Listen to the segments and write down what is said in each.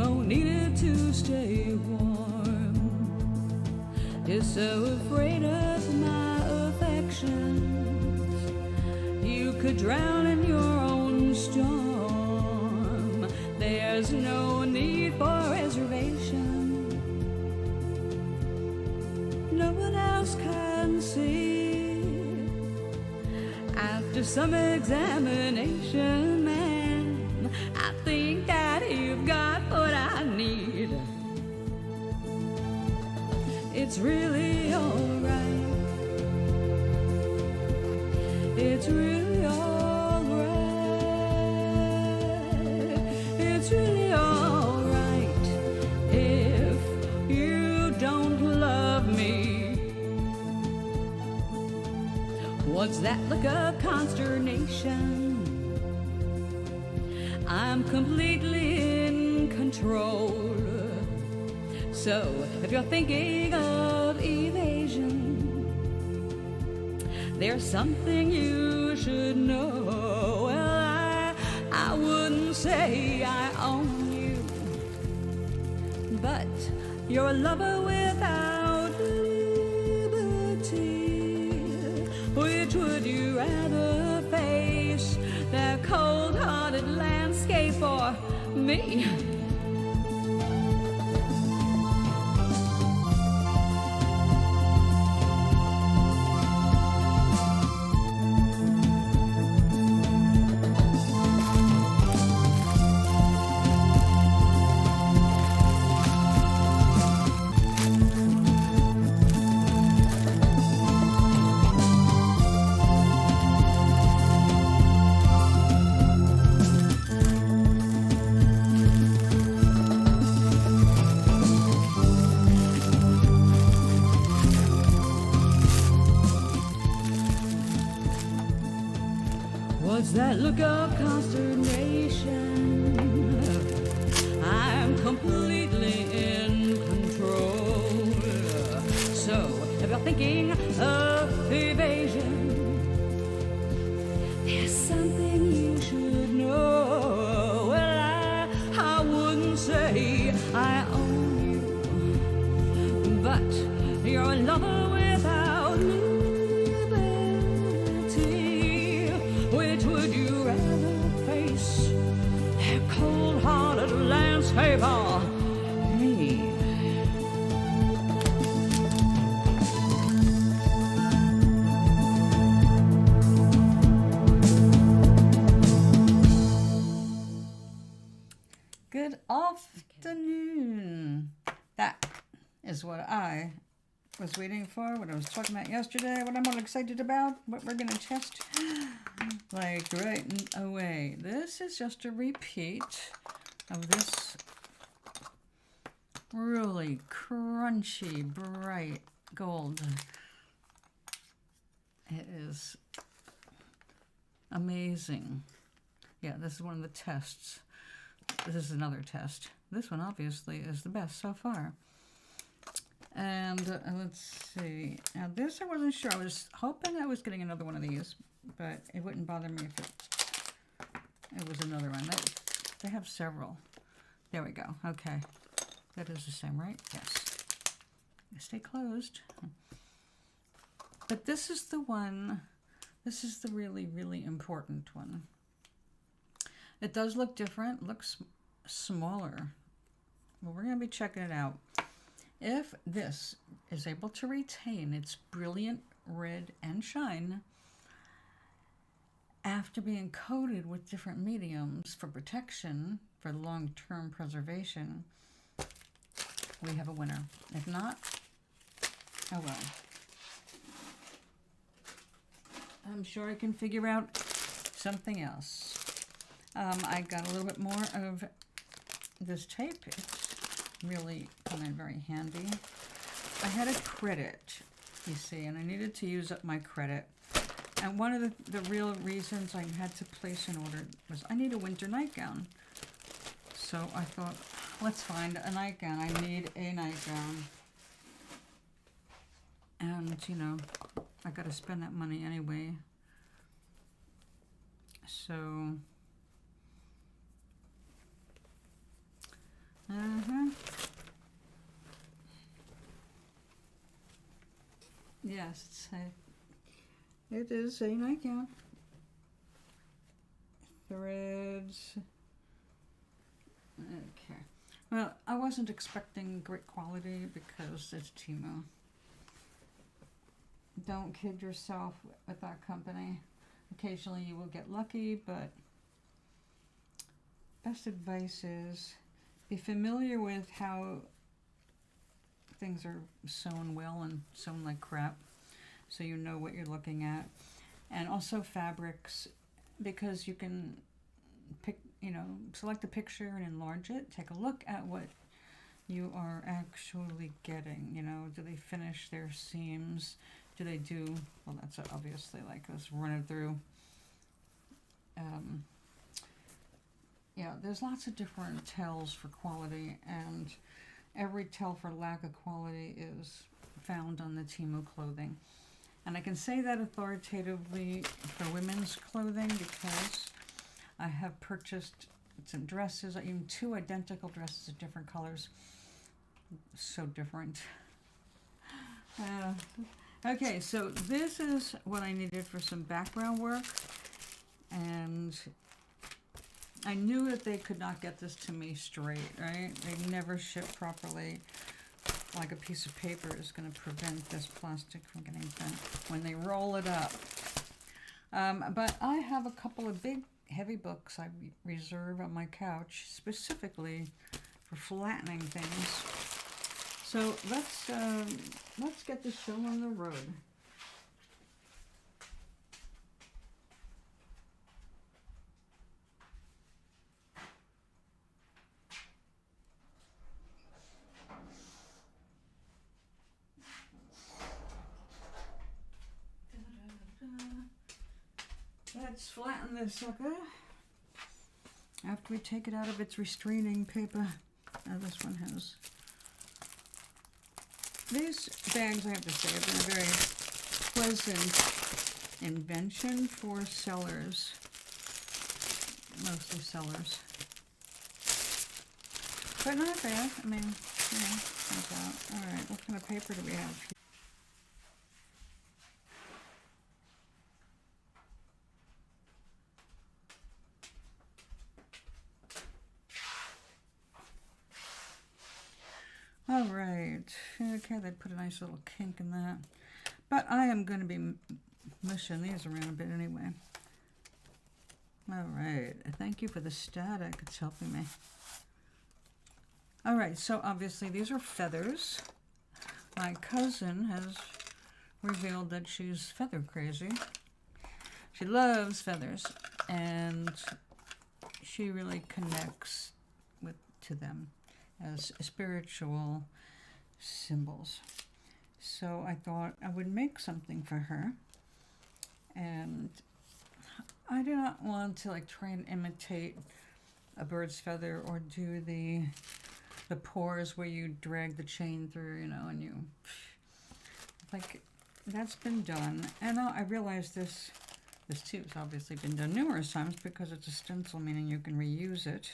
won't need it to stay warm. You're so afraid of my affections, you could drown in your own storm. There's no need for reservation, no one else can see. After some examination, man, I think that you've got what I need. It's really alright. It's really alright. It's really alright if you don't love me. What's that look of consternation? I'm completely in control. So if you're thinking of evasion, there's something you should know. Well, I wouldn't say I own you, but you're a lover without liberty. Which would you rather face, that cold-hearted landscape or me? What's that look of consternation? I'm completely in control. So if you're thinking of evasion, there's something you should know. Well, I wouldn't say I own you, but you're a lover without liberty. Which would you rather face, that cold-hearted landscape or me? Good afternoon. That is what I was waiting for, what I was talking about yesterday, what I'm all excited about, what we're going to test like right away. This is just a repeat of this really crunchy, bright gold. It is amazing. Yeah, this is one of the tests. This is another test. This one obviously is the best so far. And let's see. Now this I wasn't sure. I was hoping I was getting another one of these, but it wouldn't bother me if it was another one. They have several. There we go. Okay. That is the same, right? Yes. Stay closed. But this is the one. This is the really, really important one. It does look different. Looks smaller. Well, we're going to be checking it out. If this is able to retain its brilliant red and shine after being coated with different mediums for protection, for long-term preservation, we have a winner. If not, oh well. I'm sure I can figure out something else. I got a little bit more of this tape. It's really come in very handy. I had a credit, you see, and I needed to use up my credit. And one of the real reasons I had to place an order was I need a winter nightgown. So I thought, let's find a nightgown. I need a nightgown. And, you know, I got to spend that money anyway. So, Yes, it is a nightgown. Threads. Okay. Well, I wasn't expecting great quality because it's Temu. Don't kid yourself with that company. Occasionally you will get lucky, but best advice is be familiar with how things are sewn well and sewn like crap, so you know what you're looking at. And also fabrics, because you can pick, select a picture and enlarge it. Take a look at what you are actually getting. Do they finish their seams? Do they do, well, that's obviously like us running through. Yeah, there's lots of different tells for quality, and every tell for lack of quality is found on the Temu clothing. And I can say that authoritatively for women's clothing because I have purchased some dresses, even 2 identical dresses of different colors. So different. Okay, so this is what I needed for some background work. And I knew that they could not get this to me straight, right? They never ship properly. Like a piece of paper is going to prevent this plastic from getting bent when they roll it up. But I have a couple of big, heavy books I reserve on my couch specifically for flattening things. So let's get the show on the road. Let's flatten this sucker after we take it out of its restraining paper. Now this one has. These bags, I have to say, have been a very pleasant invention for sellers, mostly sellers. But not bad. I mean, comes out. All right, what kind of paper do we have here? All right, okay, they put a nice little kink in that. But I am going to be mushing these around a bit anyway. All right, thank you for the static, it's helping me. All right, so obviously these are feathers. My cousin has revealed that she's feather crazy. She loves feathers, and she really connects to them as spiritual symbols. So I thought I would make something for her, and I do not want to try and imitate a bird's feather or do the pores where you drag the chain through, and you that's been done. And I realize this too has obviously been done numerous times because it's a stencil, meaning you can reuse it.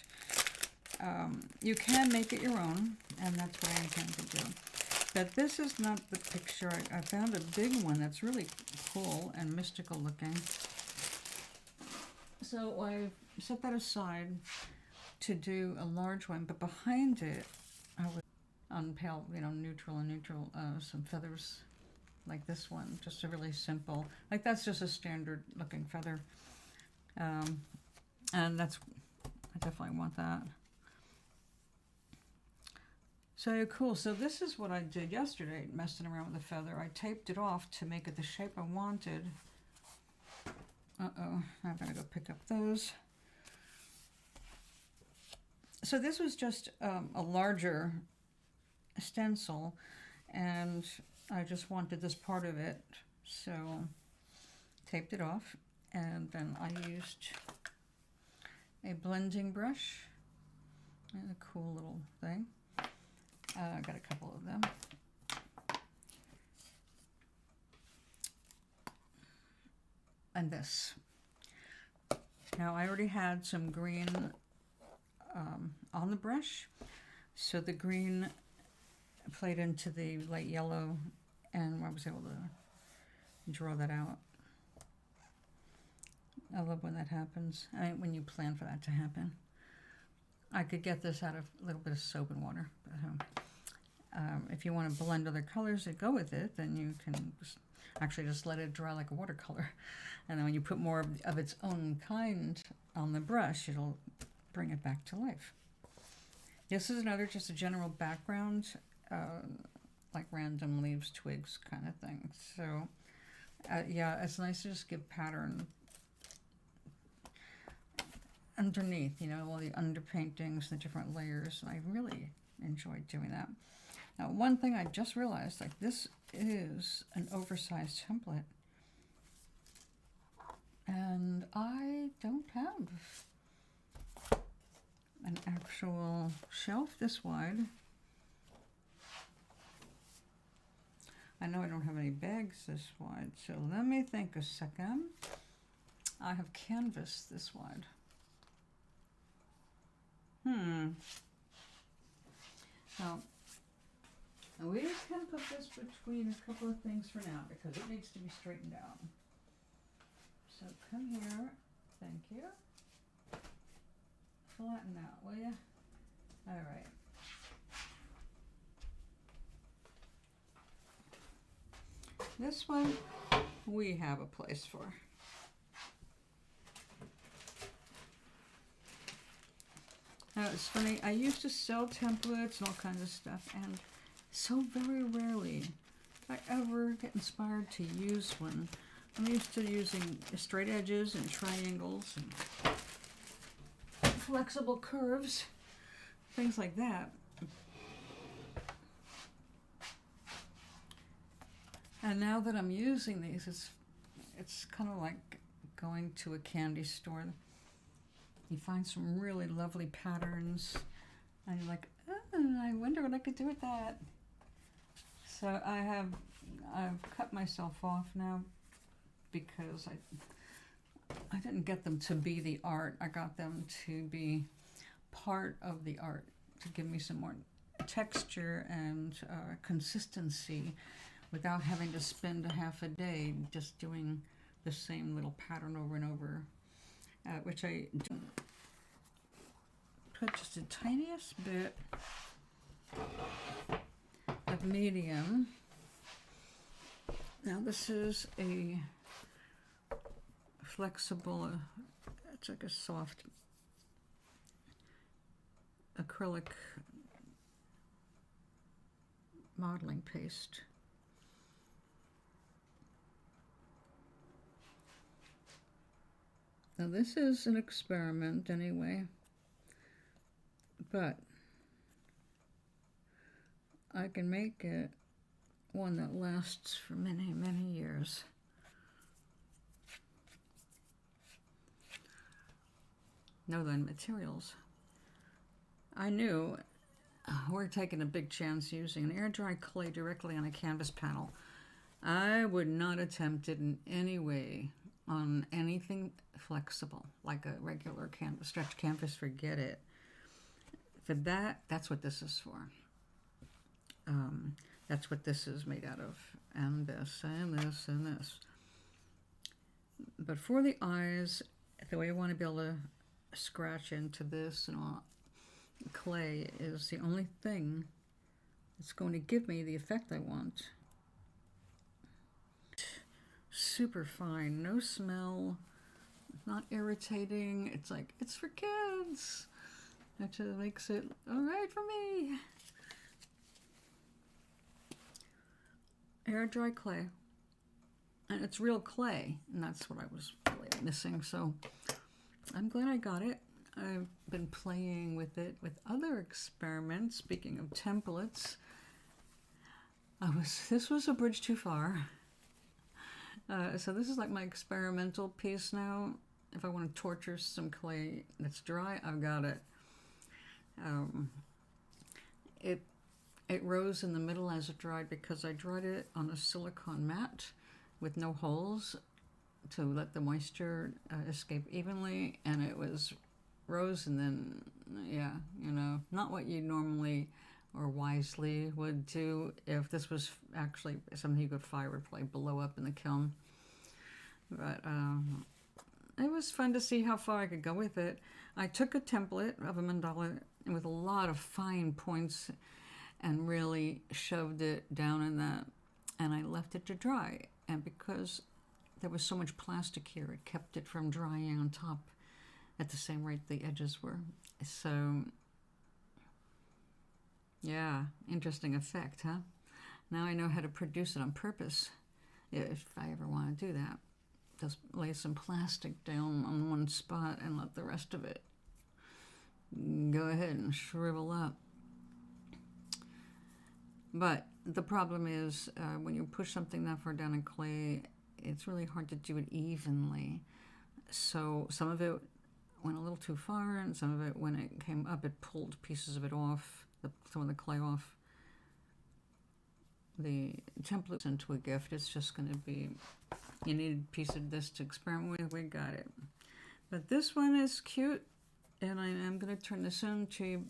You can make it your own, and that's what I intend to do. But this is not the picture. I found a big one that's really cool and mystical looking. So I set that aside to do a large one, but behind it, I would on pale, neutral, some feathers like this one, just a really simple, that's just a standard looking feather. And I definitely want that. So cool. So this is what I did yesterday, messing around with the feather. I taped it off to make it the shape I wanted. Uh-oh, I'm gonna go pick up those. So this was just a larger stencil, and I just wanted this part of it, so taped it off, and then I used a blending brush and a cool little thing. I got a couple of them. And this. Now I already had some green on the brush, so the green played into the light yellow, and I was able to draw that out. I love when that happens. When you plan for that to happen. I could get this out of a little bit of soap and water. But, if you want to blend other colors that go with it, then you can just let it dry like a watercolor. And then when you put more of its own kind on the brush, it'll bring it back to life. This is another just a general background, like random leaves, twigs kind of thing. So yeah, it's nice to just give pattern underneath, you know, all the underpaintings, the different layers. I really enjoyed doing that. Now, one thing I just realized, like this is an oversized template, and I don't have an actual shelf this wide. I know I don't have any bags this wide, so let me think a second. I have canvas this wide. Now, we can put this between a couple of things for now because it needs to be straightened out. So come here, thank you. Flatten out, will you? All right. This one we have a place for. Now it's funny, I used to sell templates and all kinds of stuff, and so very rarely do I ever get inspired to use one. I'm used to using straight edges and triangles and flexible curves, things like that. And now that I'm using these, it's kind of like going to a candy store. You find some really lovely patterns, and you're like, oh, I wonder what I could do with that. So I've cut myself off now because I didn't get them to be the art. I got them to be part of the art, to give me some more texture and consistency without having to spend a half a day just doing the same little pattern over and over. Which I put just the tiniest bit of medium. Now this is a flexible, it's like a soft acrylic modeling paste. Now this is an experiment anyway, but I can make it one that lasts for many, many years. Know then materials. I knew we're taking a big chance using an air dry clay directly on a canvas panel. I would not attempt it in any way on anything flexible, like a regular canvas, stretch canvas, forget it. For that, that's what this is for. That's what this is made out of, and this, and this, and this. But for the eyes, the way I want to be able to scratch into this and all, clay is the only thing that's going to give me the effect I want. Super fine, no smell, not irritating. It's like, it's for kids. That just makes it all right for me. Air dry clay, and it's real clay, and that's what I was really missing. So I'm glad I got it. I've been playing with it with other experiments. Speaking of templates, this was a bridge too far. So this is like my experimental piece now. If I want to torture some clay that's dry, I've got it. It rose in the middle as it dried because I dried it on a silicone mat with no holes to let the moisture escape evenly, and it was rose, and then, yeah, you know, not what you normally or wisely would do. If this was actually something you could fire, it would probably blow up in the kiln. But it was fun to see how far I could go with it. I took a template of a mandala with a lot of fine points and really shoved it down in that, and I left it to dry. And because there was so much plastic here, it kept it from drying on top at the same rate the edges were. So, yeah, interesting effect, huh? Now I know how to produce it on purpose, if I ever want to do that. Just lay some plastic down on one spot and let the rest of it go ahead and shrivel up. But the problem is when you push something that far down in clay, it's really hard to do it evenly. So some of it went a little too far, and some of it, when it came up, it pulled pieces of it off, some of the clay off. The template's into a gift. It's just going to be, you need a piece of this to experiment with. We got it. But this one is cute, and I am going to turn this into,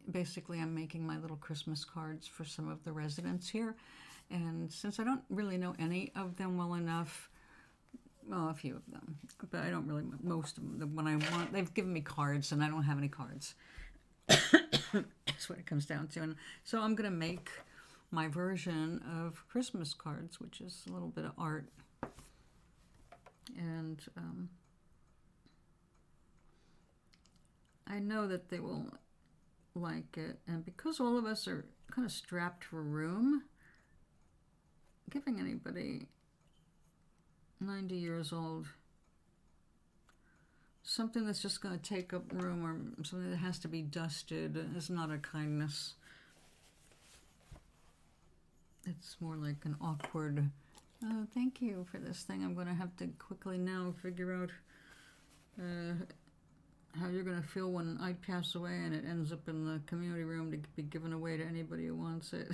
basically I'm making my little Christmas cards for some of the residents here. And since I don't really know any of them well enough, well, a few of them, but I don't really, most of them, when I want, they've given me cards and I don't have any cards. That's what it comes down to. And so I'm going to make my version of Christmas cards, which is a little bit of art. And I know that they will like it. And because all of us are kind of strapped for room, giving anybody 90 years old something that's just going to take up room, or something that has to be dusted, is not a kindness. It's more like an awkward, oh, thank you for this thing. I'm going to have to quickly now figure out how you're going to feel when I pass away and it ends up in the community room to be given away to anybody who wants it.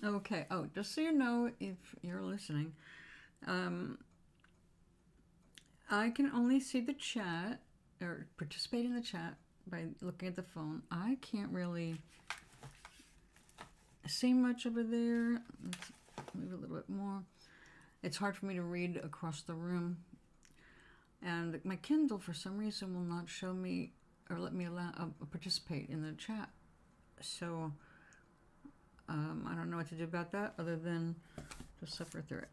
Okay, oh, just so you know, if you're listening, I can only see the chat, or participate in the chat, by looking at the phone. I can't really see much over there. Let's move a little bit more. It's hard for me to read across the room. And my Kindle, for some reason, will not show me, or let me participate in the chat. So I don't know what to do about that other than just suffer through it.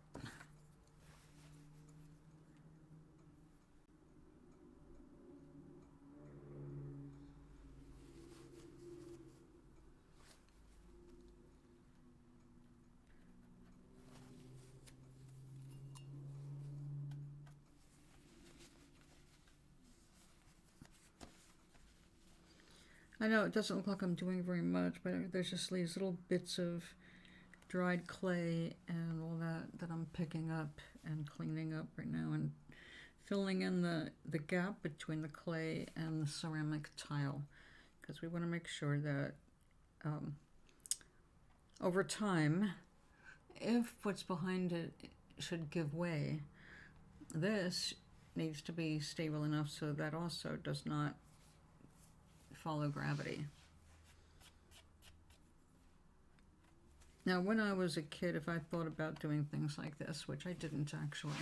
I know it doesn't look like I'm doing very much, but there's just these little bits of dried clay and all that I'm picking up and cleaning up right now, and filling in the gap between the clay and the ceramic tile, because we want to make sure that over time, if what's behind it should give way, this needs to be stable enough so that also does not follow gravity. Now, when I was a kid, if I thought about doing things like this, which I didn't actually,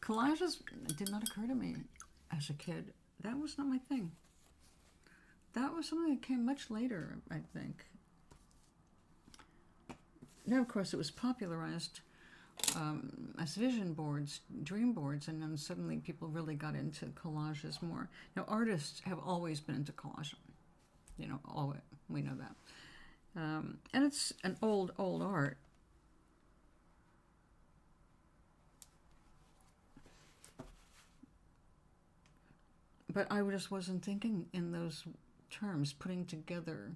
collages did not occur to me as a kid. That was not my thing. That was something that came much later, I think. Now, of course, it was popularized as vision boards, dream boards, and then suddenly people really got into collages more. Now, artists have always been into collage. You know, always, we know that. And it's an old art. But I just wasn't thinking in those terms, putting together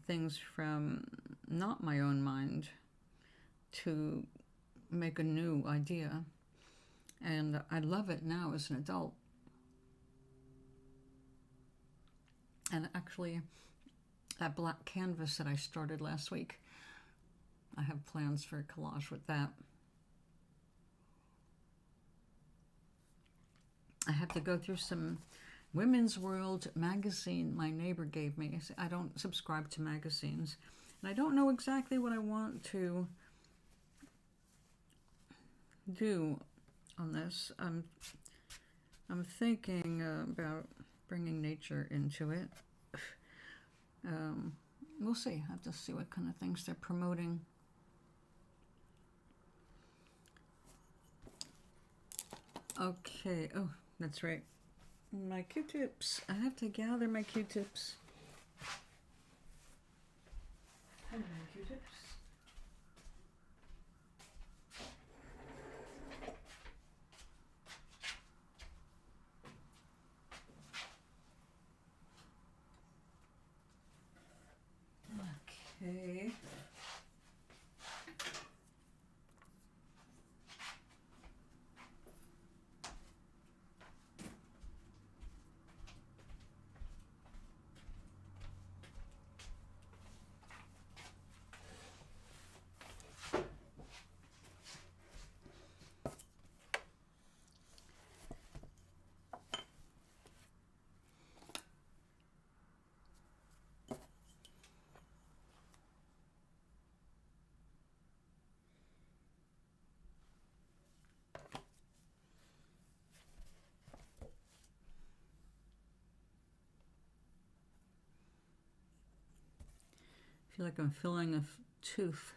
things from not my own mind to make a new idea. And I love it now as an adult. And actually, that black canvas that I started last week, I have plans for a collage with that. I have to go through some Women's World magazine my neighbor gave me. I don't subscribe to magazines, and I don't know exactly what I want to do on this. I'm thinking about bringing nature into it. We'll see. I have to see what kind of things they're promoting. Okay. Oh, that's right. My Q-tips. I have to gather my Q-tips. Hello, Q-tips. Okay. I feel like I'm filling a tooth.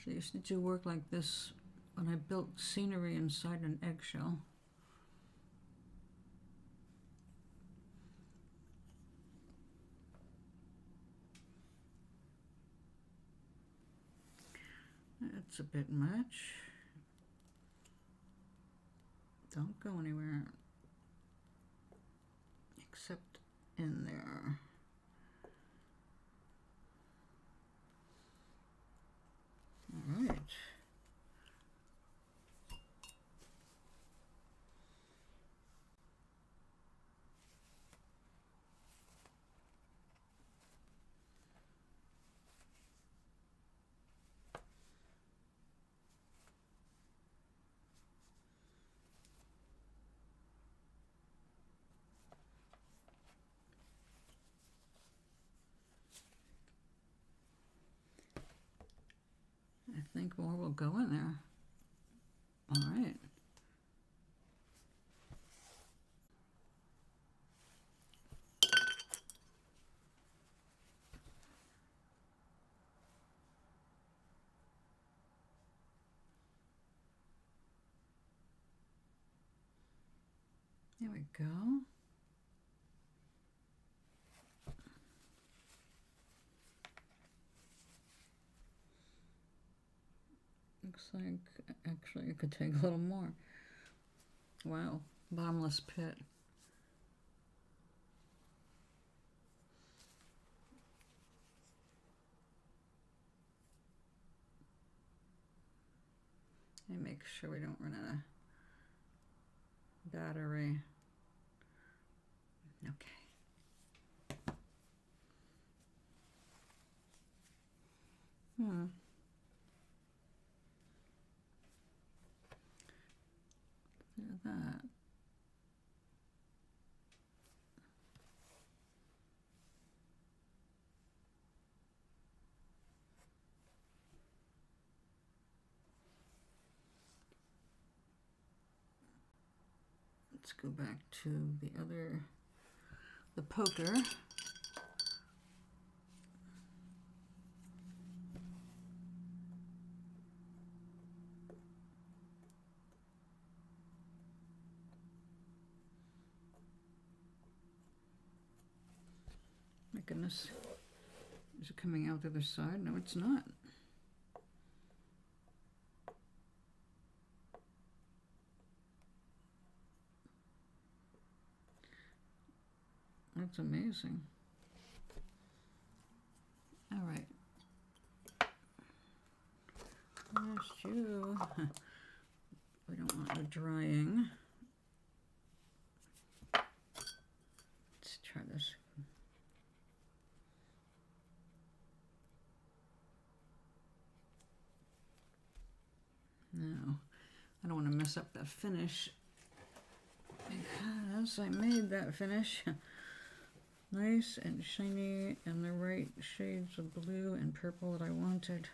I used to do work like this when I built scenery inside an eggshell. That's a bit much. Don't go anywhere except in there. All right. I think more will go in there. All right. There we go. Looks like actually it could take a little more. Wow, bottomless pit. And make sure we don't run out of battery. Okay. Do that. Let's go back to the poker. My goodness. Is it coming out the other side? No, it's not. That's amazing. All right. There's you. We don't want it drying. Let's try this. No, I don't want to mess up the finish because I made that finish nice and shiny and the right shades of blue and purple that I wanted.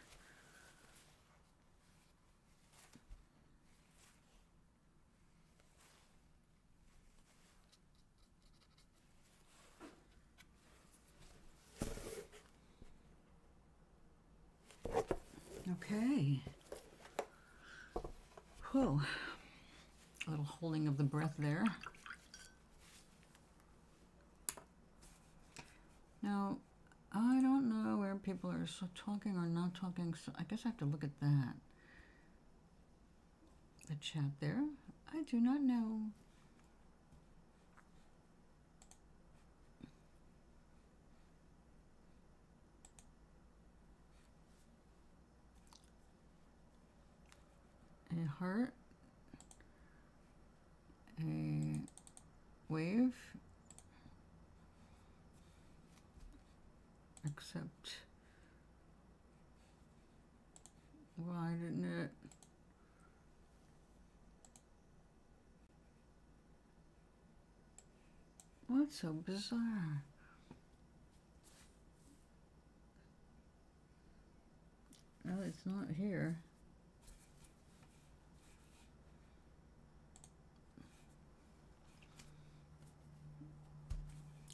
Okay. Whew. A little holding of the breath there. Now, I don't know where people are talking or not talking, so I guess I have to look at that. The chat there. I do not know. A heart, a wave, except why didn't it? What's so bizarre? Well, it's not here.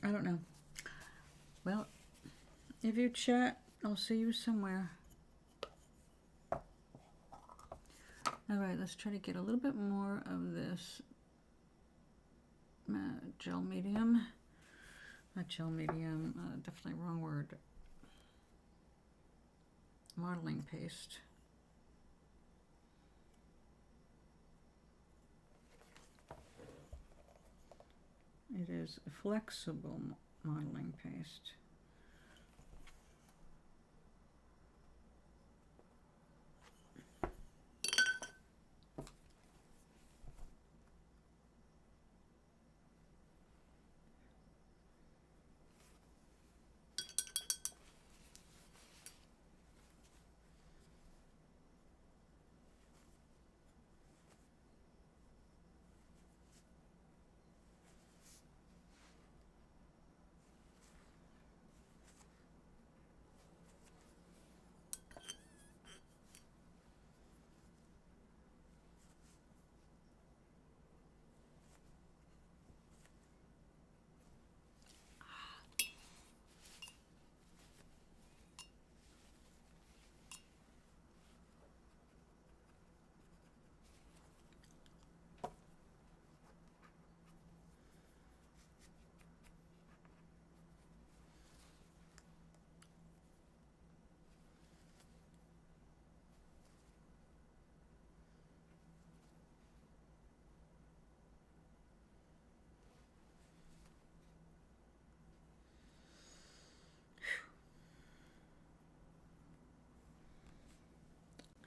I don't know. Well, if you chat, I'll see you somewhere. All right, let's try to get a little bit more of this gel medium. Not gel medium, definitely wrong word. Modeling paste. It is flexible modeling paste.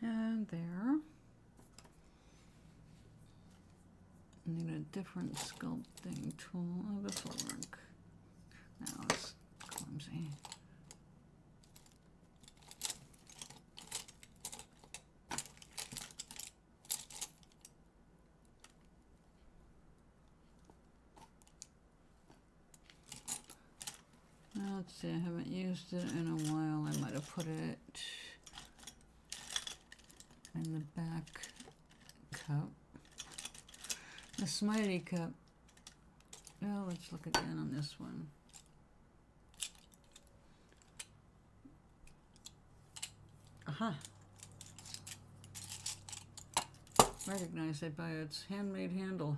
And there. I need a different sculpting tool. Oh, this will work. Now it's clumsy. Let's see, I haven't used it in a while. I might have put it in the back cup. The Smitey cup. Oh, let's look again on this one. Aha. Recognize it by its handmade handle.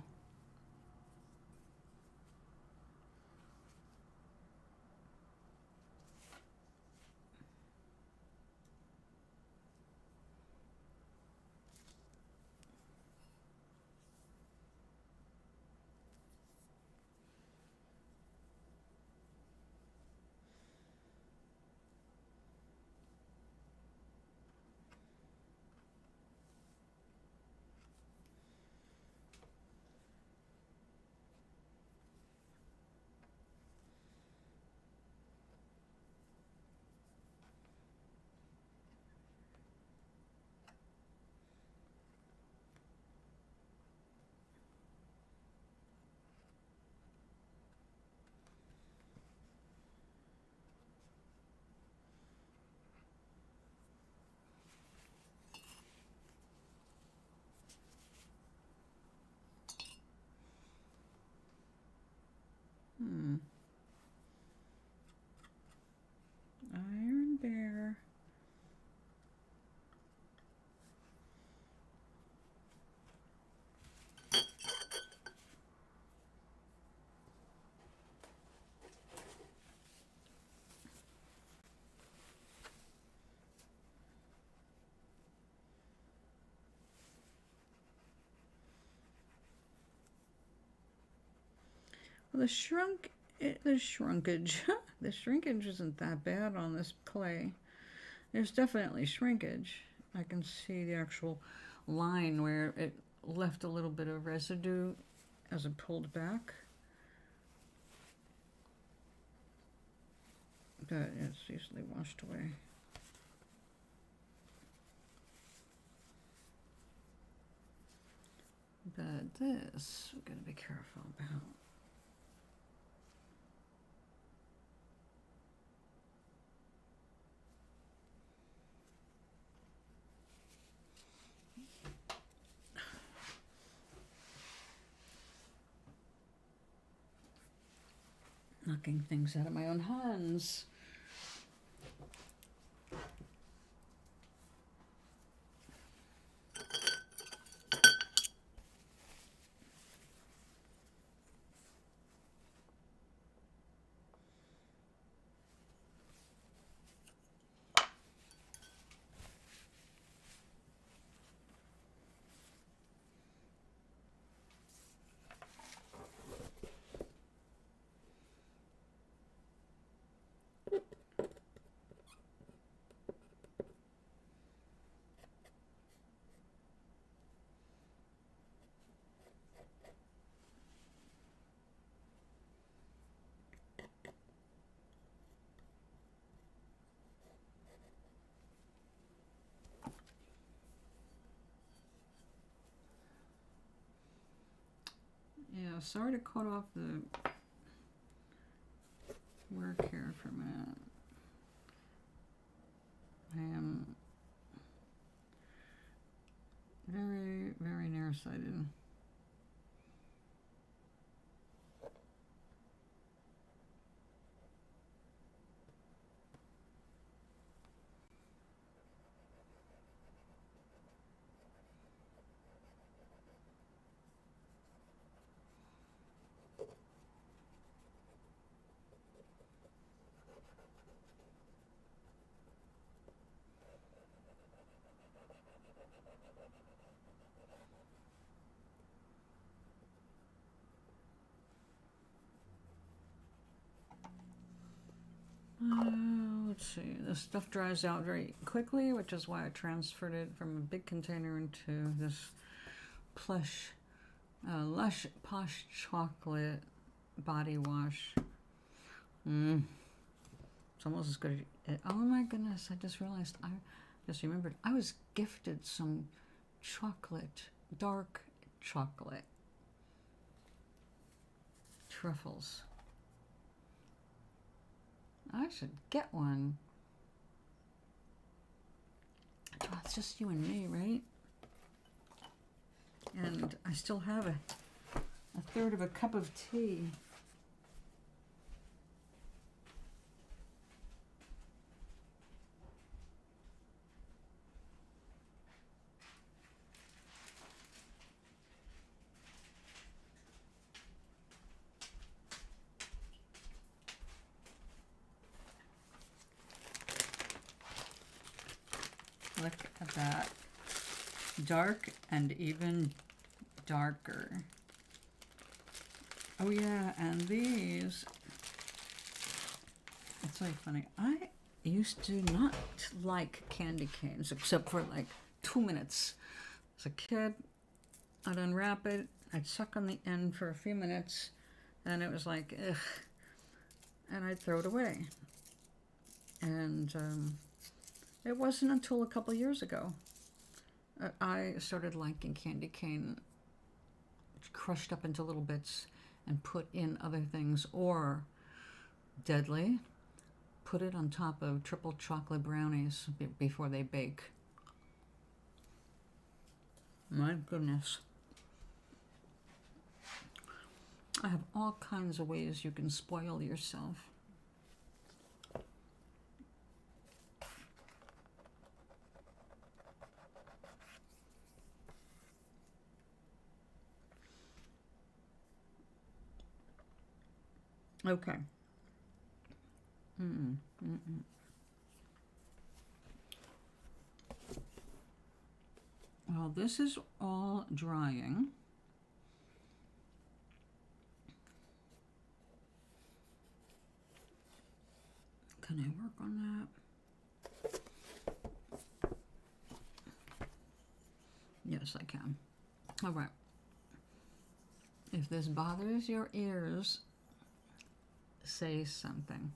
Well, the shrinkage, the shrinkage isn't that bad on this clay. There's definitely shrinkage. I can see the actual line where it left a little bit of residue as it pulled back. But it's easily washed away. But this, we're going to be careful about. Knocking things out of my own hands. Yeah, sorry to cut off the work here for a minute. I am very, very nearsighted. Let's see, this stuff dries out very quickly, which is why I transferred it from a big container into this plush, Lush Posh Chocolate body wash. It's almost as good as, oh my goodness, I just realized, I just remembered, I was gifted some chocolate, dark chocolate truffles. I should get one. Oh, it's just you and me, right? And I still have a third of a cup of tea. Look at that. Dark and even darker. Oh yeah, and these, it's really funny. I used to not like candy canes except for like 2 minutes. As a kid, I'd unwrap it, I'd suck on the end for a few minutes, and it was like, ugh, and I'd throw it away. And it wasn't until a couple years ago I started liking candy cane crushed up into little bits and put in other things, or deadly, put it on top of triple chocolate brownies before they bake. My goodness. I have all kinds of ways you can spoil yourself. Okay. Well, this is all drying. Can I work on that? Yes, I can. All right. If this bothers your ears, say something.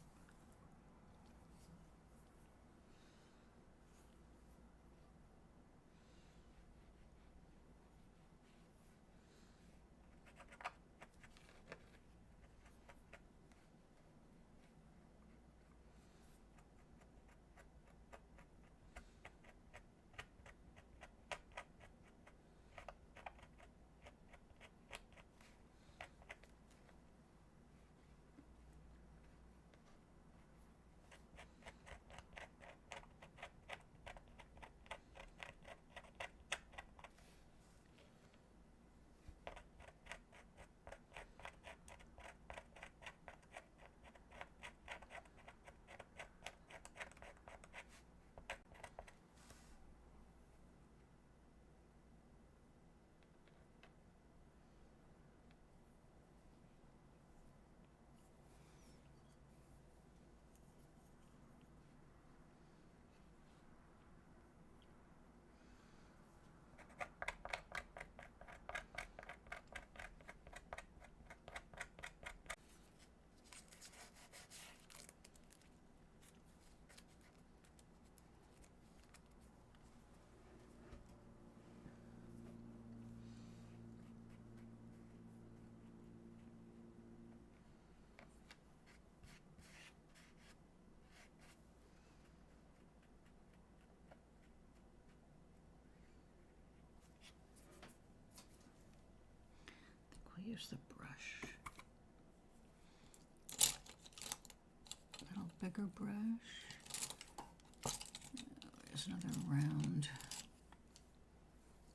We'll use the brush. A little bigger brush. There's another round.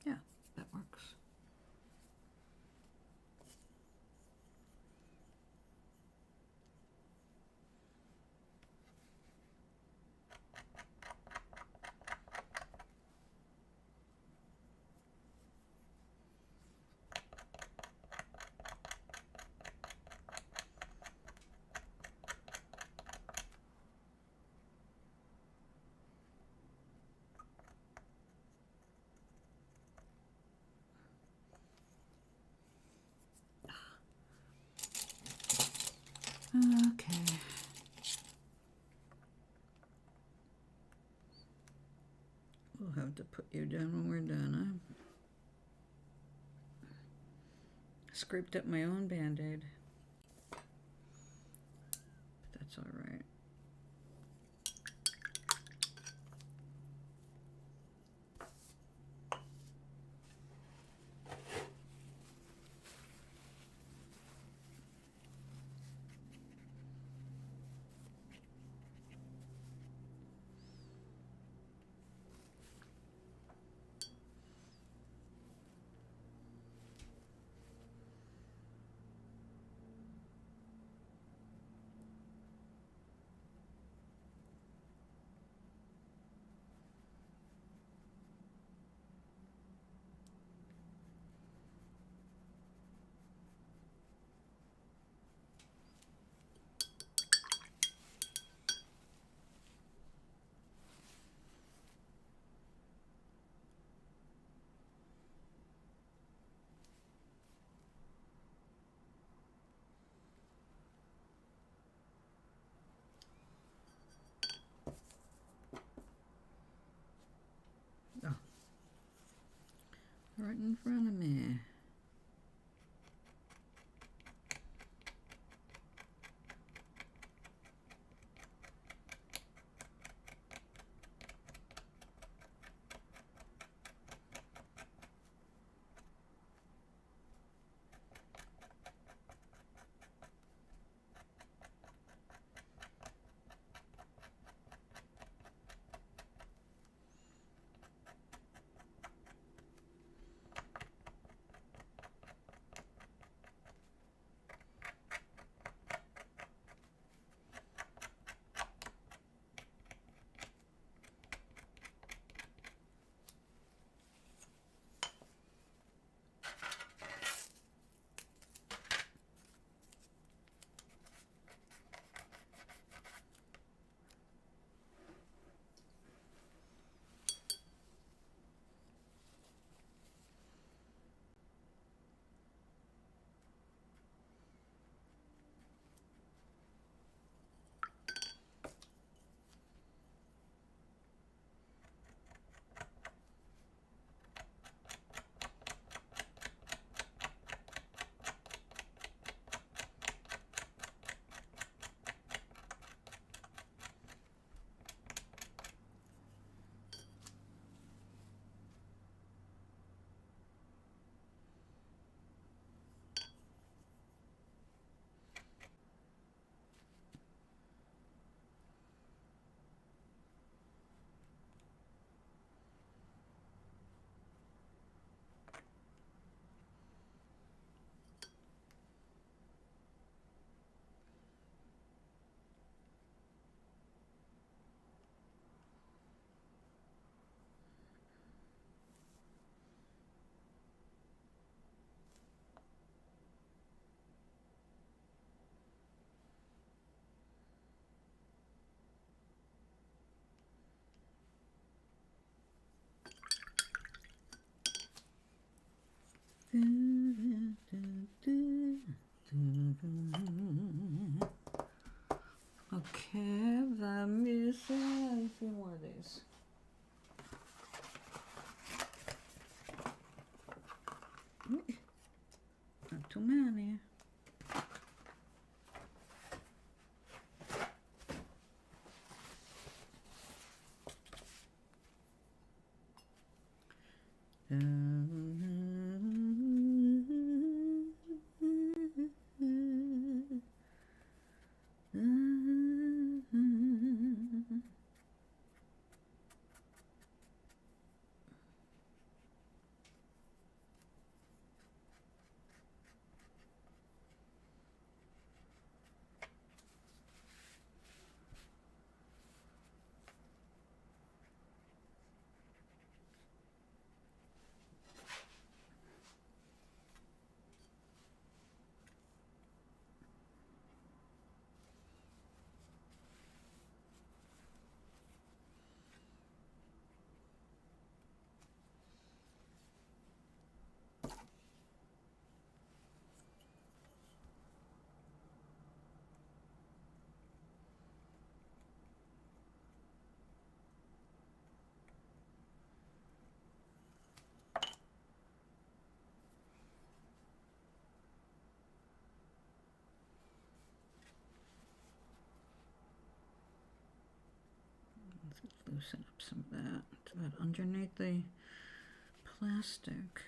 Yeah, that works. Okay. We'll have to put you down when we're done. I scraped up my own Band-Aid. But that's all right. Oh. Right in front of me. Okay, let me see a few more of these. Not too many. Loosen up some of that underneath the plastic.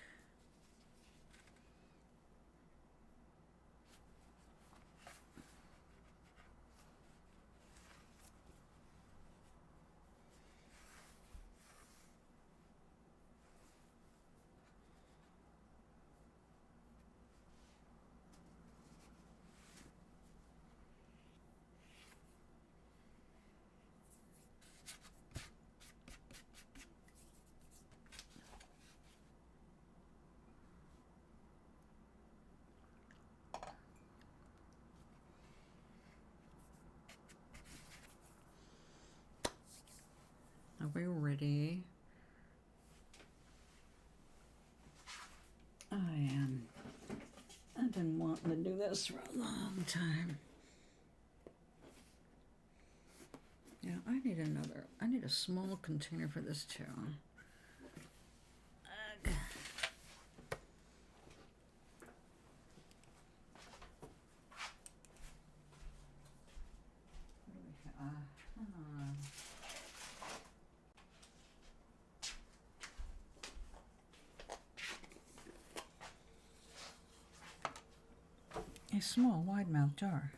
Are we ready? I am. I've been wanting to do this for a long time. Yeah, I need a small container for this too. Ugh. A small wide mouth jar.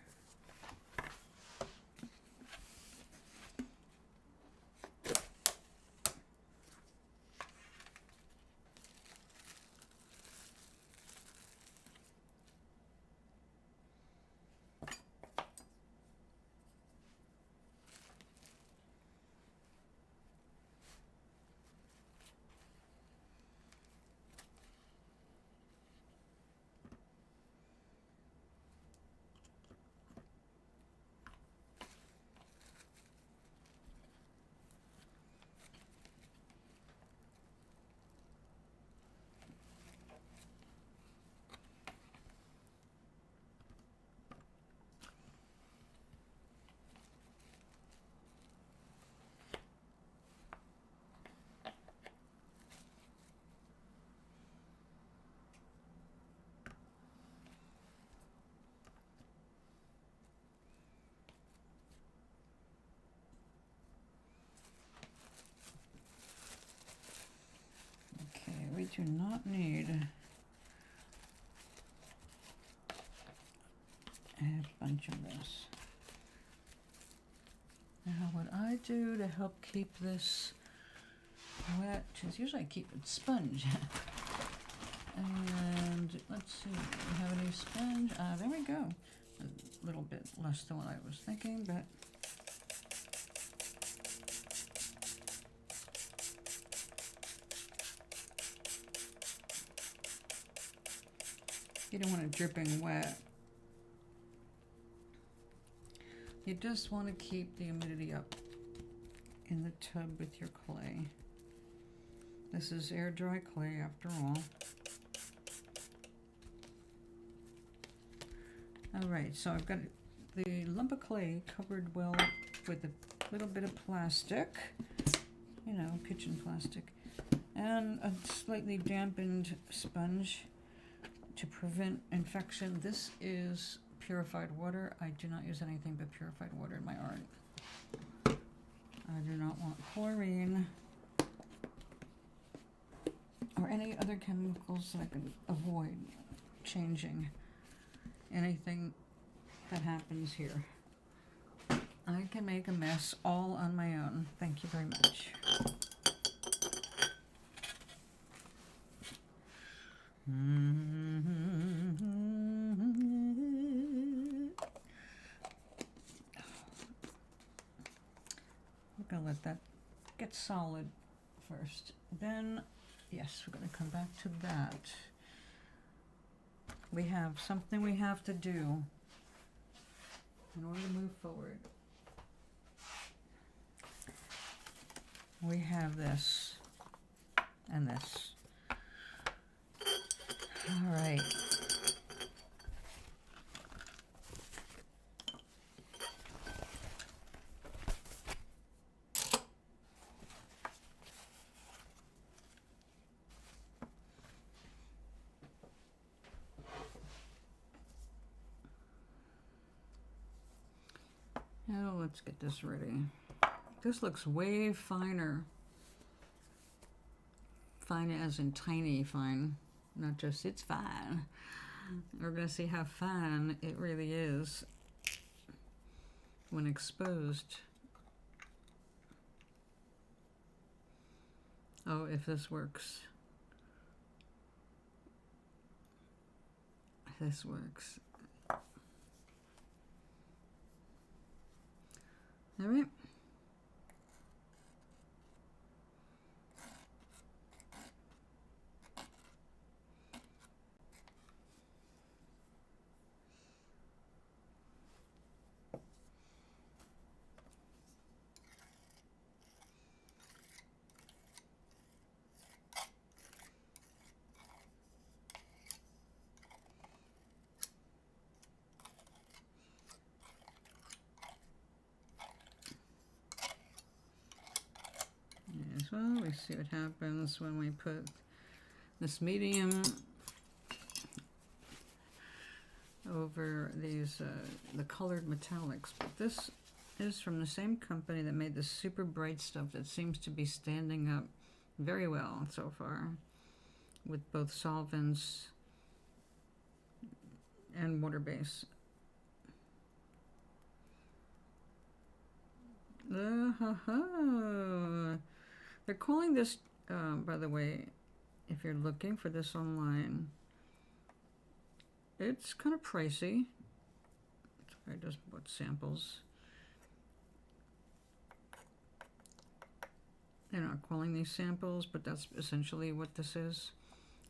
We do not need a bunch of this. Now what I do to help keep this wet is usually I keep it sponge. And let's see, do we have any sponge? There we go. A little bit less than what I was thinking, but you don't want it dripping wet. You just want to keep the humidity up in the tub with your clay. This is air dry clay after all. All right, so I've got the lump of clay covered well with a little bit of plastic, you know, kitchen plastic, and a slightly dampened sponge to prevent infection. This is purified water. I do not use anything but purified water in my art. I do not want chlorine or any other chemicals that I can avoid changing anything that happens here. I can make a mess all on my own. Thank you very much. We're gonna let that get solid first. Then, yes, we're gonna come back to that. We have something we have to do in order to move forward. We have this and this. All right. Now let's get this ready. This looks way finer. Fine as in tiny fine, not just it's fine. We're gonna see how fine it really is when exposed. Oh, if this works. This works. All right. As well, we see what happens when we put this medium over these the colored metallics. But this is from the same company that made this super bright stuff that seems to be standing up very well so far with both solvents and water base. They're calling this, by the way, if you're looking for this online, it's kind of pricey. I just bought samples. They're not calling these samples, but that's essentially what this is.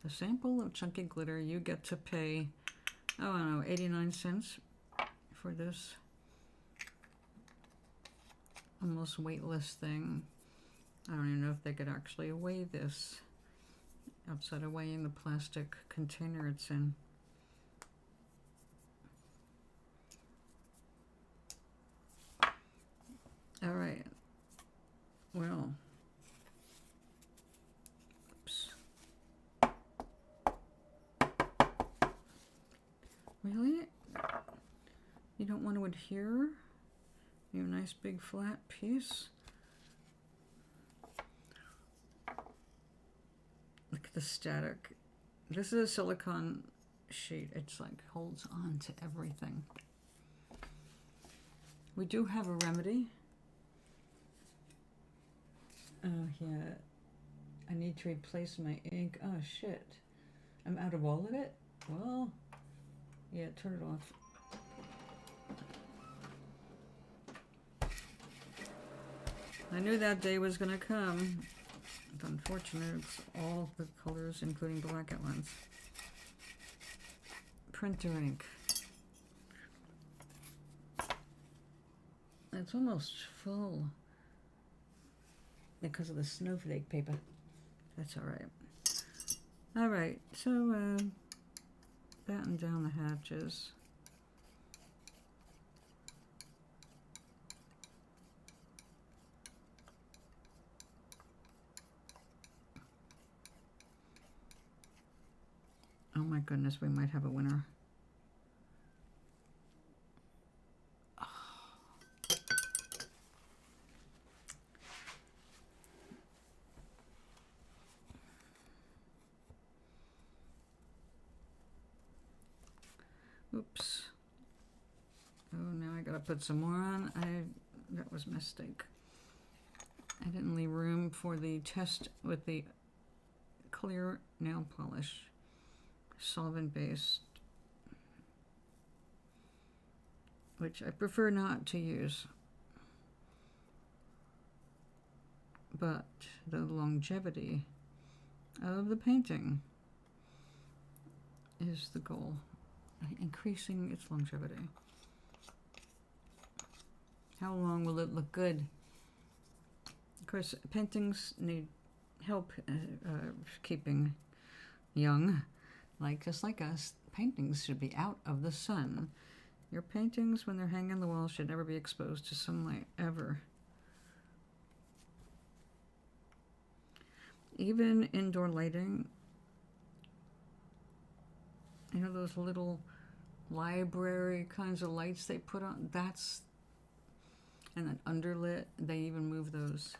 A sample of chunky glitter. You get to pay, oh, I don't know, 89 cents for this almost weightless thing. I don't even know if they could actually weigh this outside of weighing the plastic container it's in. All right. Well. Oops. Really? You don't want to adhere? You have a nice big flat piece. Look at the static. This is a silicone sheet. It's like holds on to everything. We do have a remedy. Oh yeah, I need to replace my ink. Oh shit, I'm out of all of it? Well, yeah, turn it off. I knew that day was gonna come. It's unfortunate, it's all the colors, including black outlines. Printer ink. It's almost full because of the snowflake paper. That's all right. All right, so batten down the hatches. Oh my goodness, we might have a winner. Oops. Oh, now I gotta put some more on. That was a mistake. I didn't leave room for the test with the clear nail polish, solvent based, which I prefer not to use. But the longevity of the painting is the goal, increasing its longevity. How long will it look good? Of course, paintings need help keeping young. Just like us, paintings should be out of the sun. Your paintings, when they're hanging on the wall, should never be exposed to sunlight, ever. Even indoor lighting, you know those little library kinds of lights they put on? And then underlit, they even move those.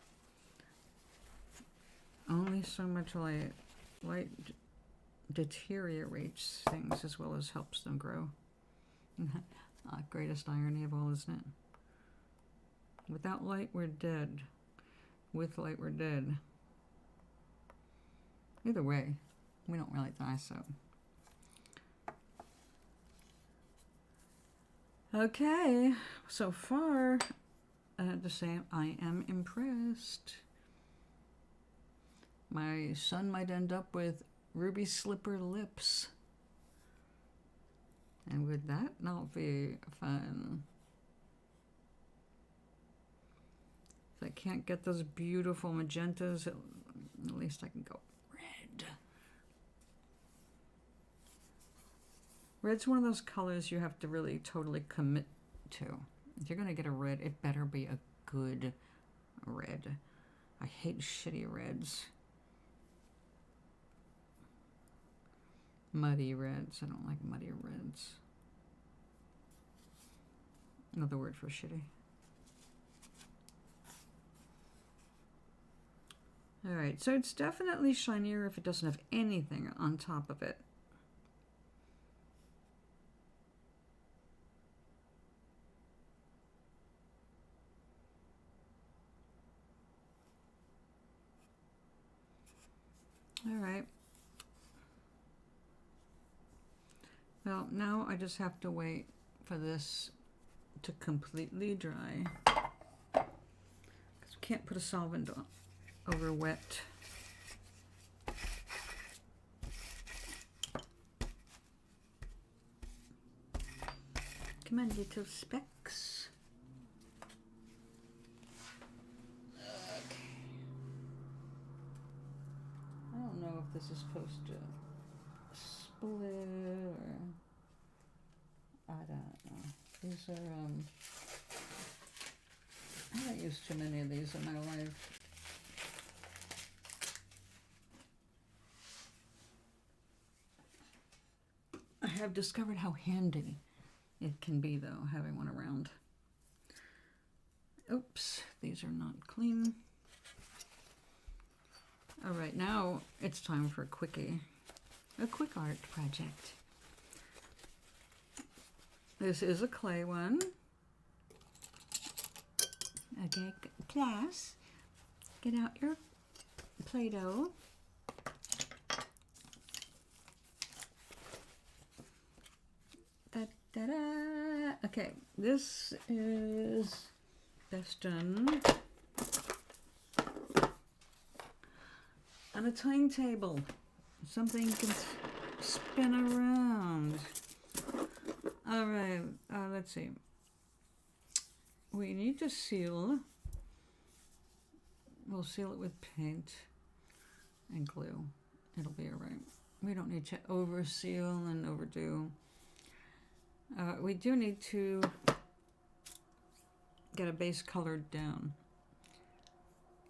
Only so much light. Light deteriorates things as well as helps them grow. Greatest irony of all, isn't it? Without light, we're dead. With light, we're dead. Either way, we don't really die, so. Okay, so far, I have to say I am impressed. My son might end up with ruby slipper lips. And would that not be fun? If I can't get those beautiful magentas, at least I can go red. Red's one of those colors you have to really totally commit to. If you're going to get a red, it better be a good red. I hate shitty reds. Muddy reds. I don't like muddy reds. Another word for shitty. Alright, so it's definitely shinier if it doesn't have anything on top of it. Alright. Well, now I just have to wait for this to completely dry. Because we can't put a solvent on over wet. Come on, little specks. Okay. I don't know if this is supposed to split or I don't know. These are I haven't used too many of these in my life. I have discovered how handy it can be, though, having one around. Oops, these are not clean. All right, now it's time for a quickie. A quick art project. This is a clay one. Okay, class, get out your Play-Doh. Da-da-da. Okay, this is best done on a time table. Something you can spin around. All right, let's see. We need to seal. We'll seal it with paint and glue. It'll be all right. We don't need to overseal and overdo. We do need to get a base colored down.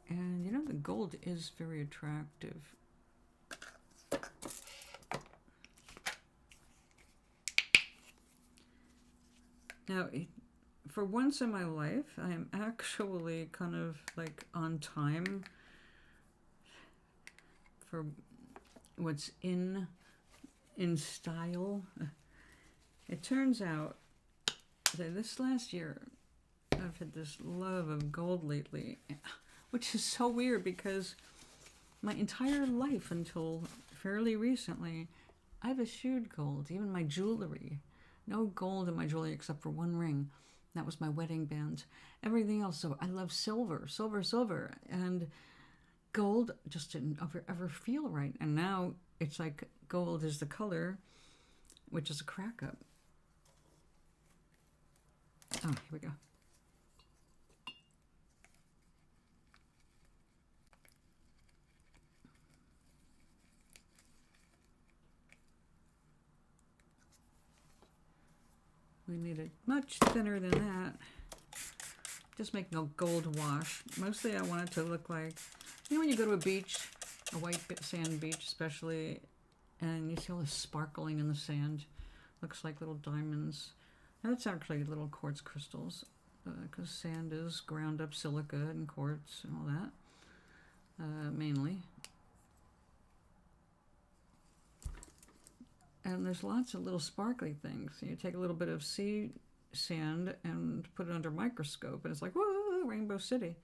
And you know, the gold is very attractive. Now, for once in my life, I am actually kind of like on time for what's in style. It turns out that this last year, I've had this love of gold lately, which is so weird because my entire life until fairly recently, I've eschewed gold, even my jewelry. No gold in my jewelry except for one ring. That was my wedding band. Everything else, so I love silver, silver, silver. And gold just didn't ever feel right. And now it's like gold is the color, which is a crack up. Oh, here we go. We need it much thinner than that. Just making a gold wash. Mostly I want it to look like, you know when you go to a beach, a white sand beach especially, and you see all this sparkling in the sand. Looks like little diamonds. And that's actually little quartz crystals, because sand is ground up silica and quartz and all that, mainly. And there's lots of little sparkly things. You take a little bit of sea sand and put it under a microscope, and it's like, whoa, Rainbow City.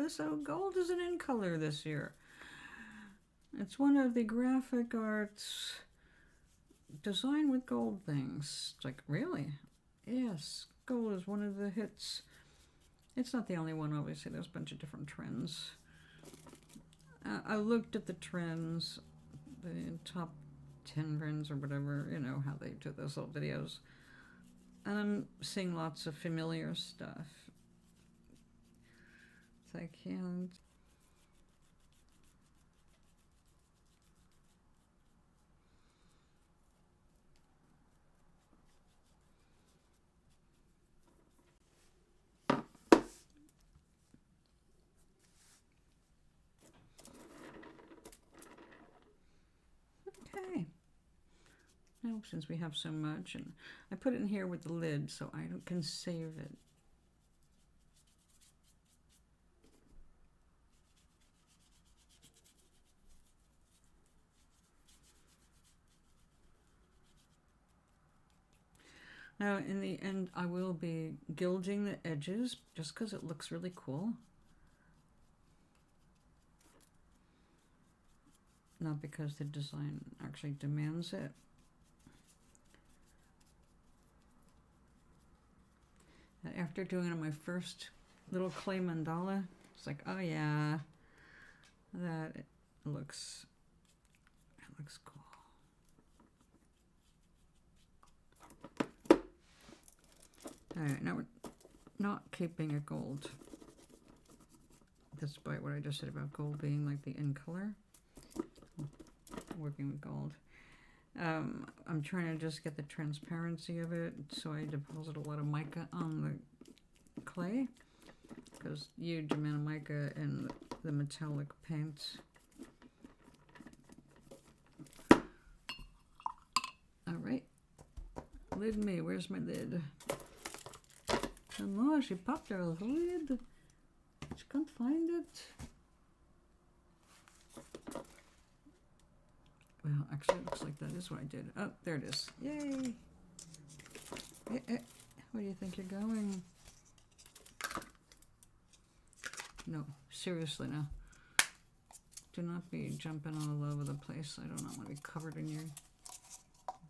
So gold isn't in color this year. It's one of the graphic arts design with gold things. It's like, really? Yes, gold is one of the hits. It's not the only one, obviously. There's a bunch of different trends. I looked at the trends, the top 10 trends or whatever, you know, how they do those little videos. And I'm seeing lots of familiar stuff. It's like, yeah. Okay. Now, since we have so much, and I put it in here with the lid so I can save it. Now, in the end, I will be gilding the edges just because it looks really cool. Not because the design actually demands it. And after doing it on my first little clay mandala, it's like, oh yeah, that looks cool. Alright, now we're not keeping it gold, despite what I just said about gold being like the in color. Working with gold. I'm trying to just get the transparency of it, so I deposit a lot of mica on the clay, because huge amount of mica in the metallic paints. Alright, lid me, where's my lid? Oh, she popped her lid. She can't find it. Well, actually, it looks like that is what I did. Oh, there it is. Yay! Where do you think you're going? No, seriously now. Do not be jumping all over the place. I do not want to be covered in your...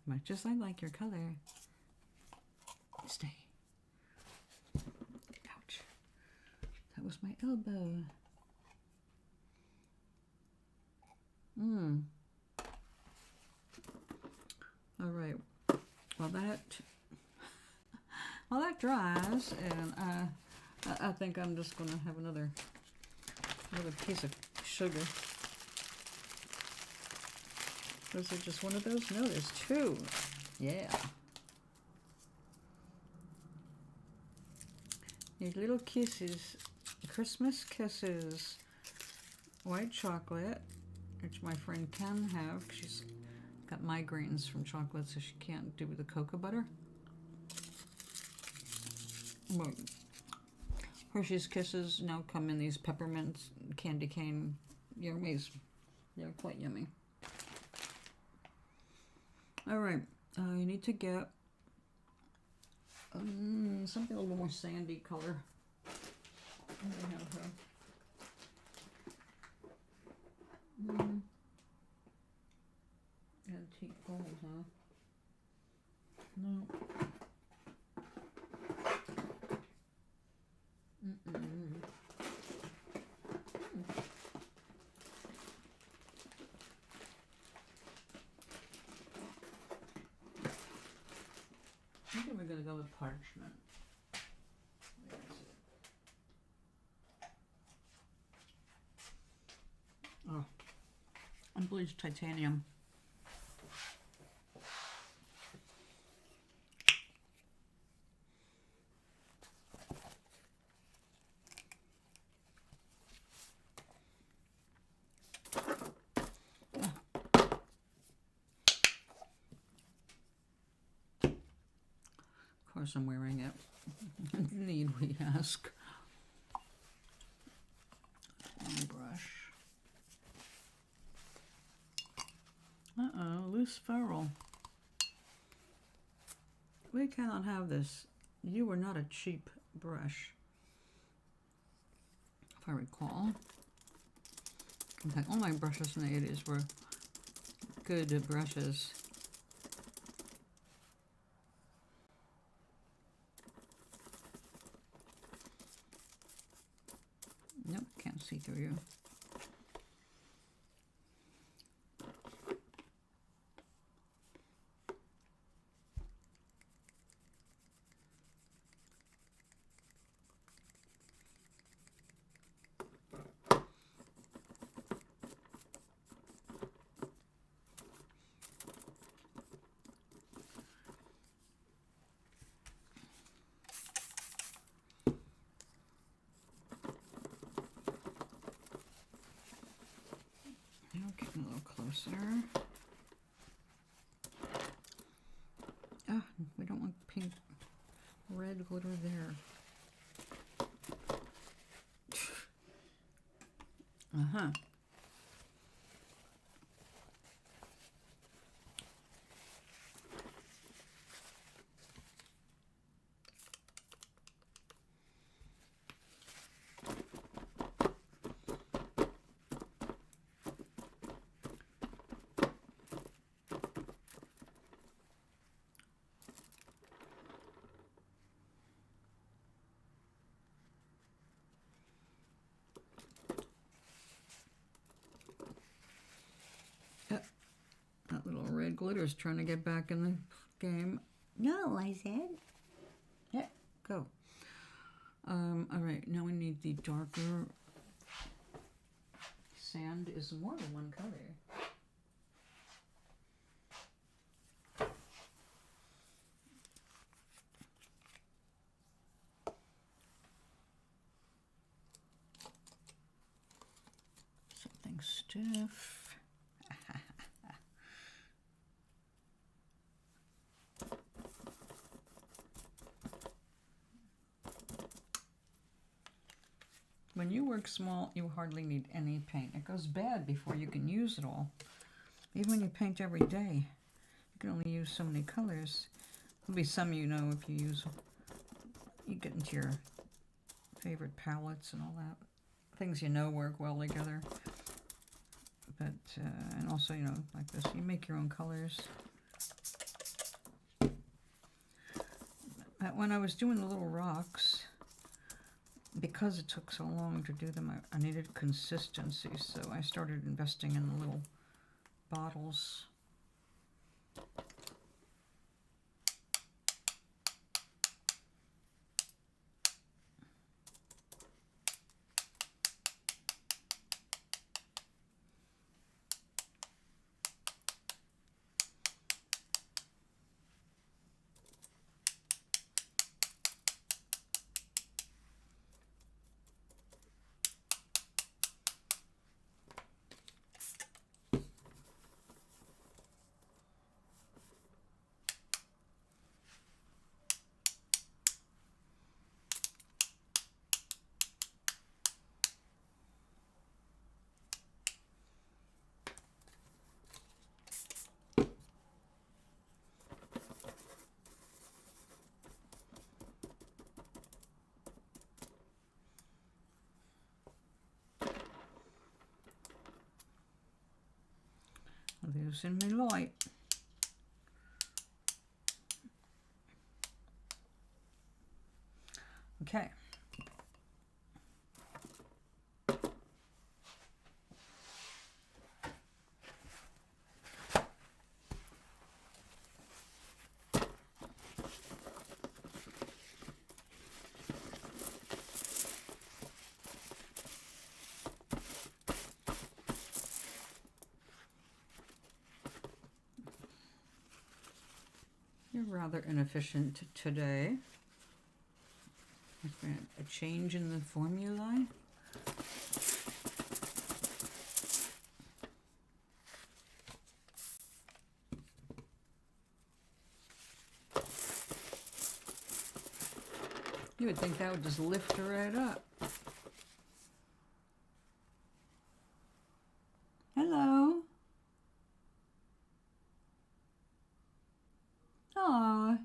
Much as I like your color. Stay. Ouch. That was my elbow. All right. Well, that dries, and I think I'm just going to have another Another piece of sugar. Was it just one of those? No, there's two. Yeah. These little kisses, Christmas kisses, white chocolate, which my friend can have. She's got migraines from chocolate, so she can't do the cocoa butter. But Hershey's Kisses now come in these peppermint candy cane yummies. They're quite yummy. All right, I need to get something a little more sandy color. What do I have here? Antique gold, huh? No. I think we're going to go with parchment. Where is it? Oh, unbleached titanium. Of course I'm wearing it. Need we ask. Brush. Uh-oh, loose ferrule. We cannot have this. You were not a cheap brush, if I recall. In fact, all my brushes in the 80s were good brushes. Nope, can't see through you. Getting a little closer. Ah, we don't want pink, red glitter there. Uh-huh. That little red glitter is trying to get back in the game. No, I said. Yeah, go. All right, now we need the darker. Sand is more than one color. Something stiff. When you work small, you hardly need any paint. It goes bad before you can use it all. Even when you paint every day, you can only use so many colors. There'll be some you know if you get into your favorite palettes and all that. Things you know work well together. But, and also, you know, like this, you make your own colors. But when I was doing the little rocks, because it took so long to do them, I needed consistency, so I started investing in the little bottles. using my light. Okay. You're rather inefficient today. A change in the formulae. You would think that would just lift her right up. Hello. Aw.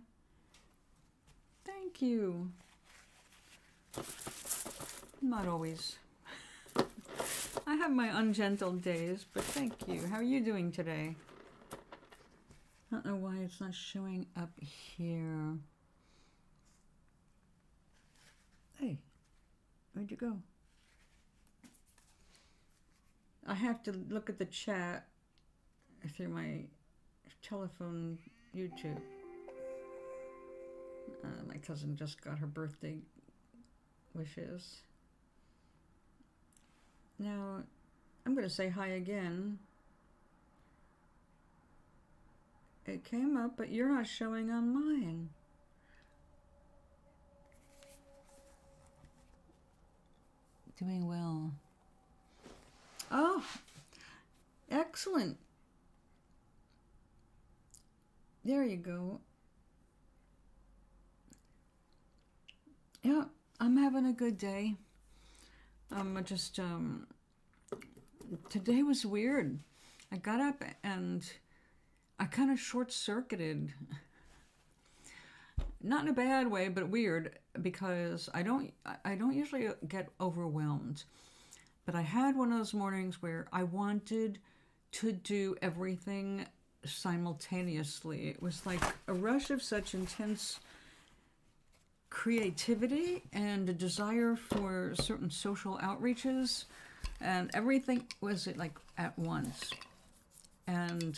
Thank you. Not always. I have my ungentle days, but thank you. How are you doing today? I don't know why it's not showing up here. Hey, where'd you go? I have to look at the chat through my telephone YouTube. My cousin just got her birthday wishes. Now, I'm going to say hi again. It came up, but you're not showing on mine. Doing well. Oh, excellent. There you go. Yeah, I'm having a good day. Today was weird. I got up and I kind of short-circuited. Not in a bad way, but weird, because I don't usually get overwhelmed. But I had one of those mornings where I wanted to do everything simultaneously. It was like a rush of such intense creativity and a desire for certain social outreaches, and everything was like at once. And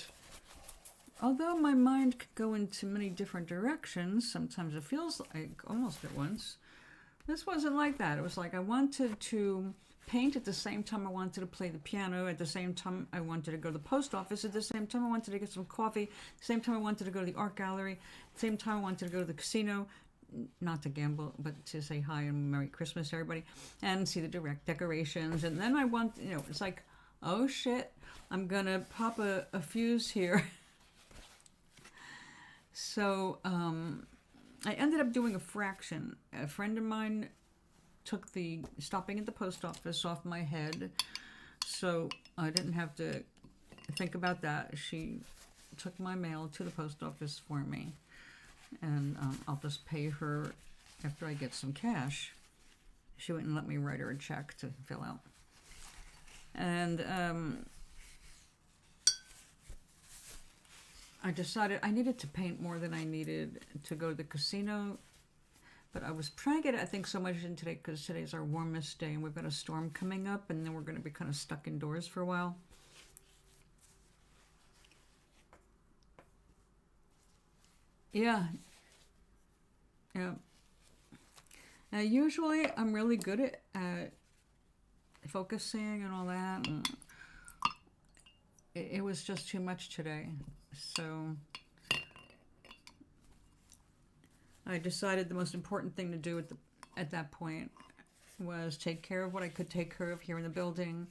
although my mind could go into many different directions, sometimes it feels like almost at once, this wasn't like that. It was like I wanted to paint at the same time I wanted to play the piano, at the same time I wanted to go to the post office, at the same time I wanted to get some coffee, at the same time I wanted to go to the art gallery, at the same time I wanted to go to the casino, not to gamble, but to say hi and Merry Christmas to everybody, and see the direct decorations. And then I want, it's like, oh shit, I'm gonna pop a fuse here. So I ended up doing a fraction. A friend of mine took the stopping at the post office off my head, so I didn't have to think about that. She took my mail to the post office for me, and I'll just pay her after I get some cash. She wouldn't let me write her a check to fill out. And I decided I needed to paint more than I needed to go to the casino. But I was trying to get, I think, so much in today because today's our warmest day and we've got a storm coming up, and then we're going to be kind of stuck indoors for a while. Yeah. Yeah. Now, usually I'm really good at focusing and all that. And it was just too much today. So I decided the most important thing to do at that point was take care of what I could take care of here in the building,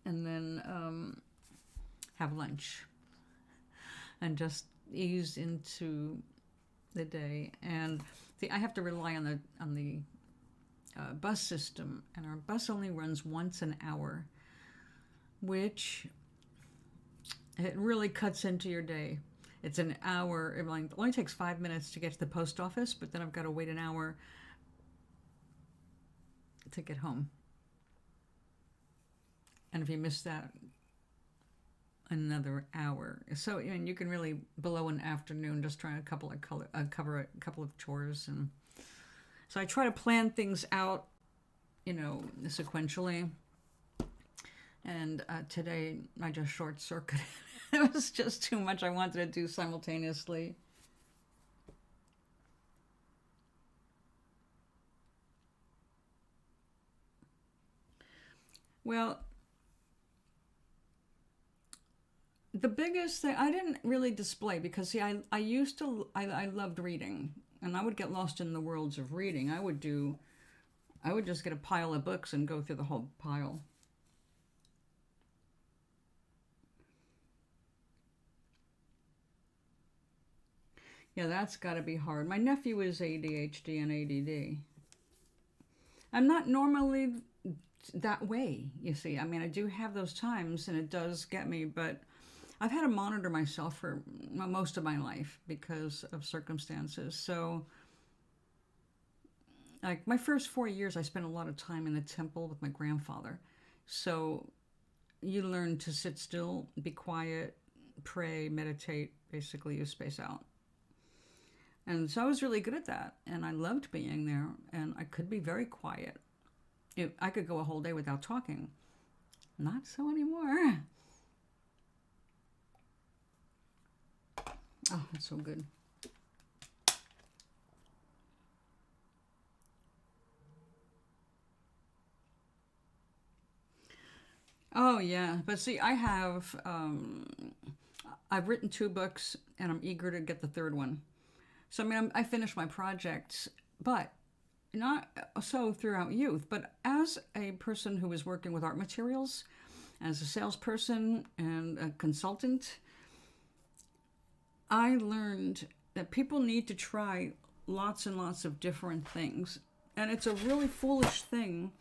and then have lunch and just ease into the day. And I have to rely on the bus system, and our bus only runs once an hour, which it really cuts into your day. It's an hour. It only takes 5 minutes to get to the post office, but then I've got to wait an hour to get home. And if you miss that, another hour. So you can really blow an afternoon just trying cover a couple of chores. And so I try to plan things out, sequentially. And today I just short circuited. It was just too much I wanted to do simultaneously. Well, the biggest thing I didn't really display, because see, I used to I loved reading, and I would get lost in the worlds of reading. I would just get a pile of books and go through the whole pile. Yeah, that's got to be hard. My nephew is ADHD and ADD. I'm not normally that way, you see. I mean, I do have those times, and it does get me, but I've had to monitor myself for most of my life because of circumstances. So, like my first 4 years, I spent a lot of time in the temple with my grandfather. So, you learn to sit still, be quiet, pray, meditate, basically, you space out. And so I was really good at that, and I loved being there, and I could be very quiet. I could go a whole day without talking. Not so anymore. Oh, that's so good. Oh, yeah. But see, I've written 2 books, and I'm eager to get the third one. So, I mean, I finished my projects, but not so throughout youth, but as a person who was working with art materials, as a salesperson and a consultant, I learned that people need to try lots and lots of different things. And it's a really foolish thing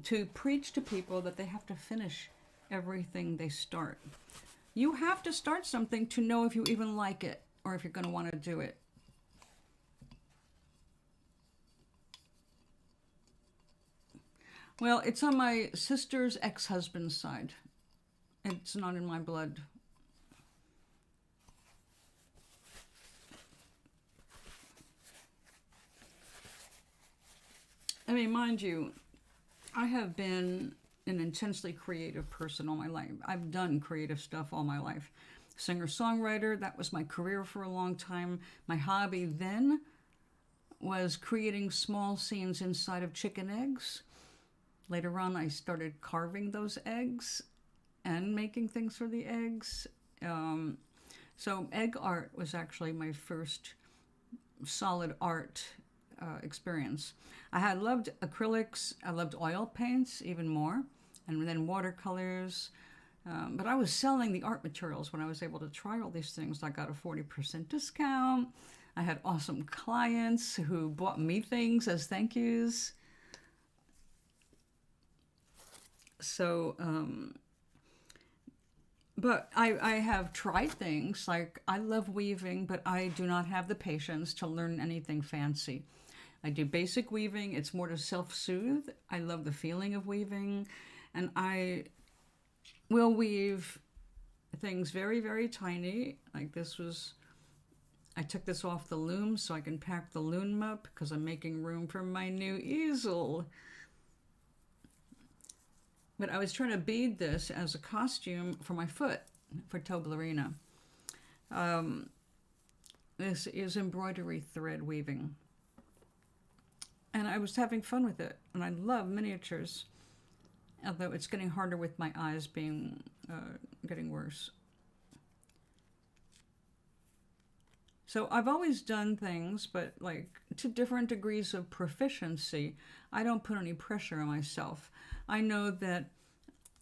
to preach to people that they have to finish everything they start. You have to start something to know if you even like it or if you're going to want to do it. Well, it's on my sister's ex-husband's side. It's not in my blood. I mean, mind you, I have been an intensely creative person all my life. I've done creative stuff all my life. Singer-songwriter, that was my career for a long time. My hobby then was creating small scenes inside of chicken eggs. Later on, I started carving those eggs and making things for the eggs. So egg art was actually my first solid art experience. I had loved acrylics. I loved oil paints even more, and then watercolors. But I was selling the art materials when I was able to try all these things. I got a 40% discount. I had awesome clients who bought me things as thank yous. So, but I have tried things like I love weaving, but I do not have the patience to learn anything fancy. I do basic weaving. It's more to self-soothe. I love the feeling of weaving, and I will weave things very, very tiny. Like I took this off the loom so I can pack the loom up because I'm making room for my new easel. But I was trying to bead this as a costume for my foot, for Toblerina. This is embroidery thread weaving. And I was having fun with it. And I love miniatures. Although it's getting harder with my eyes getting worse. So I've always done things, but like to different degrees of proficiency. I don't put any pressure on myself. I know that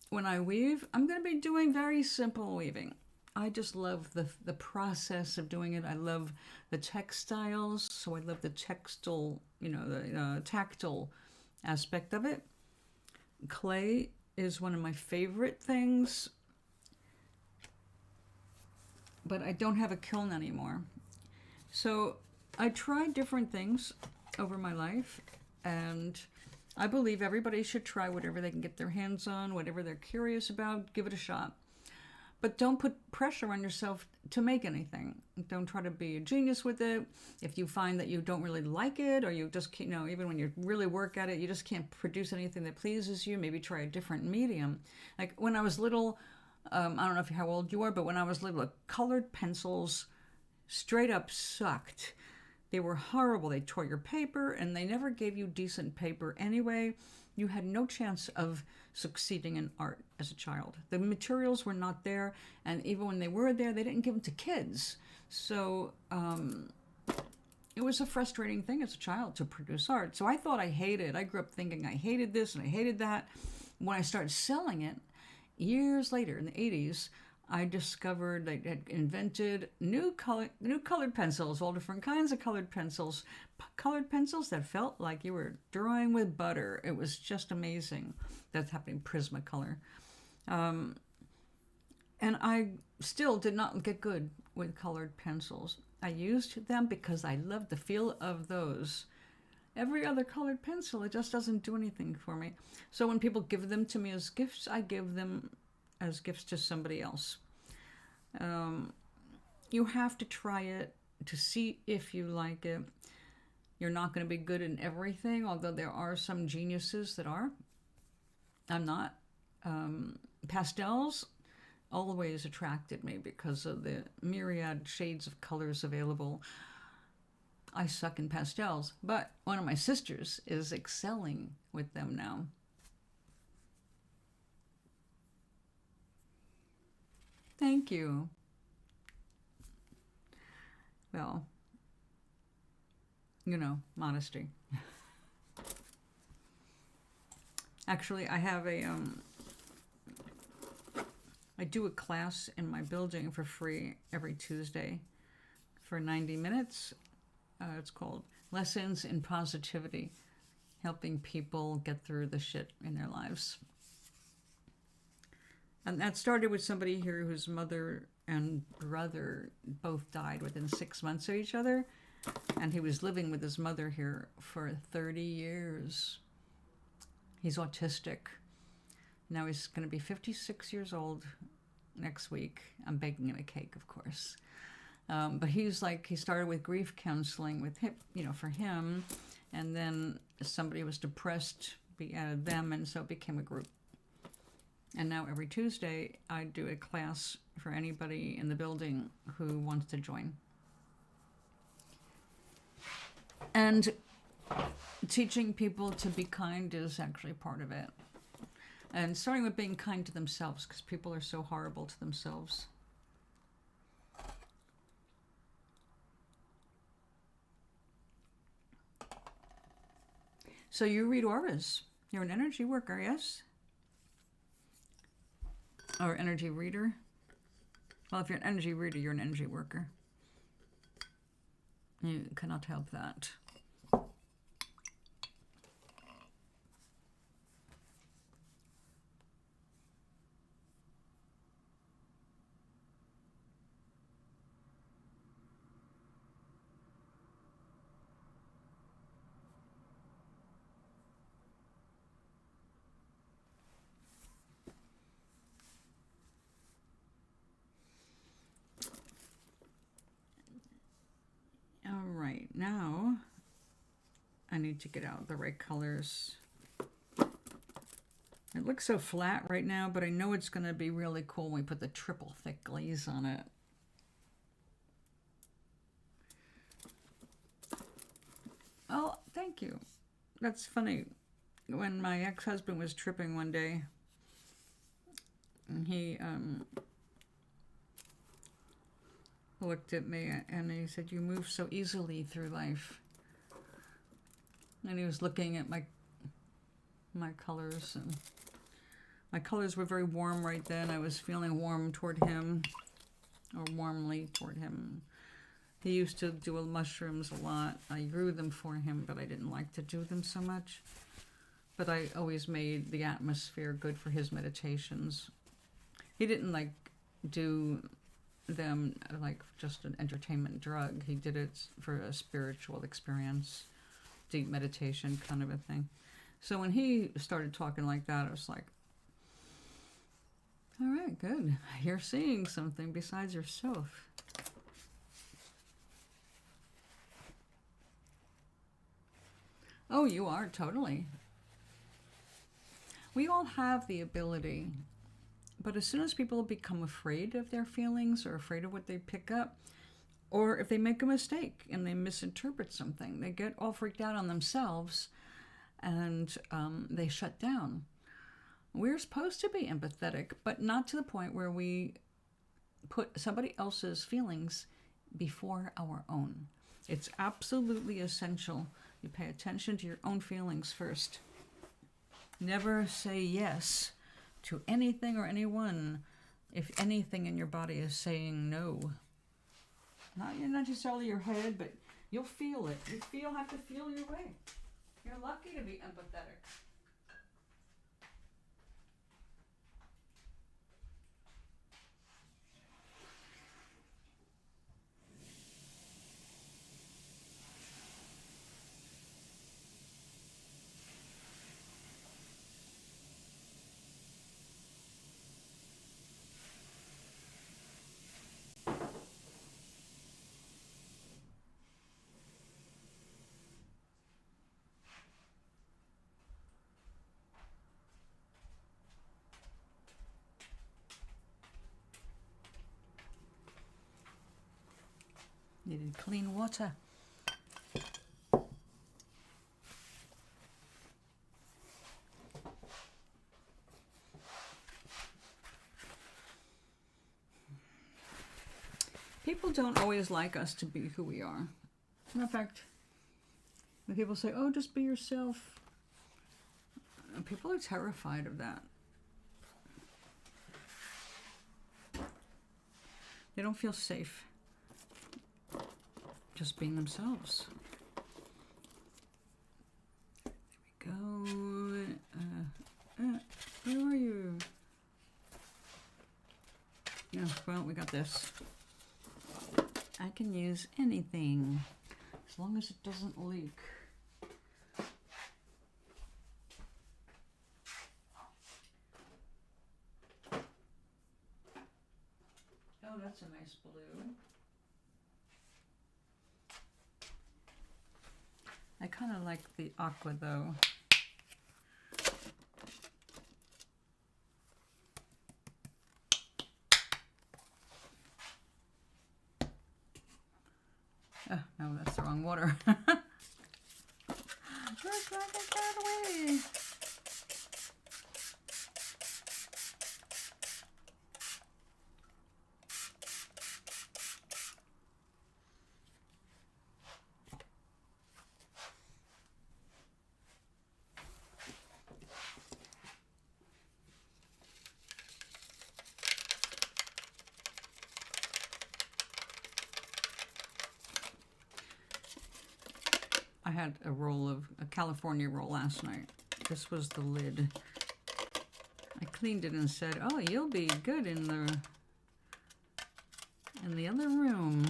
when I weave, I'm going to be doing very simple weaving. I just love the process of doing it. I love the textiles, so I love the textile, the tactile aspect of it. Clay is one of my favorite things, but I don't have a kiln anymore. So I tried different things over my life, and I believe everybody should try whatever they can get their hands on, whatever they're curious about, give it a shot. But don't put pressure on yourself to make anything. Don't try to be a genius with it. If you find that you don't really like it, or you just can't, even when you really work at it, you just can't produce anything that pleases you, maybe try a different medium. Like when I was little, I don't know how old you are, but when I was little, colored pencils straight up sucked. They were horrible. They tore your paper, and they never gave you decent paper anyway. You had no chance of succeeding in art as a child. The materials were not there, and even when they were there, they didn't give them to kids. So it was a frustrating thing as a child to produce art. So I thought I hated it. I grew up thinking I hated this and I hated that. When I started selling it, years later in the 80s, I discovered they had invented new colored pencils, all different kinds of colored pencils that felt like you were drawing with butter. It was just amazing. That's happening, Prismacolor. And I still did not get good with colored pencils. I used them because I loved the feel of those. Every other colored pencil, it just doesn't do anything for me. So when people give them to me as gifts, I give them as gifts to somebody else. You have to try it to see if you like it. You're not going to be good in everything, although there are some geniuses that are. I'm not. Pastels always attracted me because of the myriad shades of colors available. I suck in pastels, but one of my sisters is excelling with them now. Thank you. Well, modesty. Actually, I have I do a class in my building for free every Tuesday for 90 minutes. It's called Lessons in Positivity, helping people get through the shit in their lives. And that started with somebody here whose mother and brother both died within 6 months of each other. And he was living with his mother here for 30 years. He's autistic. Now he's going to be 56 years old next week. I'm baking him a cake, of course. But he started with grief counseling with him, for him. And then somebody was depressed, we added them, and so it became a group. And now every Tuesday, I do a class for anybody in the building who wants to join. And teaching people to be kind is actually part of it. And starting with being kind to themselves, because people are so horrible to themselves. So you read auras. You're an energy worker, yes? Or energy reader. Well, if you're an energy reader, you're an energy worker. You cannot help that. Now, I need to get out the right colors. It looks so flat right now, but I know it's going to be really cool when we put the triple thick glaze on it. Oh, thank you. That's funny. When my ex-husband was tripping one day, he looked at me and he said, "You move so easily through life." And he was looking at my colors, and my colors were very warm right then. I was feeling warm toward him, or warmly toward him. He used to do mushrooms a lot. I grew them for him, but I didn't like to do them so much. But I always made the atmosphere good for his meditations. He didn't do them like just an entertainment drug. He did it for a spiritual experience, deep meditation kind of a thing. So when he started talking like that, I was like, All right, good. You're seeing something besides yourself. Oh, you are, totally. We all have the ability, but as soon as people become afraid of their feelings or afraid of what they pick up, or if they make a mistake and they misinterpret something, they get all freaked out on themselves and they shut down. We're supposed to be empathetic, but not to the point where we put somebody else's feelings before our own. It's absolutely essential you pay attention to your own feelings first. Never say yes to anything or anyone if anything in your body is saying no. Not necessarily your head, but you'll feel it. You have to feel your way. You're lucky to be empathetic. Needed clean water. People don't always like us to be who we are. In fact, when people say, oh, just be yourself, people are terrified of that. They don't feel safe just being themselves. There we go. Where are you? Yeah, well, we got this. I can use anything as long as it doesn't leak. Oh, that's a nice blue. I kind of like the aqua though. Oh, no, that's the wrong water. Look, I got away. I had a California roll last night. This was the lid. I cleaned it and said, oh, you'll be good in the other room.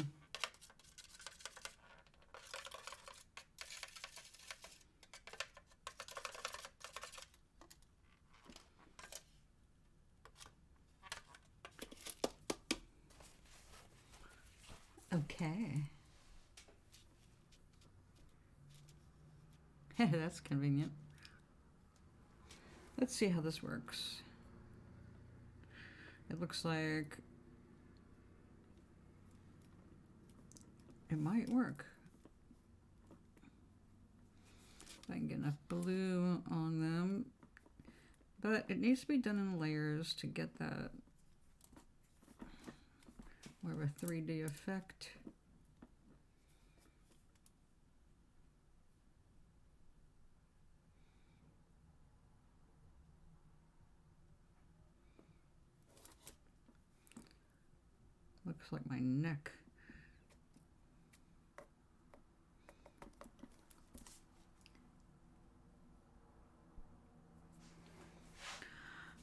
Okay. That's convenient. Let's see how this works. It looks like it might work. If I can get enough blue on them. But it needs to be done in layers to get that more of a 3D effect. Looks like my neck.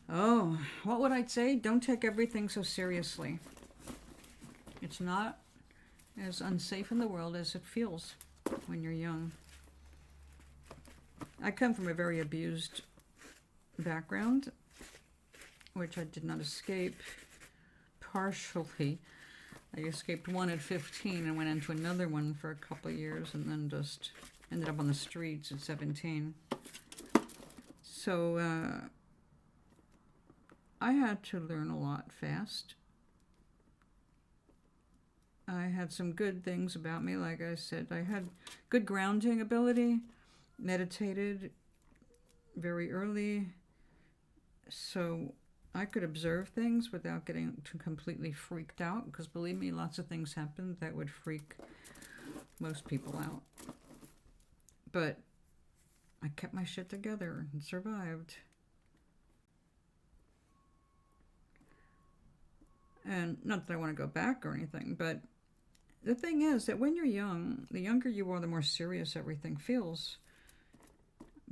Oh, what would I say? Don't take everything so seriously. It's not as unsafe in the world as it feels when you're young. I come from a very abused background which I did not escape partially. I escaped one at 15 and went into another one for a couple of years and then just ended up on the streets at 17. So I had to learn a lot fast. I had some good things about me. Like I said, I had good grounding ability, meditated very early, so I could observe things without getting too completely freaked out, because believe me, lots of things happened that would freak most people out. But I kept my shit together and survived. And not that I want to go back or anything, but the thing is that when you're young, the younger you are, the more serious everything feels,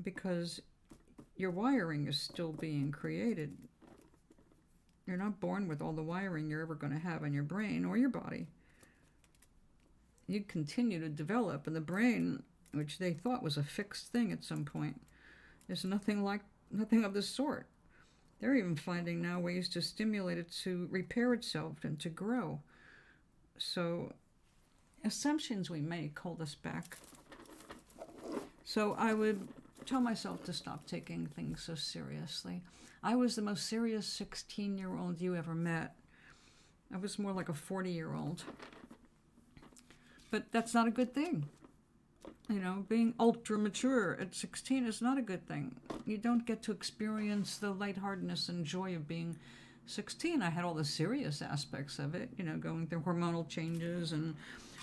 because your wiring is still being created. You're not born with all the wiring you're ever going to have in your brain or your body. You continue to develop, and the brain, which they thought was a fixed thing at some point, is nothing of the sort. They're even finding now ways to stimulate it to repair itself and to grow. So assumptions we make hold us back. So I would tell myself to stop taking things so seriously. I was the most serious 16-year-old you ever met. I was more like a 40-year-old. But that's not a good thing. You know, being ultra mature at 16 is not a good thing. You don't get to experience the lightheartedness and joy of being 16. I had all the serious aspects of it, you know, going through hormonal changes and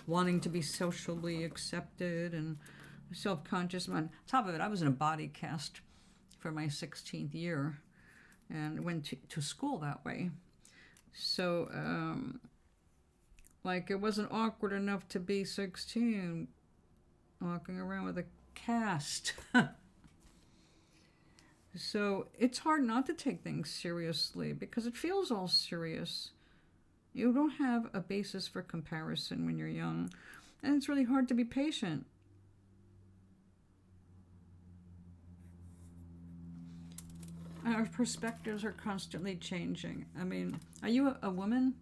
wanting to be socially accepted and self-conscious. On top of it, I was in a body cast for my 16th year and went to school that way. So, like, it wasn't awkward enough to be 16 walking around with a cast. So it's hard not to take things seriously because it feels all serious. You don't have a basis for comparison when you're young, and it's really hard to be patient. Our perspectives are constantly changing. I mean, are you a woman?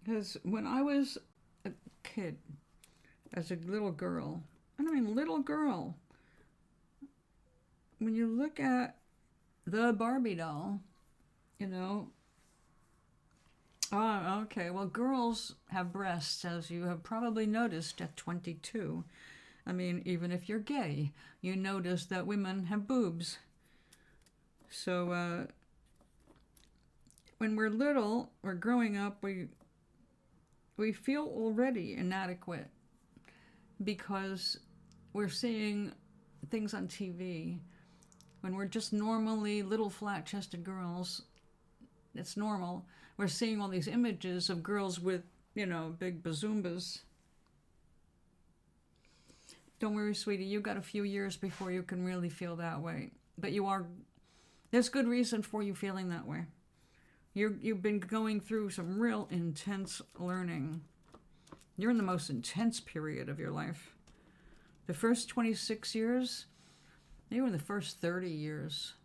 Because when I was a kid, as a little girl, and I mean little girl, when you look at the Barbie doll, you know, oh, okay, well, girls have breasts, as you have probably noticed at 22. I mean, even if you're gay, you notice that women have boobs. So, when we're little, or growing up, we feel already inadequate because we're seeing things on TV. When we're just normally little flat-chested girls, it's normal. We're seeing all these images of girls with, you know, big bazoombas. Don't worry, sweetie, you got a few years before you can really feel that way. But there's good reason for you feeling that way. You've been going through some real intense learning. You're in the most intense period of your life. The first 26 years, you were in the first 30 years.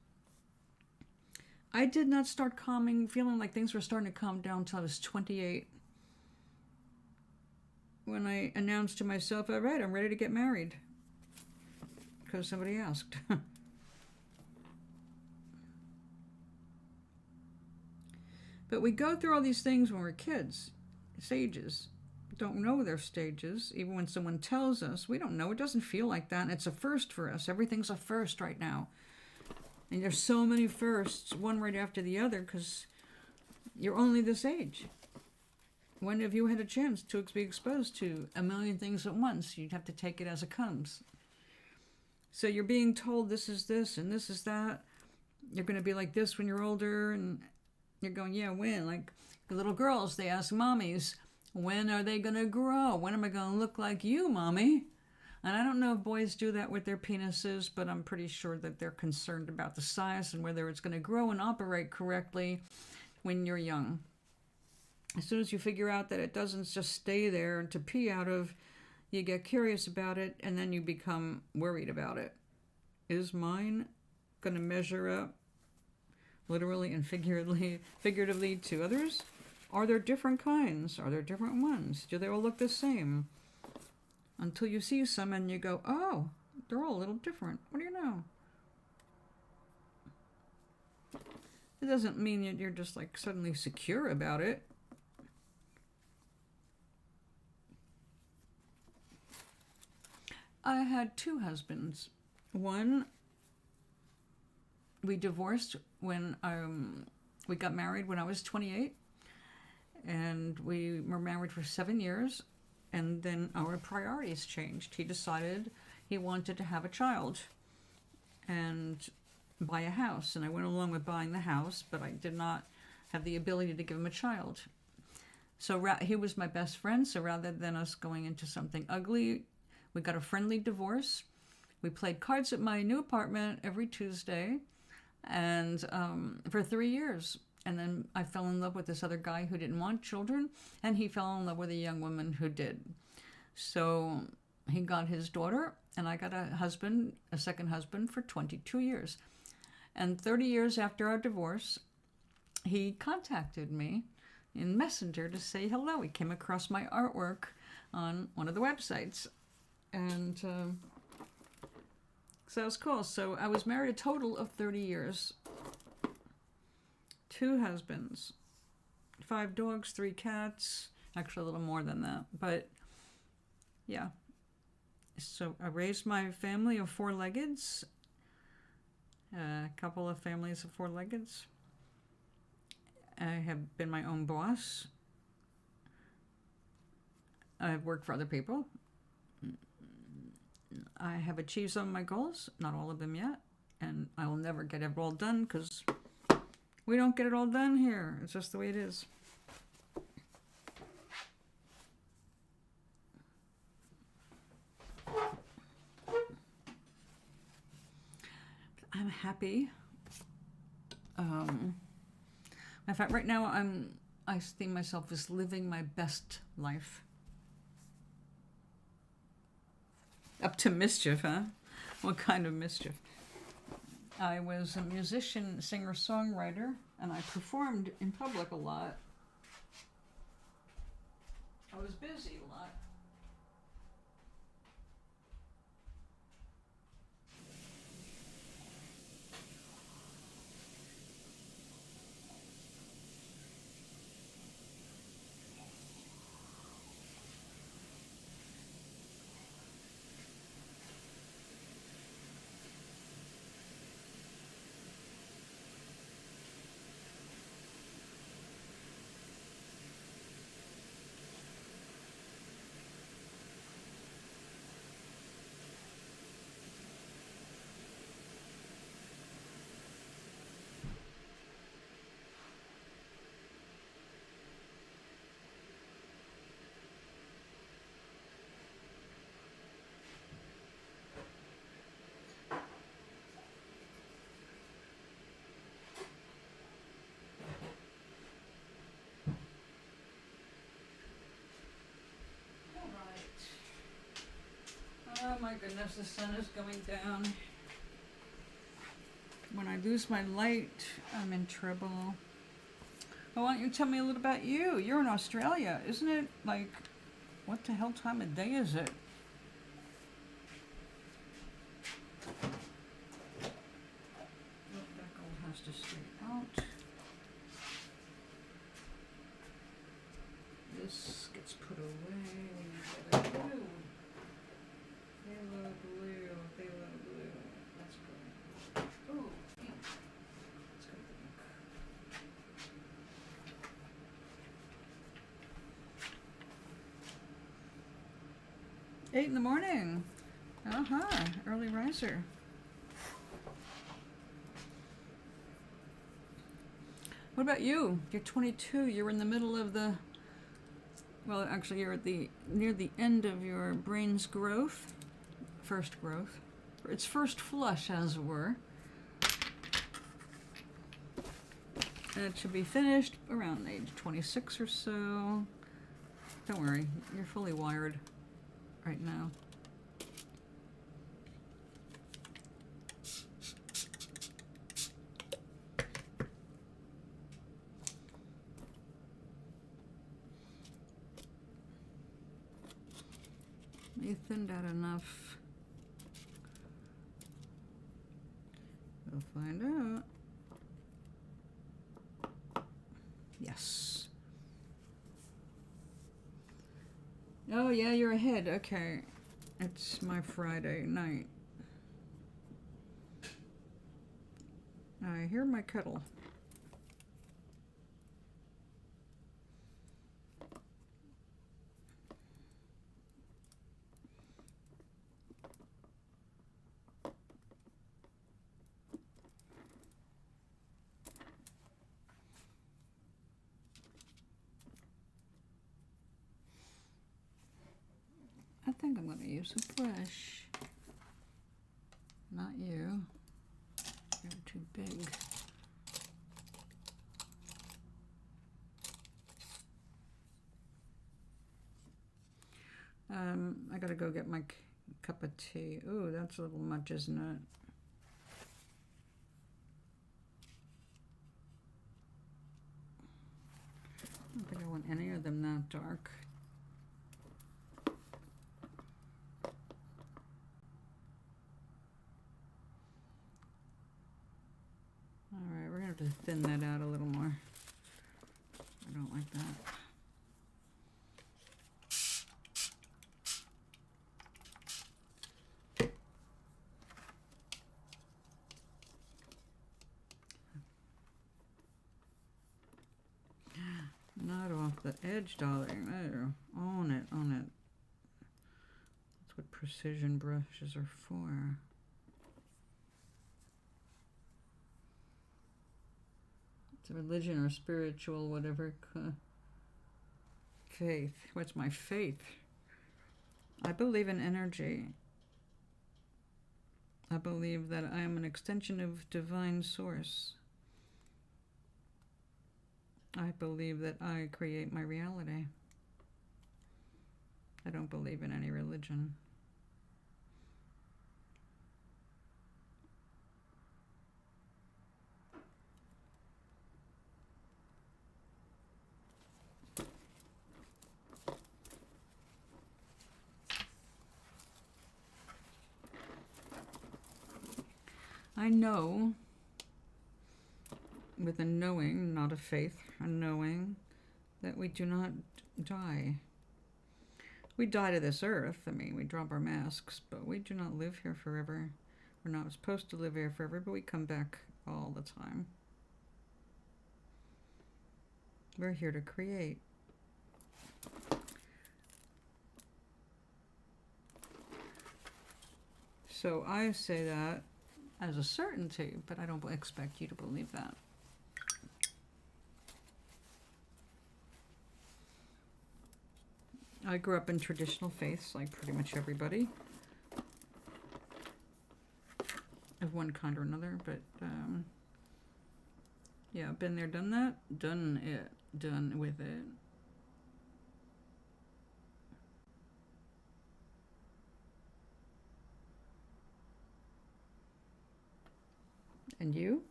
I did not start feeling like things were starting to calm down until I was 28. When I announced to myself, all right, I'm ready to get married. Because somebody asked. But we go through all these things when we're kids, stages. Don't know their stages. Even when someone tells us, we don't know. It doesn't feel like that. And it's a first for us. Everything's a first right now. And there's so many firsts, one right after the other, because you're only this age. When have you had a chance to be exposed to a million things at once? You'd have to take it as it comes. So you're being told this is this and this is that. You're going to be like this when you're older, and you're going, yeah, when? Like the little girls, they ask mommies, When are they gonna grow? When am I gonna look like you, mommy? And I don't know if boys do that with their penises, but I'm pretty sure that they're concerned about the size and whether it's gonna grow and operate correctly when you're young. As soon as you figure out that it doesn't just stay there to pee out of, you get curious about it and then you become worried about it. Is mine gonna measure up literally and figuratively to others? Are there different kinds? Are there different ones? Do they all look the same? Until you see some and you go, oh, they're all a little different. What do you know? It doesn't mean that you're just like suddenly secure about it. I had 2 husbands. One, we divorced when we got married when I was 28. And we were married for 7 years, and then our priorities changed. He decided he wanted to have a child and buy a house, and I went along with buying the house, but I did not have the ability to give him a child. So he was my best friend, so rather than us going into something ugly, we got a friendly divorce. We played cards at my new apartment every Tuesday, and for 3 years. And then I fell in love with this other guy who didn't want children, and he fell in love with a young woman who did. So he got his daughter, and I got a second husband for 22 years. And 30 years after our divorce, he contacted me in Messenger to say hello. He came across my artwork on one of the websites. And so that was cool. So I was married a total of 30 years. 2 husbands, 5 dogs, 3 cats, actually a little more than that, but yeah. So I raised my family of 4-leggeds, a couple of families of 4-leggeds. I have been my own boss. I've worked for other people. I have achieved some of my goals, not all of them yet, and I will never get it all done because we don't get it all done here. It's just the way it is. I'm happy. In fact, right now I see myself as living my best life. Up to mischief, huh? What kind of mischief? I was a musician, singer-songwriter, and I performed in public a lot. I was busy a lot. Oh my goodness, the sun is going down. When I lose my light, I'm in trouble. Well, why don't you tell me a little about you? You're in Australia. Isn't it like, what the hell time of day is it? That gold has to stay out. This gets put away. We need blue. Phthalo blue, phthalo blue. That's good. Ooh, pink. Let's go pink. 8 in the morning. Early riser. What about you? You're 22. You're in the middle of the Well, actually, you're at the near the end of your brain's growth, first growth, its first flush, as it were. And it should be finished around age 26 or so. Don't worry, you're fully wired right now. You thinned out enough. We'll find out. Yes. Oh yeah, you're ahead. Okay. It's my Friday night. I hear my kettle. I think I'm going to use a brush. Not you. You're too big. I gotta go get my cup of tea. Ooh, that's a little much, isn't it? I don't think I want any of them that dark. Alright, we're gonna have to thin that out a little more. I don't like that. Not off the edge, darling. There. Own it, own it. That's what precision brushes are for. It's a religion or spiritual, whatever. Faith. What's my faith? I believe in energy. I believe that I am an extension of divine source. I believe that I create my reality. I don't believe in any religion. I know, with a knowing, not a faith, a knowing, that we do not die. We die to this earth. I mean, we drop our masks, but we do not live here forever. We're not supposed to live here forever, but we come back all the time. We're here to create. So I say that as a certainty, but I don't expect you to believe that. I grew up in traditional faiths, like pretty much everybody, of one kind or another, but yeah, been there, done that, done it, done with it. And you?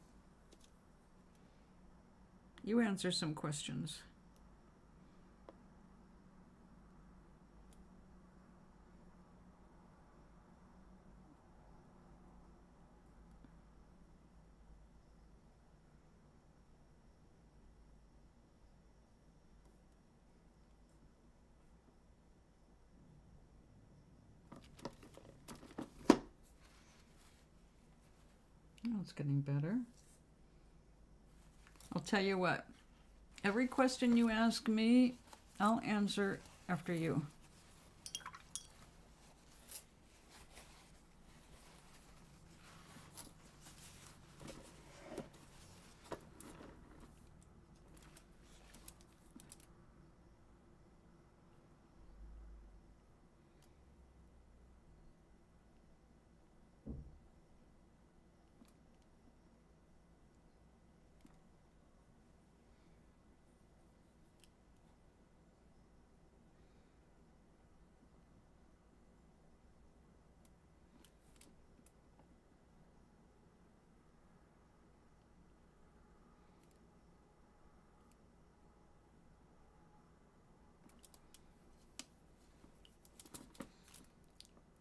You answer some questions. Oh, it's getting better. I'll tell you what. Every question you ask me, I'll answer after you.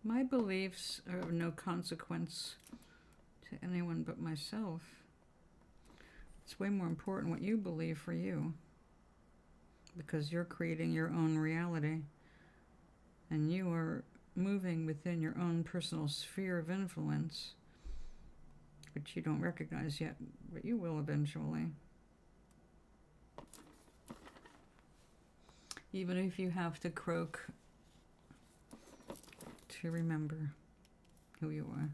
My beliefs are of no consequence to anyone but myself. It's way more important what you believe for you, because you're creating your own reality, and you are moving within your own personal sphere of influence, which you don't recognize yet, but you will eventually. Even if you have to croak to remember who you are.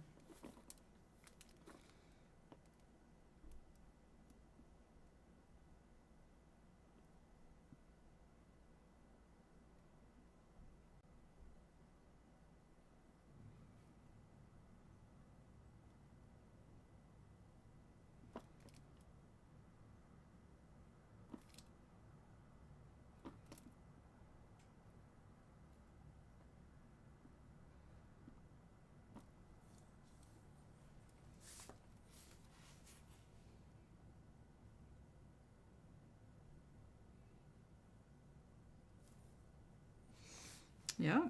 Yeah.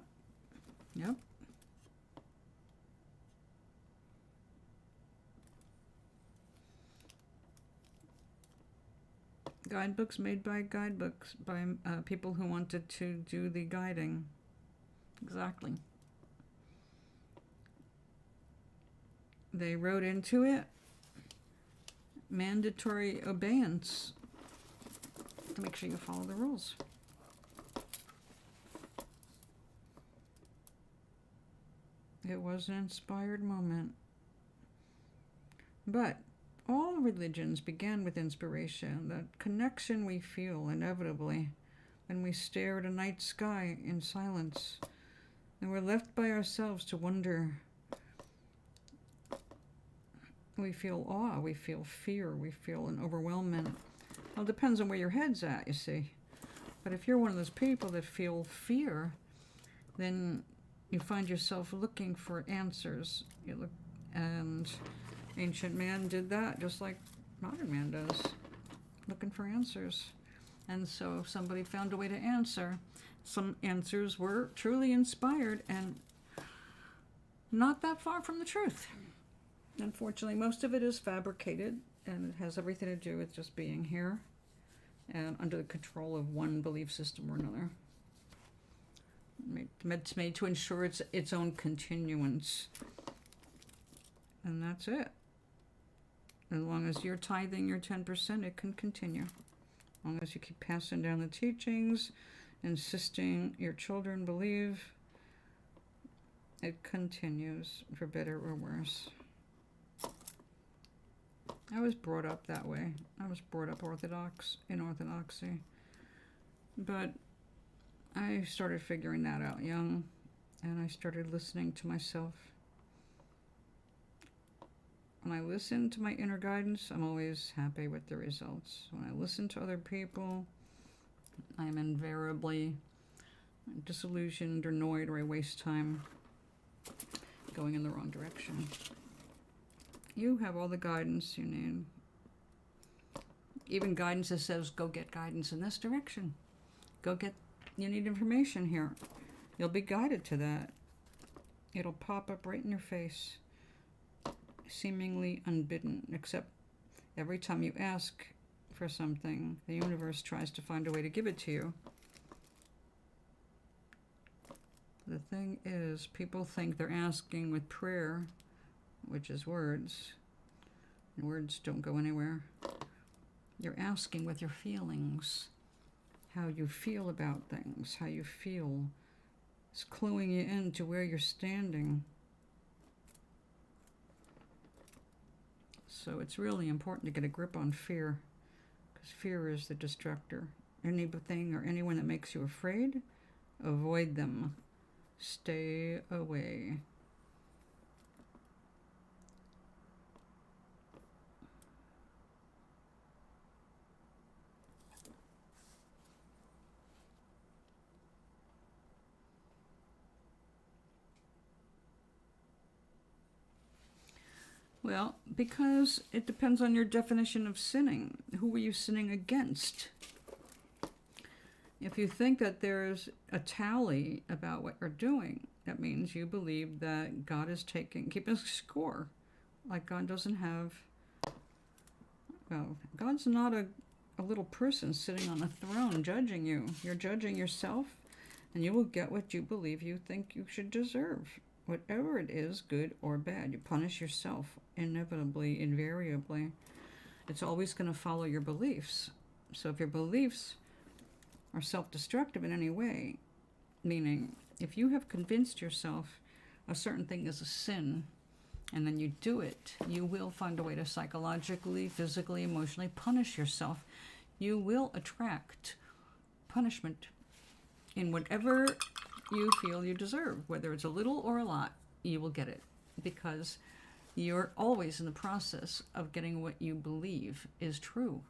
Yep. Guidebooks made by guidebooks by people who wanted to do the guiding. Exactly. They wrote into it mandatory obeyance to make sure you follow the rules. It was an inspired moment. But all religions began with inspiration, that connection we feel inevitably when we stare at a night sky in silence and we're left by ourselves to wonder. We feel awe, we feel fear, we feel an overwhelmment. Well, it depends on where your head's at, you see. But if you're one of those people that feel fear, then you find yourself looking for answers. You look, and ancient man did that just like modern man does, looking for answers. And so if somebody found a way to answer, some answers were truly inspired and not that far from the truth. Unfortunately, most of it is fabricated, and it has everything to do with just being here and under the control of one belief system or another. It's made to ensure its own continuance. And that's it. As long as you're tithing your 10%, it can continue. As long as you keep passing down the teachings, insisting your children believe, it continues, for better or worse. I was brought up that way. I was brought up orthodox, in orthodoxy. But I started figuring that out young, and I started listening to myself. When I listen to my inner guidance, I'm always happy with the results. When I listen to other people, I'm invariably disillusioned or annoyed, or I waste time going in the wrong direction. You have all the guidance you need. Even guidance that says, go get guidance in this direction. You need information here. You'll be guided to that. It'll pop up right in your face, seemingly unbidden, except every time you ask for something, the universe tries to find a way to give it to you. The thing is, people think they're asking with prayer, which is words, and words don't go anywhere. You're asking with your feelings, how you feel about things, how you feel. It's cluing you into where you're standing. So it's really important to get a grip on fear, because fear is the destructor. Anything or anyone that makes you afraid, avoid them. Stay away. Well, because it depends on your definition of sinning. Who are you sinning against? If you think that there's a tally about what you're doing, That means you believe that God is keeping score. Like God doesn't have, well, God's not a little person sitting on a throne judging you. You're judging yourself, and you will get what you believe you think you should deserve. Whatever it is, good or bad, you punish yourself inevitably, invariably. It's always going to follow your beliefs. So if your beliefs are self-destructive in any way, meaning if you have convinced yourself a certain thing is a sin, and then you do it, you will find a way to psychologically, physically, emotionally punish yourself. You will attract punishment in whatever you feel you deserve, whether it's a little or a lot, you will get it, because you're always in the process of getting what you believe is true.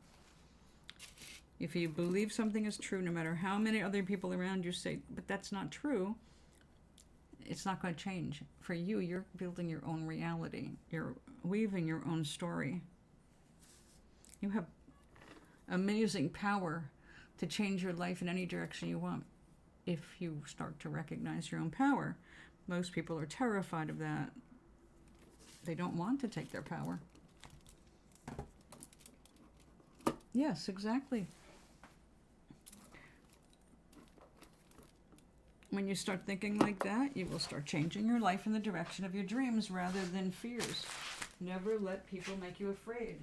If you believe something is true, no matter how many other people around you say, but that's not true, it's not going to change. For you, you're building your own reality. You're weaving your own story. You have amazing power to change your life in any direction you want if you start to recognize your own power. Most people are terrified of that. They don't want to take their power. Yes, exactly. When you start thinking like that, you will start changing your life in the direction of your dreams rather than fears. Never let people make you afraid.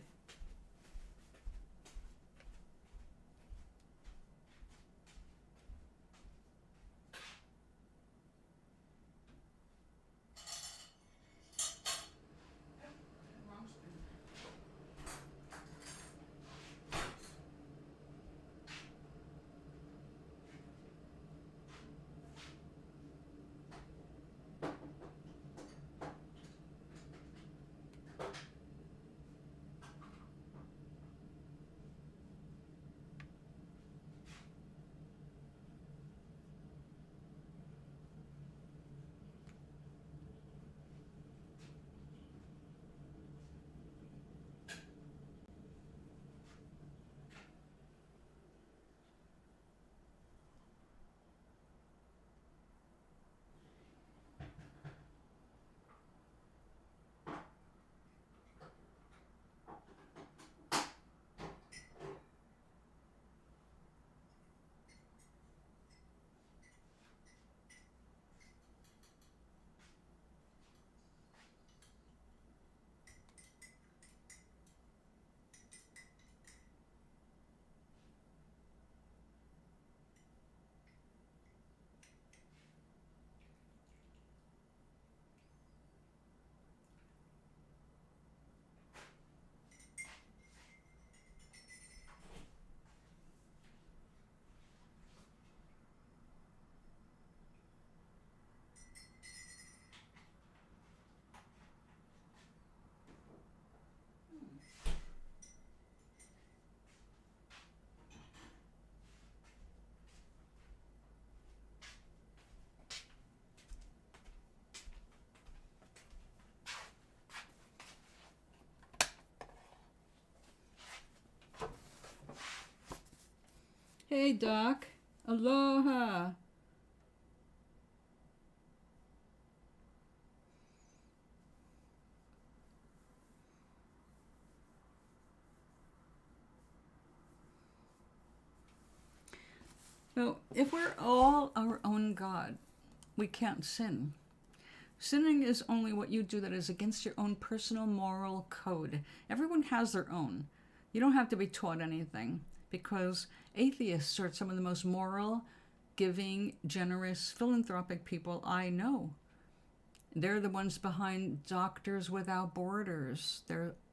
Hey, Doc. Aloha. So, if we're all our own God, we can't sin. Sinning is only what you do that is against your own personal moral code. Everyone has their own. You don't have to be taught anything, because atheists are some of the most moral, giving, generous, philanthropic people I know. They're the ones behind Doctors Without Borders.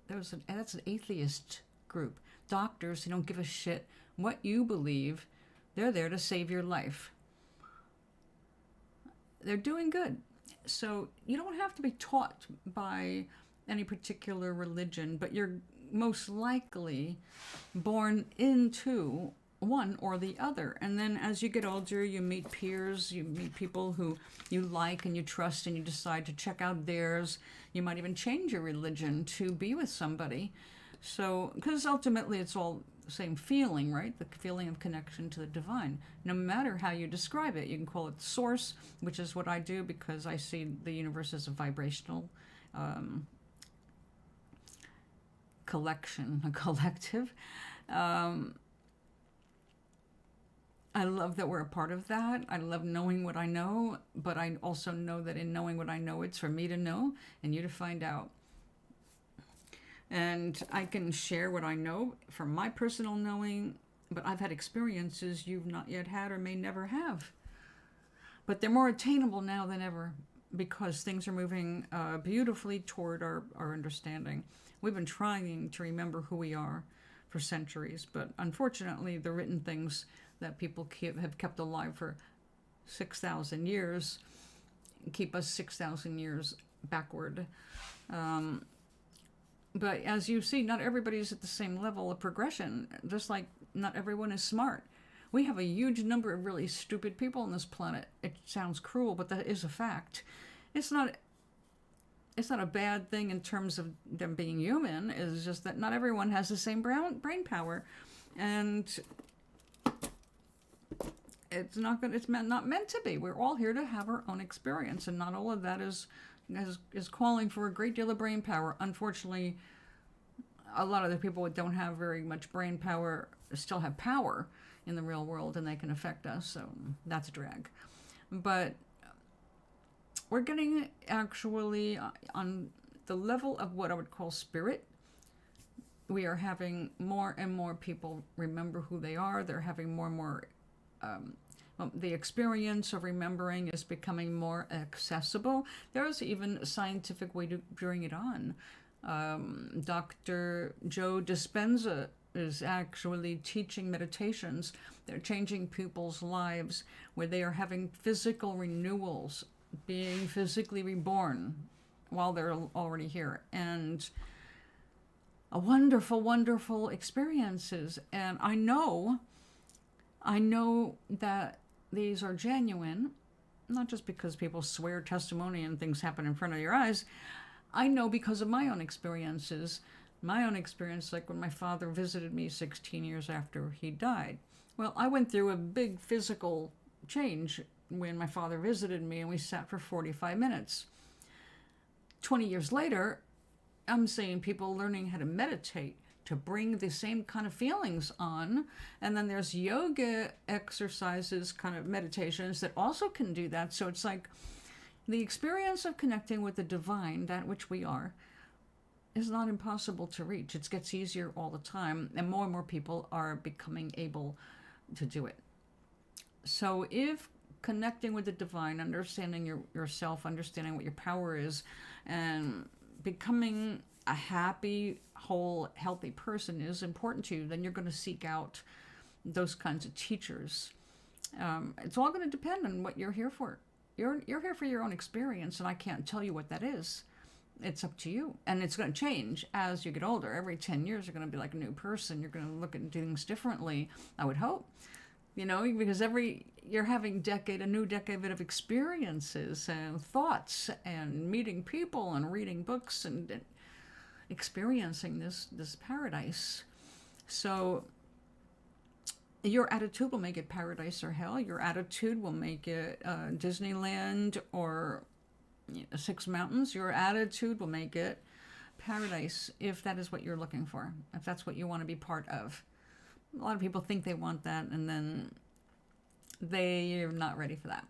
That's an atheist group. Doctors who don't give a shit what you believe. They're there to save your life. They're doing good. So you don't have to be taught by any particular religion, but you're most likely born into one or the other. And then as you get older, you meet peers, you meet people who you like and you trust, and you decide to check out theirs. You might even change your religion to be with somebody. So, because ultimately it's all same feeling, right? The feeling of connection to the divine, no matter how you describe it. You can call it source, which is what I do because I see the universe as a vibrational collection, a collective. I love that we're a part of that. I love knowing what I know, but I also know that in knowing what I know, it's for me to know and you to find out. And I can share what I know from my personal knowing, but I've had experiences you've not yet had or may never have. But they're more attainable now than ever because things are moving beautifully toward our understanding. We've been trying to remember who we are for centuries, but unfortunately the written things that people have kept alive for 6,000 years keep us 6,000 years backward. But as you see, not everybody's at the same level of progression, just like not everyone is smart. We have a huge number of really stupid people on this planet. It sounds cruel, but that is a fact. It's not a bad thing in terms of them being human. It's just that not everyone has the same brain power. And it's not meant to be. We're all here to have our own experience, and not all of that is calling for a great deal of brain power. Unfortunately, a lot of the people that don't have very much brain power still have power in the real world, and they can affect us. So that's a drag. But we're getting actually on the level of what I would call spirit. We are having more and more people remember who they are. They're having more and more the experience of remembering is becoming more accessible. There's even a scientific way to bring it on. Dr. Joe Dispenza is actually teaching meditations. They're changing people's lives where they are having physical renewals, being physically reborn while they're already here. And a wonderful, wonderful experiences. And I know that these are genuine, not just because people swear testimony and things happen in front of your eyes. I know because of my own experiences. My own experience, like when my father visited me 16 years after he died. Well, I went through a big physical change when my father visited me, and we sat for 45 minutes. 20 years later, I'm seeing people learning how to meditate to bring the same kind of feelings on. And then there's yoga exercises, kind of meditations that also can do that. So it's like the experience of connecting with the divine, that which we are, is not impossible to reach. It gets easier all the time, and more people are becoming able to do it. So if connecting with the divine, understanding yourself, understanding what your power is, and becoming a happy, whole, healthy person is important to you, then you're going to seek out those kinds of teachers. It's all going to depend on what you're here for. You're here for your own experience, and I can't tell you what that is. It's up to you. And it's going to change as you get older. Every 10 years, you're going to be like a new person. You're going to look at things differently, I would hope. Because you're having a new decade of experiences and thoughts and meeting people and reading books and experiencing this paradise. So your attitude will make it paradise or hell. Your attitude will make it Disneyland or Six Mountains. Your attitude will make it paradise if that is what you're looking for, if that's what you want to be part of. A lot of people think they want that, and then they're not ready for that.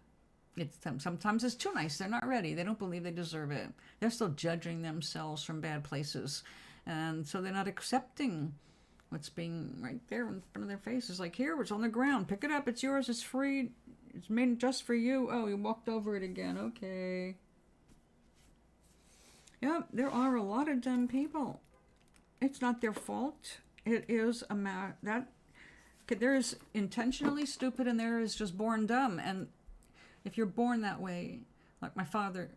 Sometimes it's too nice. They're not ready. They don't believe they deserve it. They're still judging themselves from bad places. And so they're not accepting what's being right there in front of their faces. Like, here, it's on the ground. Pick it up. It's yours. It's free. It's made just for you. Oh, you walked over it again. Okay. Yep, there are a lot of dumb people. It's not their fault. It is there is intentionally stupid and there is just born dumb. And if you're born that way, like my father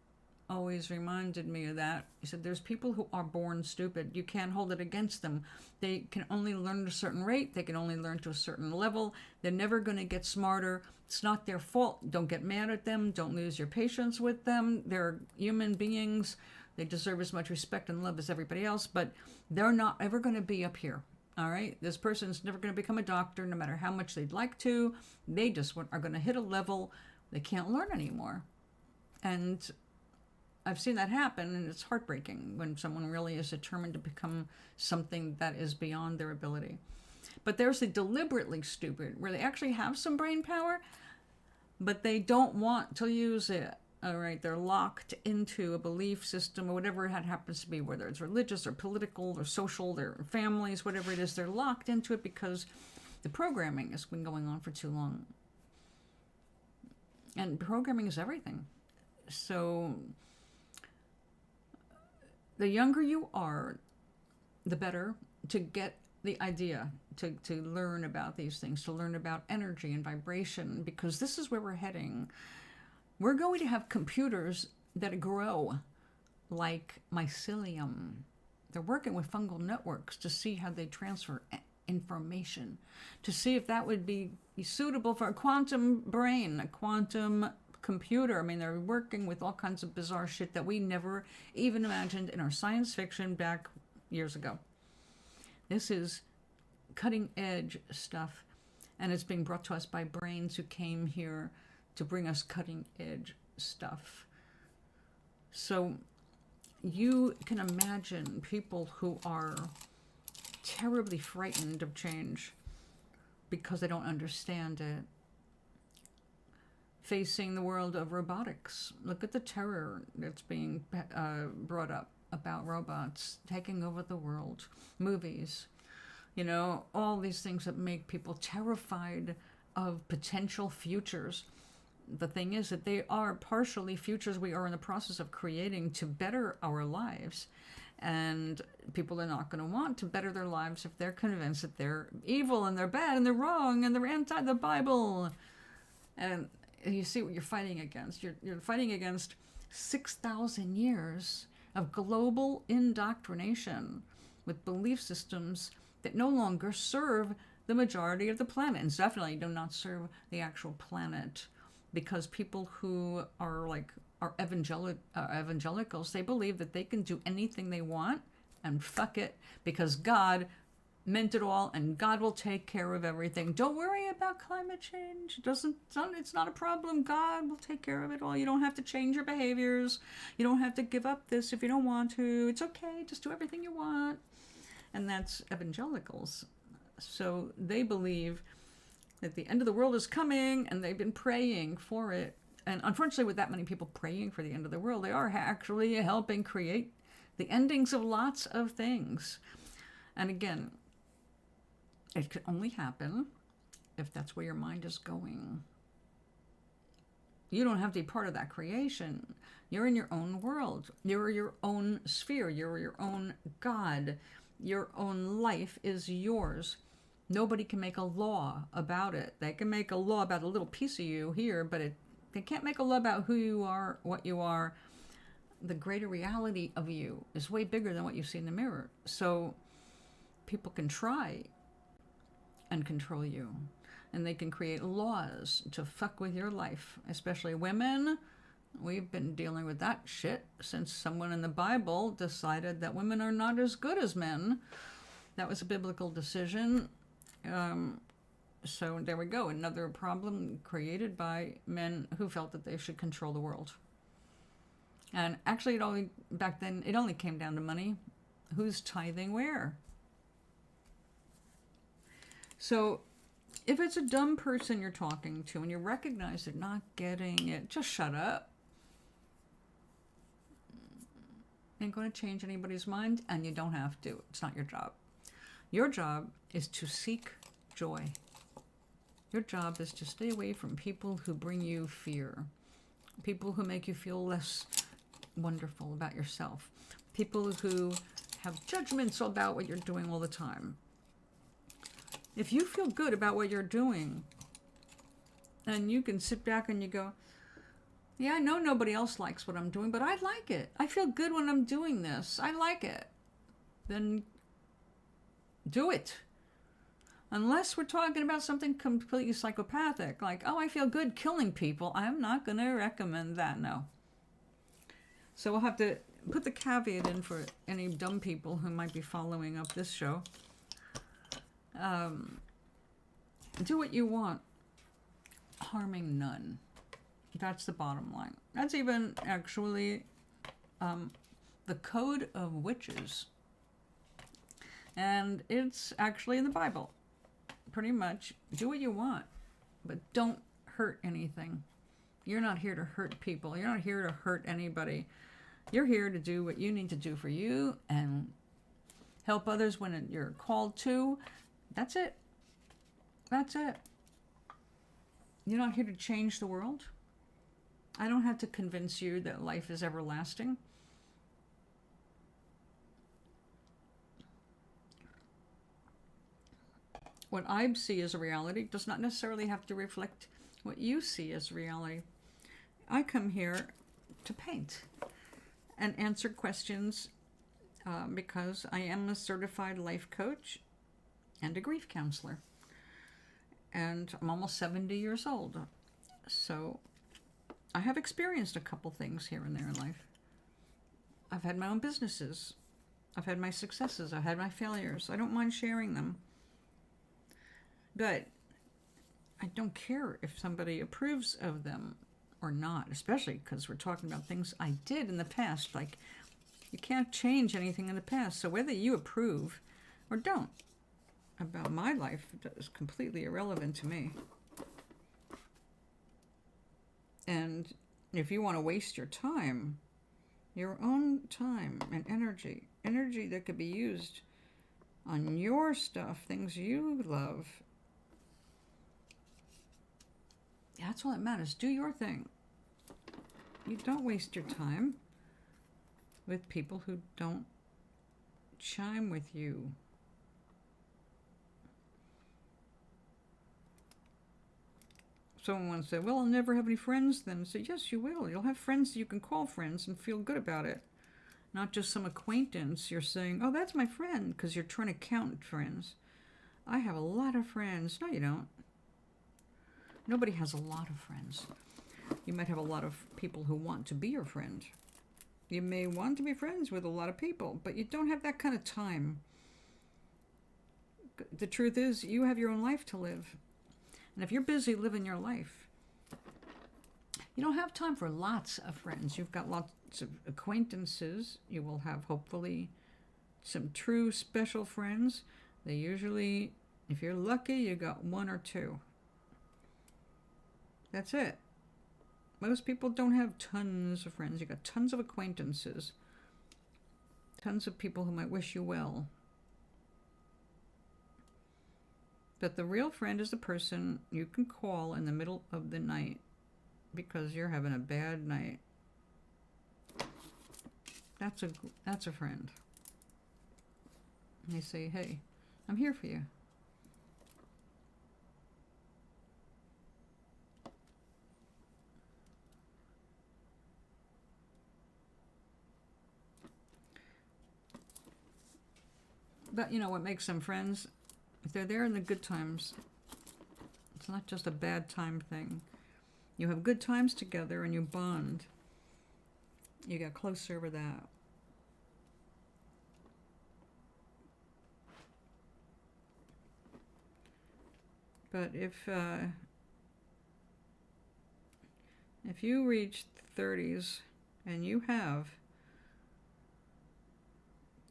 always reminded me of that. He said, there's people who are born stupid. You can't hold it against them. They can only learn at a certain rate. They can only learn to a certain level. They're never going to get smarter. It's not their fault. Don't get mad at them. Don't lose your patience with them. They're human beings. They deserve as much respect and love as everybody else, but they're not ever going to be up here. All right, this person's never going to become a doctor no matter how much they'd like to. They just are going to hit a level they can't learn anymore. And I've seen that happen, and it's heartbreaking when someone really is determined to become something that is beyond their ability. But there's the deliberately stupid, where they actually have some brain power, but they don't want to use it. All right, they're locked into a belief system or whatever it happens to be, whether it's religious or political or social, their families, whatever it is, they're locked into it because the programming has been going on for too long. And programming is everything. So the younger you are, the better to get the idea, to learn about these things, to learn about energy and vibration, because this is where we're heading. We're going to have computers that grow like mycelium. They're working with fungal networks to see how they transfer information, to see if that would be suitable for a quantum brain, a quantum computer. I mean, they're working with all kinds of bizarre shit that we never even imagined in our science fiction back years ago. This is cutting edge stuff, and it's being brought to us by brains who came here to bring us cutting edge stuff. So you can imagine people who are terribly frightened of change because they don't understand it, facing the world of robotics. Look at the terror that's being brought up about robots taking over the world. Movies, you know, all these things that make people terrified of potential futures. The thing is that they are partially futures we are in the process of creating to better our lives. And people are not going to want to better their lives if they're convinced that they're evil and they're bad and they're wrong and they're anti the Bible. And you see what you're fighting against. You're fighting against 6,000 years of global indoctrination with belief systems that no longer serve the majority of the planet, and definitely do not serve the actual planet. Because people who are evangelicals, they believe that they can do anything they want and fuck it because God meant it all and God will take care of everything. Don't worry about climate change. It's not a problem. God will take care of it all. You don't have to change your behaviors. You don't have to give up this if you don't want to. It's okay. Just do everything you want. And that's evangelicals. So they believe that the end of the world is coming, and they've been praying for it. And unfortunately, with that many people praying for the end of the world, they are actually helping create the endings of lots of things. And again, it can only happen if that's where your mind is going. You don't have to be part of that creation. You're in your own world. You're your own sphere. You're your own God. Your own life is yours. Nobody can make a law about it. They can make a law about a little piece of you here, but they can't make a law about who you are, what you are. The greater reality of you is way bigger than what you see in the mirror. So people can try and control you, and they can create laws to fuck with your life, especially women. We've been dealing with that shit since someone in the Bible decided that women are not as good as men. That was a biblical decision. So there we go, another problem created by men who felt that they should control the world. And actually, back then, it only came down to money. Who's tithing where? So if it's a dumb person you're talking to and you recognize they're not getting it, just shut up. Ain't going to change anybody's mind, and you don't have to. It's not your job. Your job is to seek joy. Your job is to stay away from people who bring you fear, people who make you feel less wonderful about yourself, people who have judgments about what you're doing all the time. If you feel good about what you're doing, and you can sit back and you go, yeah, I know nobody else likes what I'm doing, but I like it. I feel good when I'm doing this. I like it. Then do it. Unless we're talking about something completely psychopathic, like, oh, I feel good killing people, I'm not going to recommend that, no. So we'll have to put the caveat in for any dumb people who might be following up this show. Do what you want, harming none. That's the bottom line. That's even actually the code of witches. And it's actually in the Bible. Pretty much, do what you want, but don't hurt anything. You're not here to hurt people. You're not here to hurt anybody. You're here to do what you need to do for you and help others when you're called to. That's it. That's it. You're not here to change the world. I don't have to convince you that life is everlasting. What I see as a reality does not necessarily have to reflect what you see as reality. I come here to paint and answer questions because I am a certified life coach and a grief counselor. And I'm almost 70 years old. So I have experienced a couple things here and there in life. I've had my own businesses. I've had my successes. I've had my failures. I don't mind sharing them. But I don't care if somebody approves of them or not, especially because we're talking about things I did in the past. Like, you can't change anything in the past. So whether you approve or don't about my life is completely irrelevant to me. And if you want to waste your time, your own time and energy that could be used on your stuff, things you love, that's all that matters. Do your thing. You don't waste your time with people who don't chime with you. Someone once said, well, I'll never have any friends then. I said, yes, you will. You'll have friends that you can call friends and feel good about it. Not just some acquaintance you're saying, oh, that's my friend, because you're trying to count friends. I have a lot of friends. No, you don't. Nobody has a lot of friends. You might have a lot of people who want to be your friend. You may want to be friends with a lot of people, but you don't have that kind of time. The truth is, you have your own life to live. And if you're busy living your life, you don't have time for lots of friends. You've got lots of acquaintances. You will have, hopefully, some true special friends. They usually, if you're lucky, you got one or two. That's it. Most people don't have tons of friends. You got tons of acquaintances. Tons of people who might wish you well. But the real friend is the person you can call in the middle of the night because you're having a bad night. That's a friend. And they say, hey, I'm here for you. But you know what makes them friends? If they're there in the good times, it's not just a bad time thing. You have good times together and you bond. You get closer with that. But if you reach 30s and you have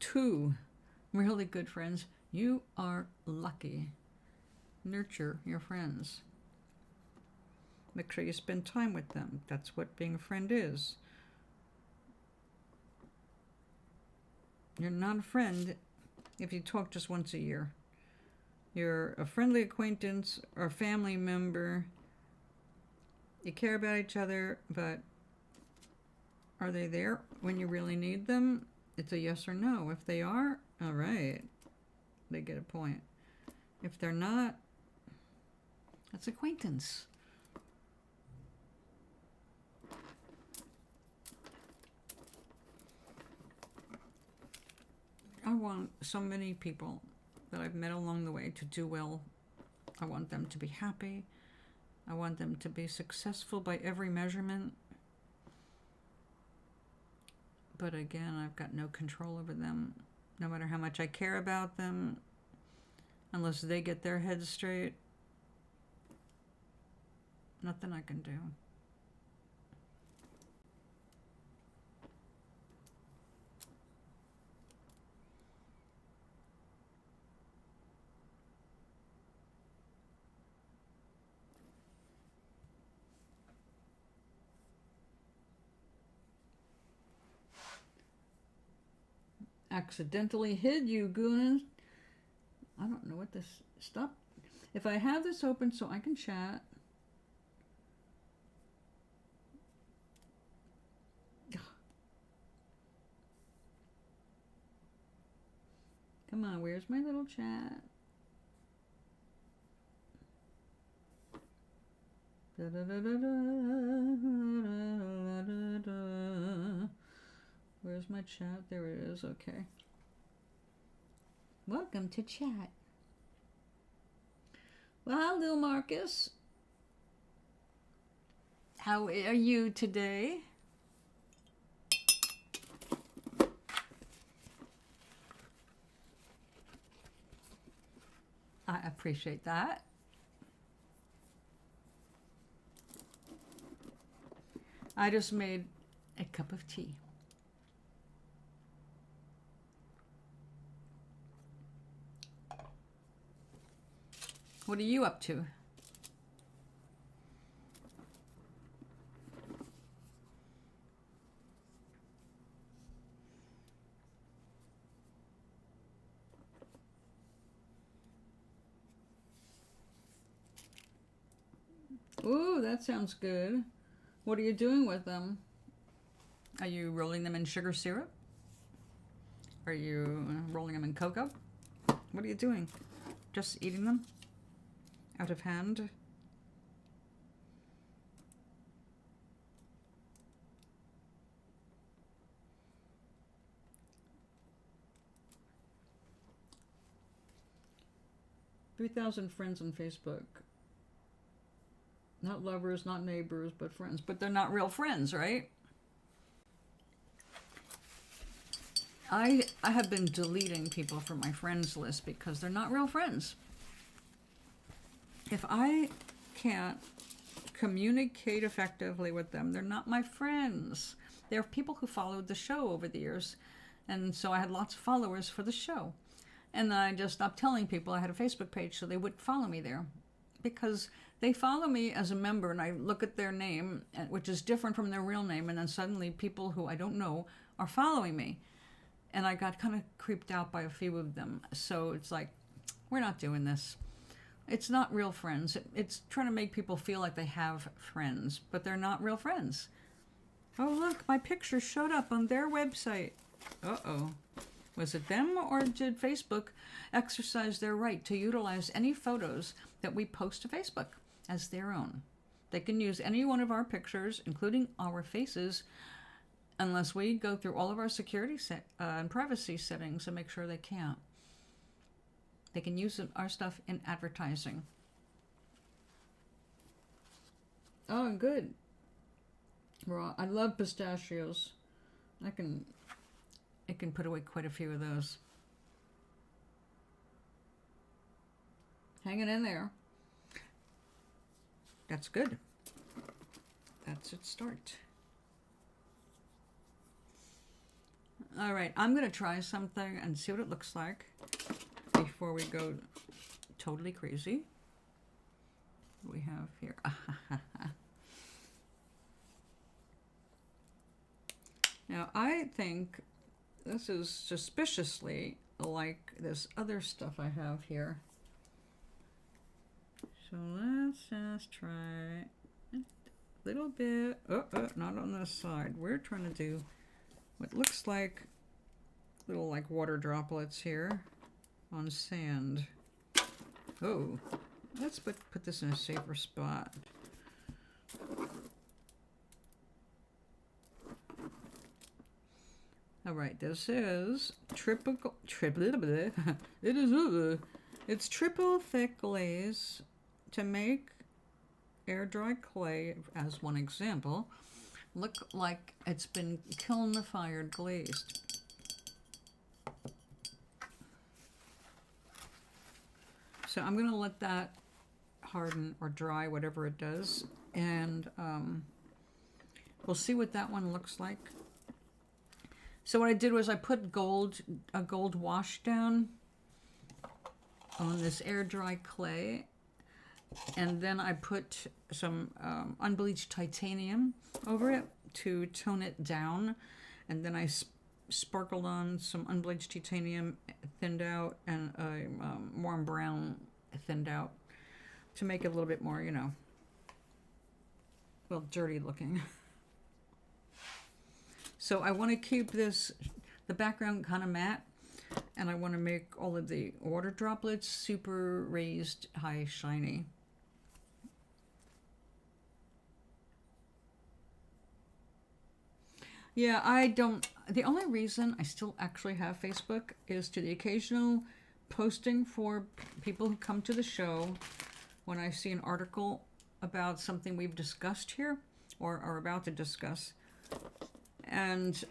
2 really good friends, you are lucky. Nurture your friends. Make sure you spend time with them. That's what being a friend is. You're not a friend if you talk just once a year. You're a friendly acquaintance or a family member. You care about each other, but are they there when you really need them? It's a yes or no. If they are, all right, they get a point. If they're not, that's acquaintance. I want so many people that I've met along the way to do well. I want them to be happy. I want them to be successful by every measurement. But again, I've got no control over them. No matter how much I care about them, Unless they get their heads straight, nothing I can do. Accidentally hid you, Goonin. I don't know what this... Stop. If I have this open so I can chat... Come on, where's my little chat? Where's my chat? There it is. Okay. Welcome to chat. Well, hello, Marcus. How are you today? I appreciate that. I just made a cup of tea. What are you up to? Ooh, that sounds good. What are you doing with them? Are you rolling them in sugar syrup? Are you rolling them in cocoa? What are you doing? Just eating them? Out of hand? $3,000 friends on Facebook. Not lovers, not neighbors, but friends. But they're not real friends, right? I have been deleting people from my friends list because they're not real friends. If I can't communicate effectively with them, they're not my friends. They're people who followed the show over the years. And so I had lots of followers for the show. And then I just stopped telling people I had a Facebook page so they would follow me there. Because they follow me as a member and I look at their name, which is different from their real name, and then suddenly people who I don't know are following me. And I got kind of creeped out by a few of them. So it's like, we're not doing this. It's not real friends. It's trying to make people feel like they have friends, but they're not real friends. Oh, look, my picture showed up on their website. Uh-oh. Was it them, or did Facebook exercise their right to utilize any photos that we post to Facebook as their own? They can use any one of our pictures, including our faces, unless we go through all of our security and privacy settings and make sure they can't. They can use our stuff in advertising. Oh, good. Raw. I love pistachios. I can put away quite a few of those. Hanging in there. That's good. That's its start. All right, I'm going to try something and see what it looks like before we go totally crazy. What do we have here? Now, I think this is suspiciously like this other stuff I have here. So let's just try a little bit. Oh, not on this side. We're trying to do what looks like little like water droplets here on sand. Oh, let's put this in a safer spot. All right, this is it's triple thick glaze to make air dry clay, as one example, look like it's been kiln fired glazed. So I'm going to let that harden or dry, whatever it does. And we'll see what that one looks like. So what I did was I put a gold wash down on this air dry clay. And then I put some unbleached titanium over it to tone it down. And then I sparkled on some unbleached titanium thinned out and a warm brown thinned out to make it a little bit more, you know, well, dirty looking. So I want to keep the background kind of matte, and I want to make all of the water droplets super raised, high, shiny. Yeah, the only reason I still actually have Facebook is to the occasional posting for people who come to the show when I see an article about something we've discussed here or are about to discuss. And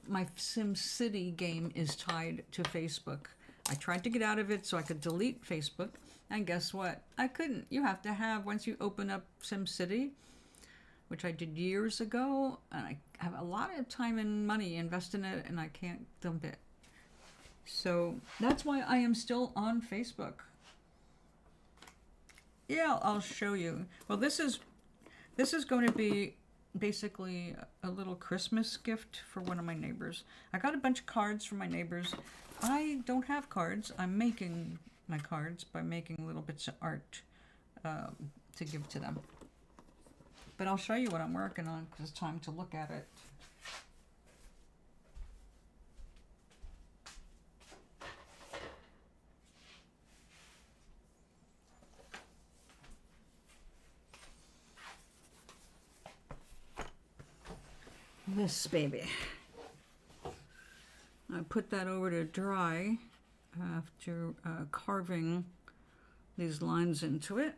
my SimCity game is tied to Facebook. I tried to get out of it so I could delete Facebook, and guess what? I couldn't. You have to have, once you open up SimCity, which I did years ago, and I have a lot of time and money invested in it, and I can't dump it. So that's why I am still on Facebook. Yeah, I'll show you. Well, this is going to be basically a little Christmas gift for one of my neighbors. I got a bunch of cards from my neighbors. I don't have cards. I'm making my cards by making little bits of art to give to them. But I'll show you what I'm working on because it's time to look at it. This baby. I put that over to dry after carving these lines into it.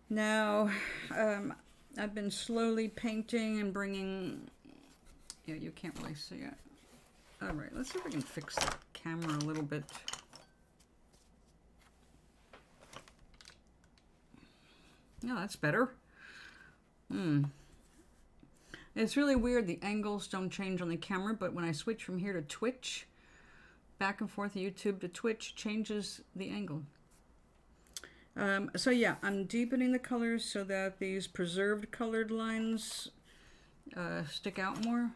Now, I've been slowly painting and bringing, yeah, you can't really see it. All right, let's see if I can fix the camera a little bit. Yeah, that's better. It's really weird. The angles don't change on the camera, but when I switch from here to Twitch, back and forth YouTube to Twitch, changes the angle. So yeah, I'm deepening the colors so that these preserved colored lines stick out more.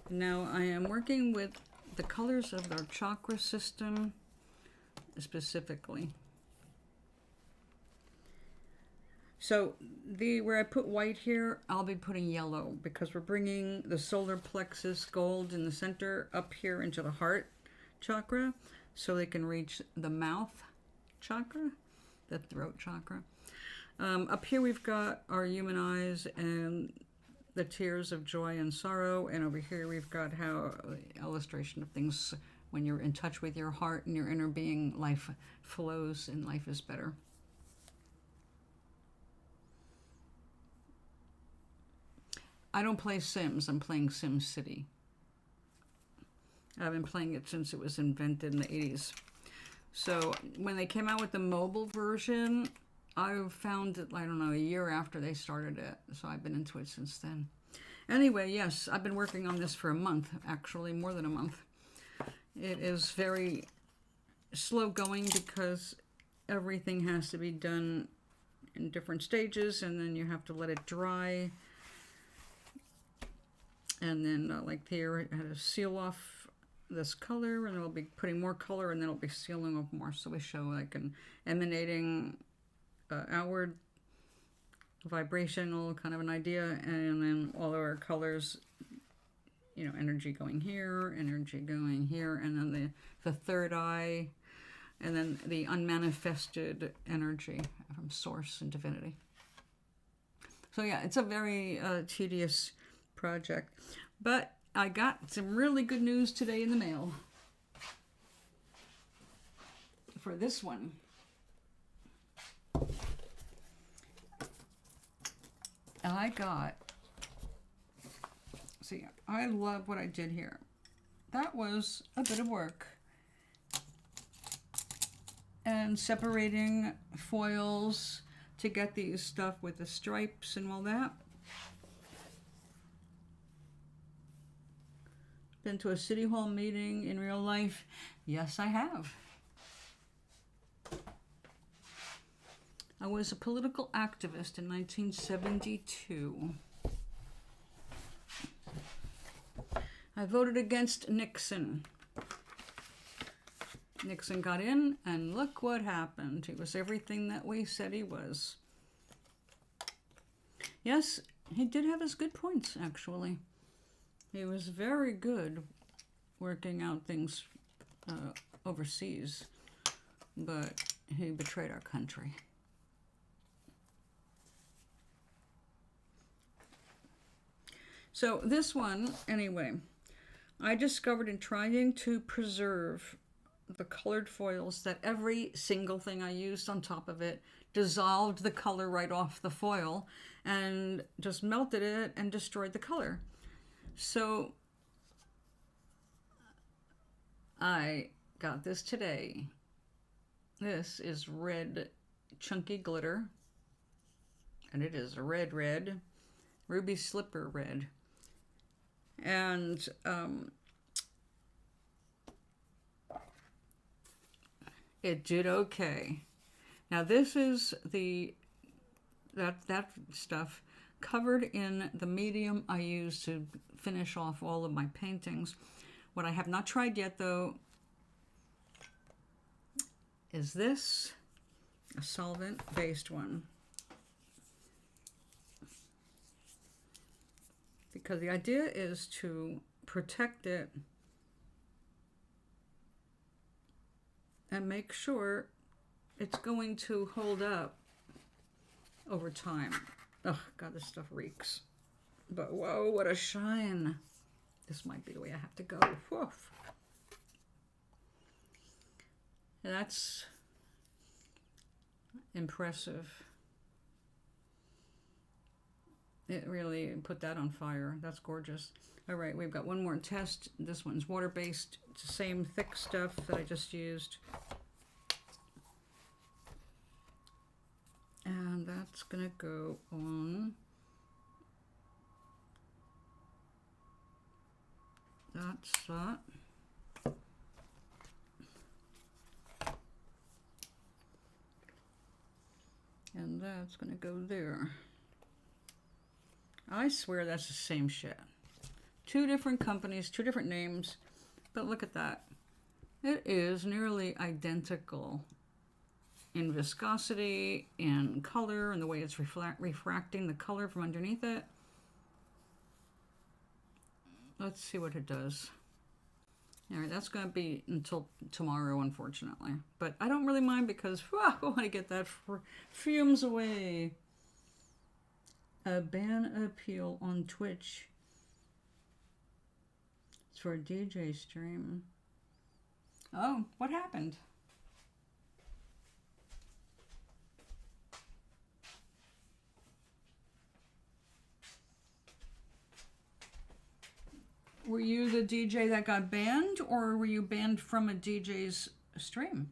Now I am working with the colors of our chakra system specifically. So where I put white here, I'll be putting yellow because we're bringing the solar plexus gold in the center up here into the heart chakra so they can reach the mouth chakra, the throat chakra. Up here we've got our human eyes and the tears of joy and sorrow, and over here we've got how illustration of things when you're in touch with your heart and your inner being, life flows and life is better. I don't play Sims, I'm playing SimCity. I've been playing it since it was invented in the 80s. So when they came out with the mobile version, I found it, I don't know, a year after they started it. So I've been into it since then. Anyway, yes, I've been working on this for a month, actually more than a month. It is very slow going because everything has to be done in different stages, and then you have to let it dry. And then like here, I had to seal off this color, and I'll be putting more color, and then I'll be sealing off more. So we show like an emanating outward vibrational kind of an idea, and then all of our colors, you know, energy going here, energy going here, and then the third eye, and then the unmanifested energy from source and divinity. So yeah, it's a very tedious project, but I got some really good news today in the mail for this one. I got, see, I love what I did here. That was a bit of work. And separating foils to get these stuff with the stripes and all that. Been to a city hall meeting in real life? Yes, I have. I was a political activist in 1972. I voted against Nixon. Nixon got in, and look what happened. He was everything that we said he was. Yes, he did have his good points, actually. He was very good working out things overseas, but he betrayed our country. So this one, anyway, I discovered in trying to preserve the colored foils that every single thing I used on top of it dissolved the color right off the foil and just melted it and destroyed the color. So I got this today. This is red chunky glitter, and it is a red, ruby slipper red. And it did okay. Now this is that stuff covered in the medium I use to finish off all of my paintings. What I have not tried yet, though, is this, a solvent-based one. Because the idea is to protect it and make sure it's going to hold up over time. Oh, God, this stuff reeks. But whoa, what a shine. This might be the way I have to go. Woof. That's impressive. It really put that on fire. That's gorgeous. All right, we've got one more test. This one's water-based. It's the same thick stuff that I just used. And that's gonna go on. That's that. And that's gonna go there. I swear that's the same shit. Two different companies, two different names, but look at that. It is nearly identical in viscosity, in color, and the way it's refracting the color from underneath it. Let's see what it does. All right, that's going to be until tomorrow, unfortunately. But I don't really mind because I want to get that fumes away. A ban appeal on Twitch. It's for a DJ stream. Oh, what happened? Were you the DJ that got banned, or were you banned from a DJ's stream?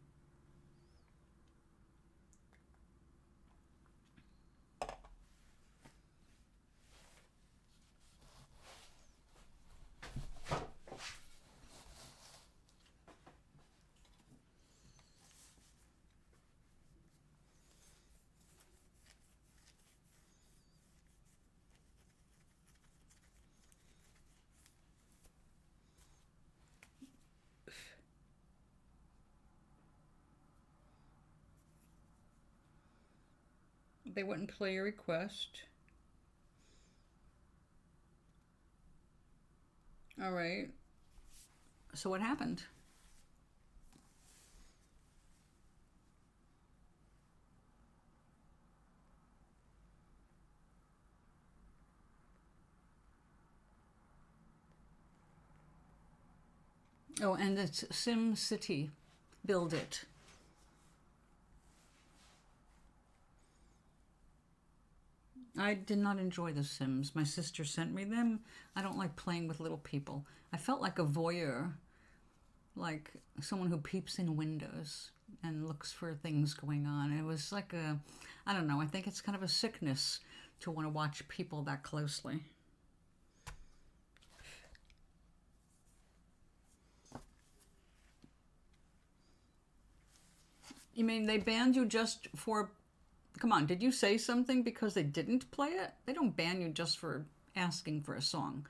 They wouldn't play your request. All right. So what happened? Oh, and it's SimCity. Build it. I did not enjoy The Sims. My sister sent me them. I don't like playing with little people. I felt like a voyeur, like someone who peeps in windows and looks for things going on. It was like a, I don't know, I think it's kind of a sickness to want to watch people that closely. You mean they banned you just for, come on, did you say something because they didn't play it? They don't ban you just for asking for a song.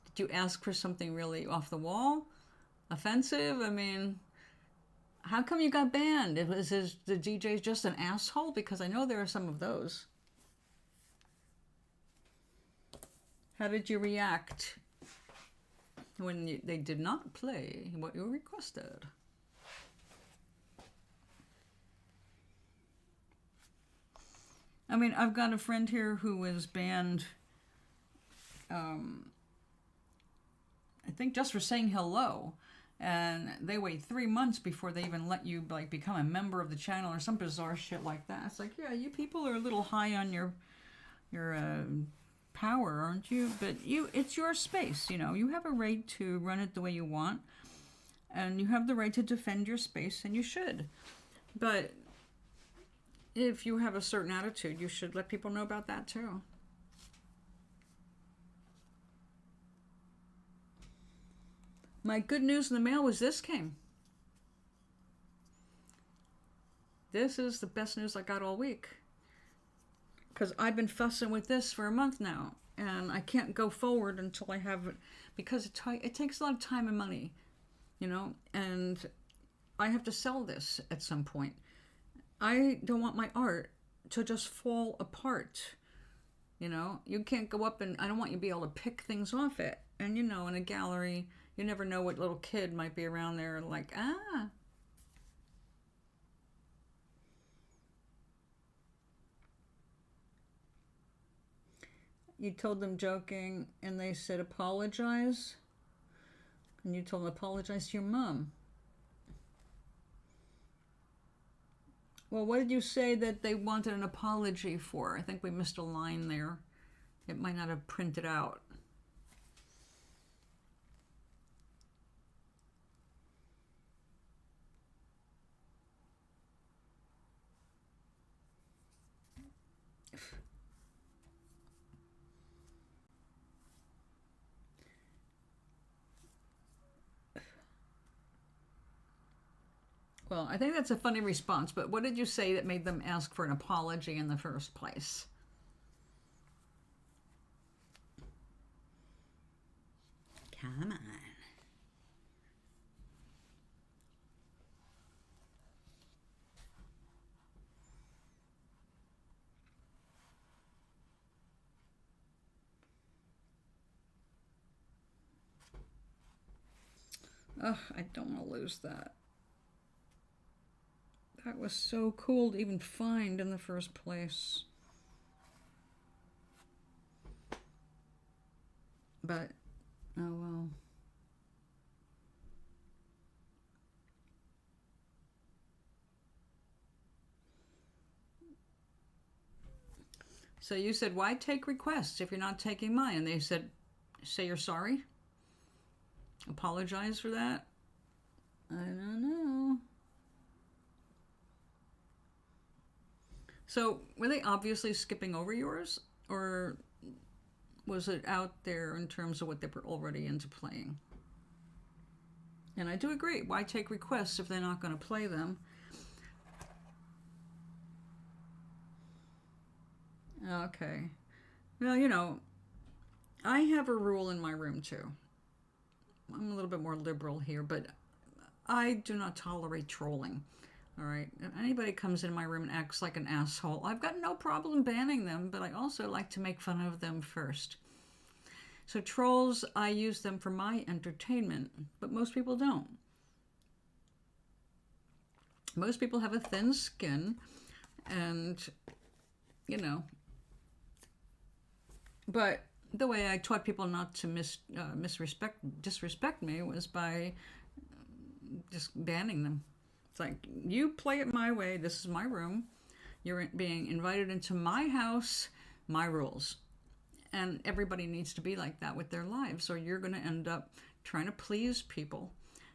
Did you ask for something really off the wall? Offensive? I mean, how come you got banned? Is the DJ just an asshole? Because I know there are some of those. How did you react when they did not play what you requested? I mean, I've got a friend here who was banned, I think just for saying hello. And they wait 3 months before they even let you like become a member of the channel or some bizarre shit like that. It's like, yeah, you people are a little high on your power, aren't you? But it's your space, you know. You have a right to run it the way you want, and you have the right to defend your space, and you should. But if you have a certain attitude, you should let people know about that too. My good news in the mail was this came. This is the best news I got all week. Because I've been fussing with this for a month now. And I can't go forward until I have it. Because it takes a lot of time and money. You know? And I have to sell this at some point. I don't want my art to just fall apart. You know? You can't go up and I don't want you to be able to pick things off it. And you know, in a gallery, you never know what little kid might be around there like, ah. You told them joking and they said apologize. And you told them apologize to your mom. Well, what did you say that they wanted an apology for? I think we missed a line there. It might not have printed out. Well, I think that's a funny response, but what did you say that made them ask for an apology in the first place? Come on. Ugh, I don't want to lose that. That was so cool to even find in the first place. But, oh well. So you said, why take requests if you're not taking mine? And they said, say you're sorry? Apologize for that? I don't know. So were they obviously skipping over yours? Or was it out there in terms of what they were already into playing? And I do agree. Why take requests if they're not going to play them? Okay. Well, you know, I have a rule in my room too. I'm a little bit more liberal here, but I do not tolerate trolling. All right. If anybody comes in my room and acts like an asshole, I've got no problem banning them, but I also like to make fun of them first. So trolls, I use them for my entertainment, but most people don't. Most people have a thin skin, and, you know, but the way I taught people not to disrespect me was by just banning them. It's like, you play it my way. This is my room. You're being invited into my house my rules. And everybody needs to be like that with their lives, or you're going to end up trying to please people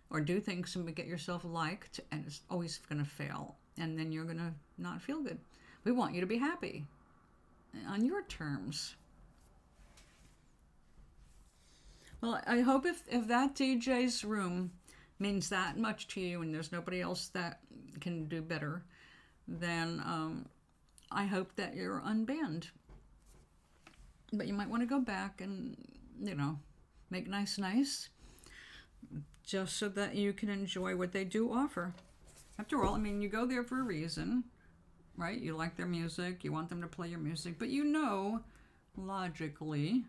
or do things and get yourself liked, and it's always going to fail. And then you're going to not feel good. We want you to be happy on your terms. Well, I hope if that DJ's room means that much to you and there's nobody else that can do better, then I hope that you're unbanned. But you might want to go back and, make nice, just so that you can enjoy what they do offer. After all, you go there for a reason, right? You like their music, you want them to play your music, but logically,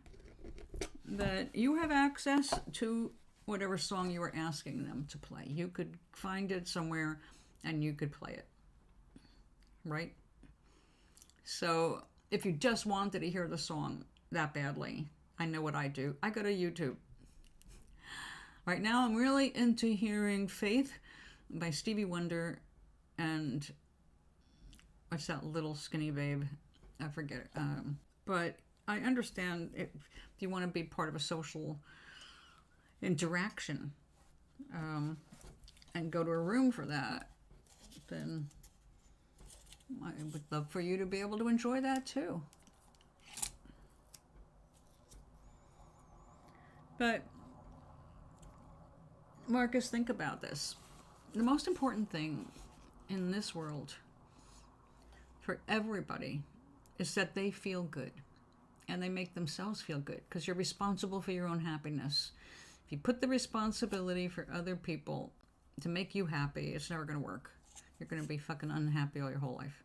that you have access to whatever song you were asking them to play. You could find it somewhere and you could play it, right? So if you just wanted to hear the song that badly, I know what I do. I go to YouTube. Right now I'm really into hearing Faith by Stevie Wonder and what's that little skinny babe? I forget it. But I understand if you want to be part of a social interaction and go to a room for that, then I would love for you to be able to enjoy that too. But Marcus, think about this. The most important thing in this world for everybody is that they feel good and they make themselves feel good, because you're responsible for your own happiness. If you put the responsibility for other people to make you happy, it's never going to work. You're going to be fucking unhappy all your whole life.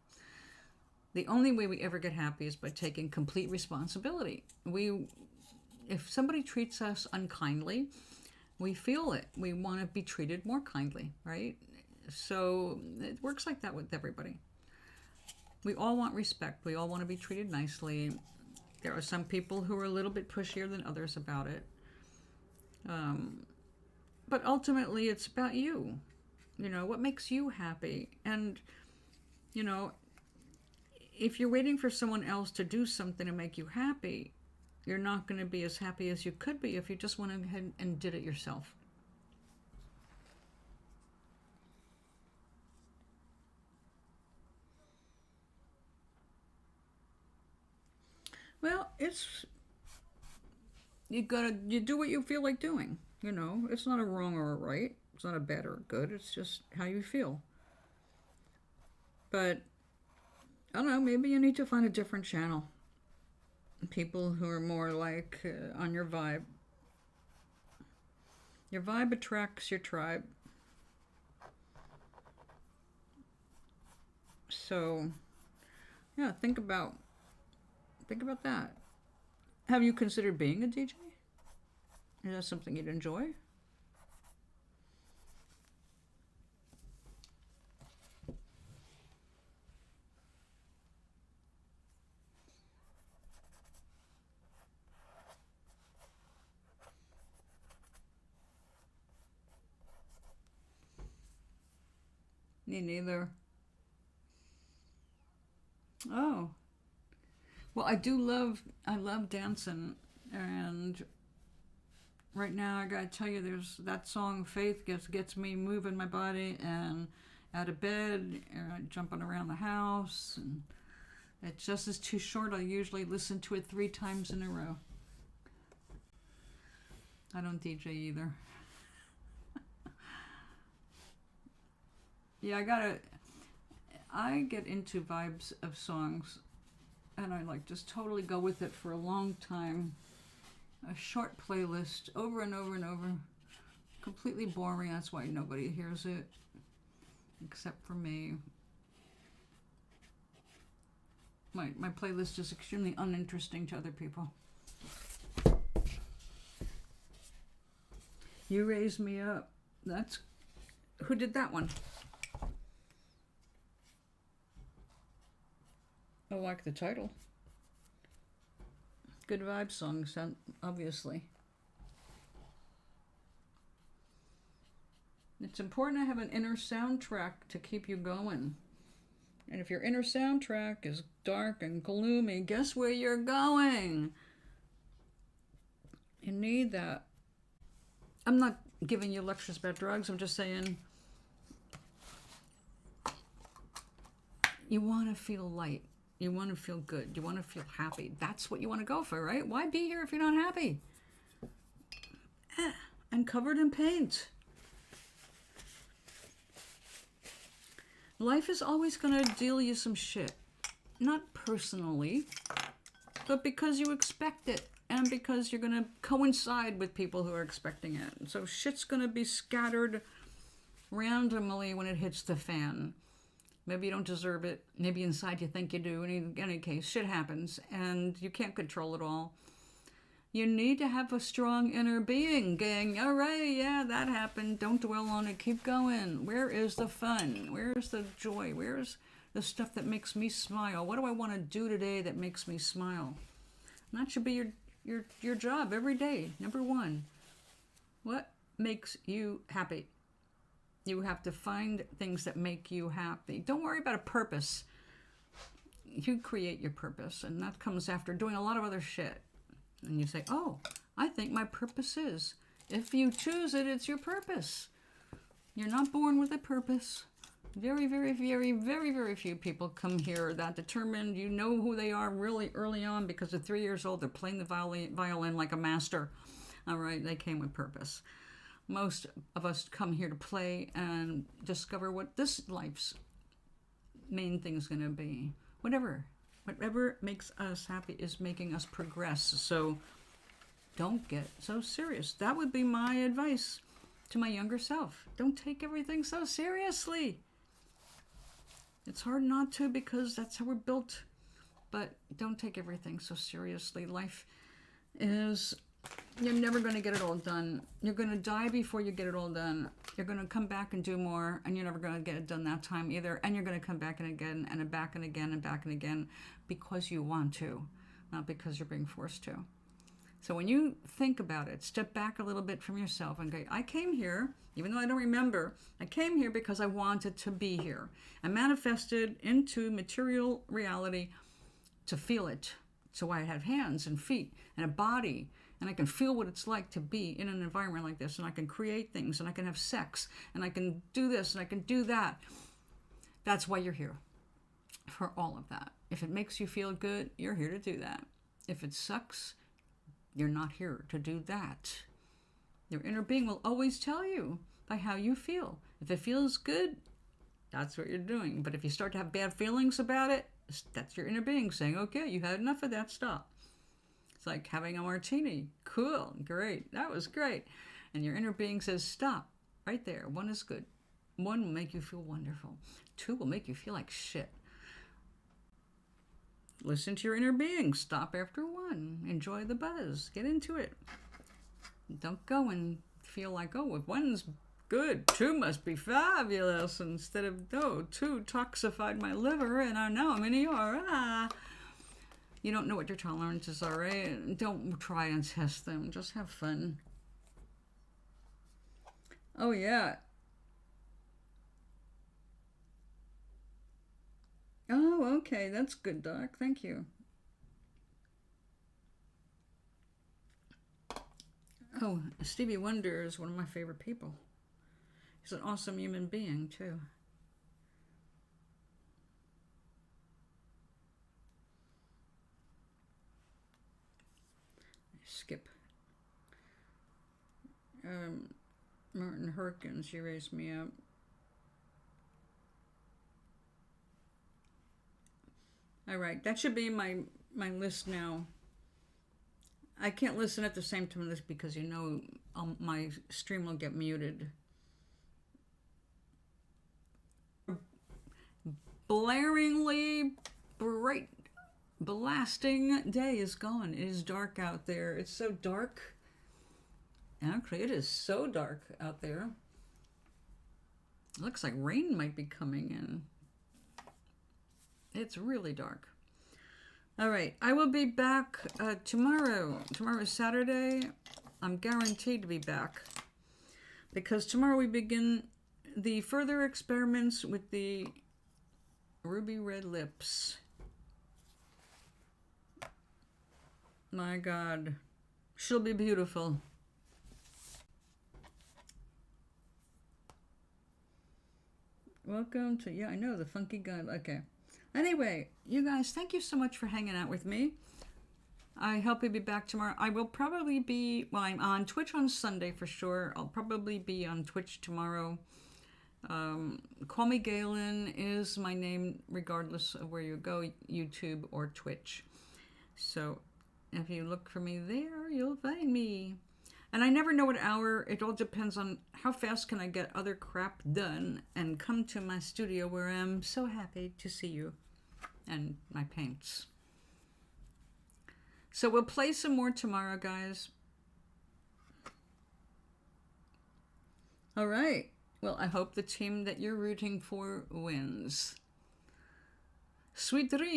The only way we ever get happy is by taking complete responsibility. If somebody treats us unkindly, we feel it. We want to be treated more kindly, right? So it works like that with everybody. We all want respect. We all want to be treated nicely. There are some people who are a little bit pushier than others about it. But ultimately, it's about you. What makes you happy? And, if you're waiting for someone else to do something to make you happy, you're not going to be as happy as you could be if you just went ahead and did it yourself. Well, you do what you feel like doing. It's not a wrong or a right. It's not a bad or a good. It's just how you feel. But I don't know, maybe you need to find a different channel. People who are more like on your vibe. Your vibe attracts your tribe. So, yeah, think about that. Have you considered being a DJ? Is that something you'd enjoy? Me neither. Oh. Well, I love dancing, and right now I gotta tell you, there's that song Faith gets me moving my body and out of bed, and jumping around the house, and it just is too short. I usually listen to it 3 times in a row. I don't DJ either. Yeah, I get into vibes of songs and I just totally go with it for a long time. A short playlist over and over and over. Completely boring, that's why nobody hears it except for me. My playlist is extremely uninteresting to other people. You Raise Me Up. Who did that one? I like the title. Good vibe song, obviously. It's important to have an inner soundtrack to keep you going. And if your inner soundtrack is dark and gloomy, guess where you're going? You need that. I'm not giving you lectures about drugs. I'm just saying you want to feel light. You want to feel good. You want to feel happy. That's what you want to go for, right? Why be here if you're not happy? And covered in paint. Life is always going to deal you some shit. Not personally, but because you expect it. And because you're going to coincide with people who are expecting it. So shit's going to be scattered randomly when it hits the fan. Maybe you don't deserve it. Maybe inside you think you do. In any case, shit happens. And you can't control it all. You need to have a strong inner being going, all right, yeah, that happened. Don't dwell on it. Keep going. Where is the fun? Where's the joy? Where's the stuff that makes me smile? What do I want to do today that makes me smile? And that should be your job every day. Number one, what makes you happy? You have to find things that make you happy. Don't worry about a purpose. You create your purpose, and that comes after doing a lot of other shit. And you say, oh, I think my purpose is. If you choose it, it's your purpose. You're not born with a purpose. Very, very, very, very, very few people come here that determined. You know who they are really early on because at 3 years old, they're playing the violin like a master. All right, they came with purpose. Most of us come here to play and discover what this life's main thing is going to be. Whatever makes us happy is making us progress. So don't get so serious. That would be my advice to my younger self. Don't take everything so seriously. It's hard not to because that's how we're built. But don't take everything so seriously. Life is, you're never going to get it all done. You're going to die before you get it all done. You're going to come back and do more, and you're never going to get it done that time either. And you're going to come back and again, and back and again, and back and again, because you want to, not because you're being forced to. So when you think about it, step back a little bit from yourself and go, I came here, even though I don't remember, I came here because I wanted to be here. I manifested into material reality to feel it. So I have hands and feet and a body, and I can feel what it's like to be in an environment like this, and I can create things, and I can have sex, and I can do this, and I can do that. That's why you're here, for all of that. If it makes you feel good, you're here to do that. If it sucks, you're not here to do that. Your inner being will always tell you by how you feel. If it feels good, that's what you're doing. But if you start to have bad feelings about it, that's your inner being saying, okay, you had enough of that, stop. It's like having a martini. Cool, great, that was great. And your inner being says, stop, right there. 1 is good. 1 will make you feel wonderful. 2 will make you feel like shit. Listen to your inner being. Stop after 1. Enjoy the buzz. Get into it. Don't go and feel like, oh, if 1's good, 2 must be fabulous. Instead of, oh, 2 toxified my liver and now I'm in ER. You don't know what your tolerances are, right? Don't try and test them. Just have fun. Oh, yeah. Oh, okay. That's good, Doc. Thank you. Oh, Stevie Wonder is one of my favorite people. He's an awesome human being, too. Skip. Martin Herkins, You Raised Me Up. All right, that should be my list now. I can't listen at the same time as this because you know my stream will get muted. Blaringly bright, blasting day is gone. It is dark out there. It's so dark. Actually, it is so dark out there. It looks like rain might be coming in. It's really dark. All right, I will be back tomorrow. Tomorrow is Saturday. I'm guaranteed to be back because tomorrow we begin the further experiments with the ruby red lips. My God, she'll be beautiful. Welcome to, yeah, I know, the funky guy. Okay. Anyway, you guys, thank you so much for hanging out with me. I hope you'll be back tomorrow. I will probably be, well, I'm on Twitch on Sunday for sure. I'll probably be on Twitch tomorrow. Call me Galen is my name regardless of where you go, YouTube or Twitch. So if you look for me there, you'll find me. And I never know what hour. It all depends on how fast can I get other crap done and come to my studio where I'm so happy to see you and my paints. So we'll play some more tomorrow, guys. All right. Well, I hope the team that you're rooting for wins. Sweet dreams.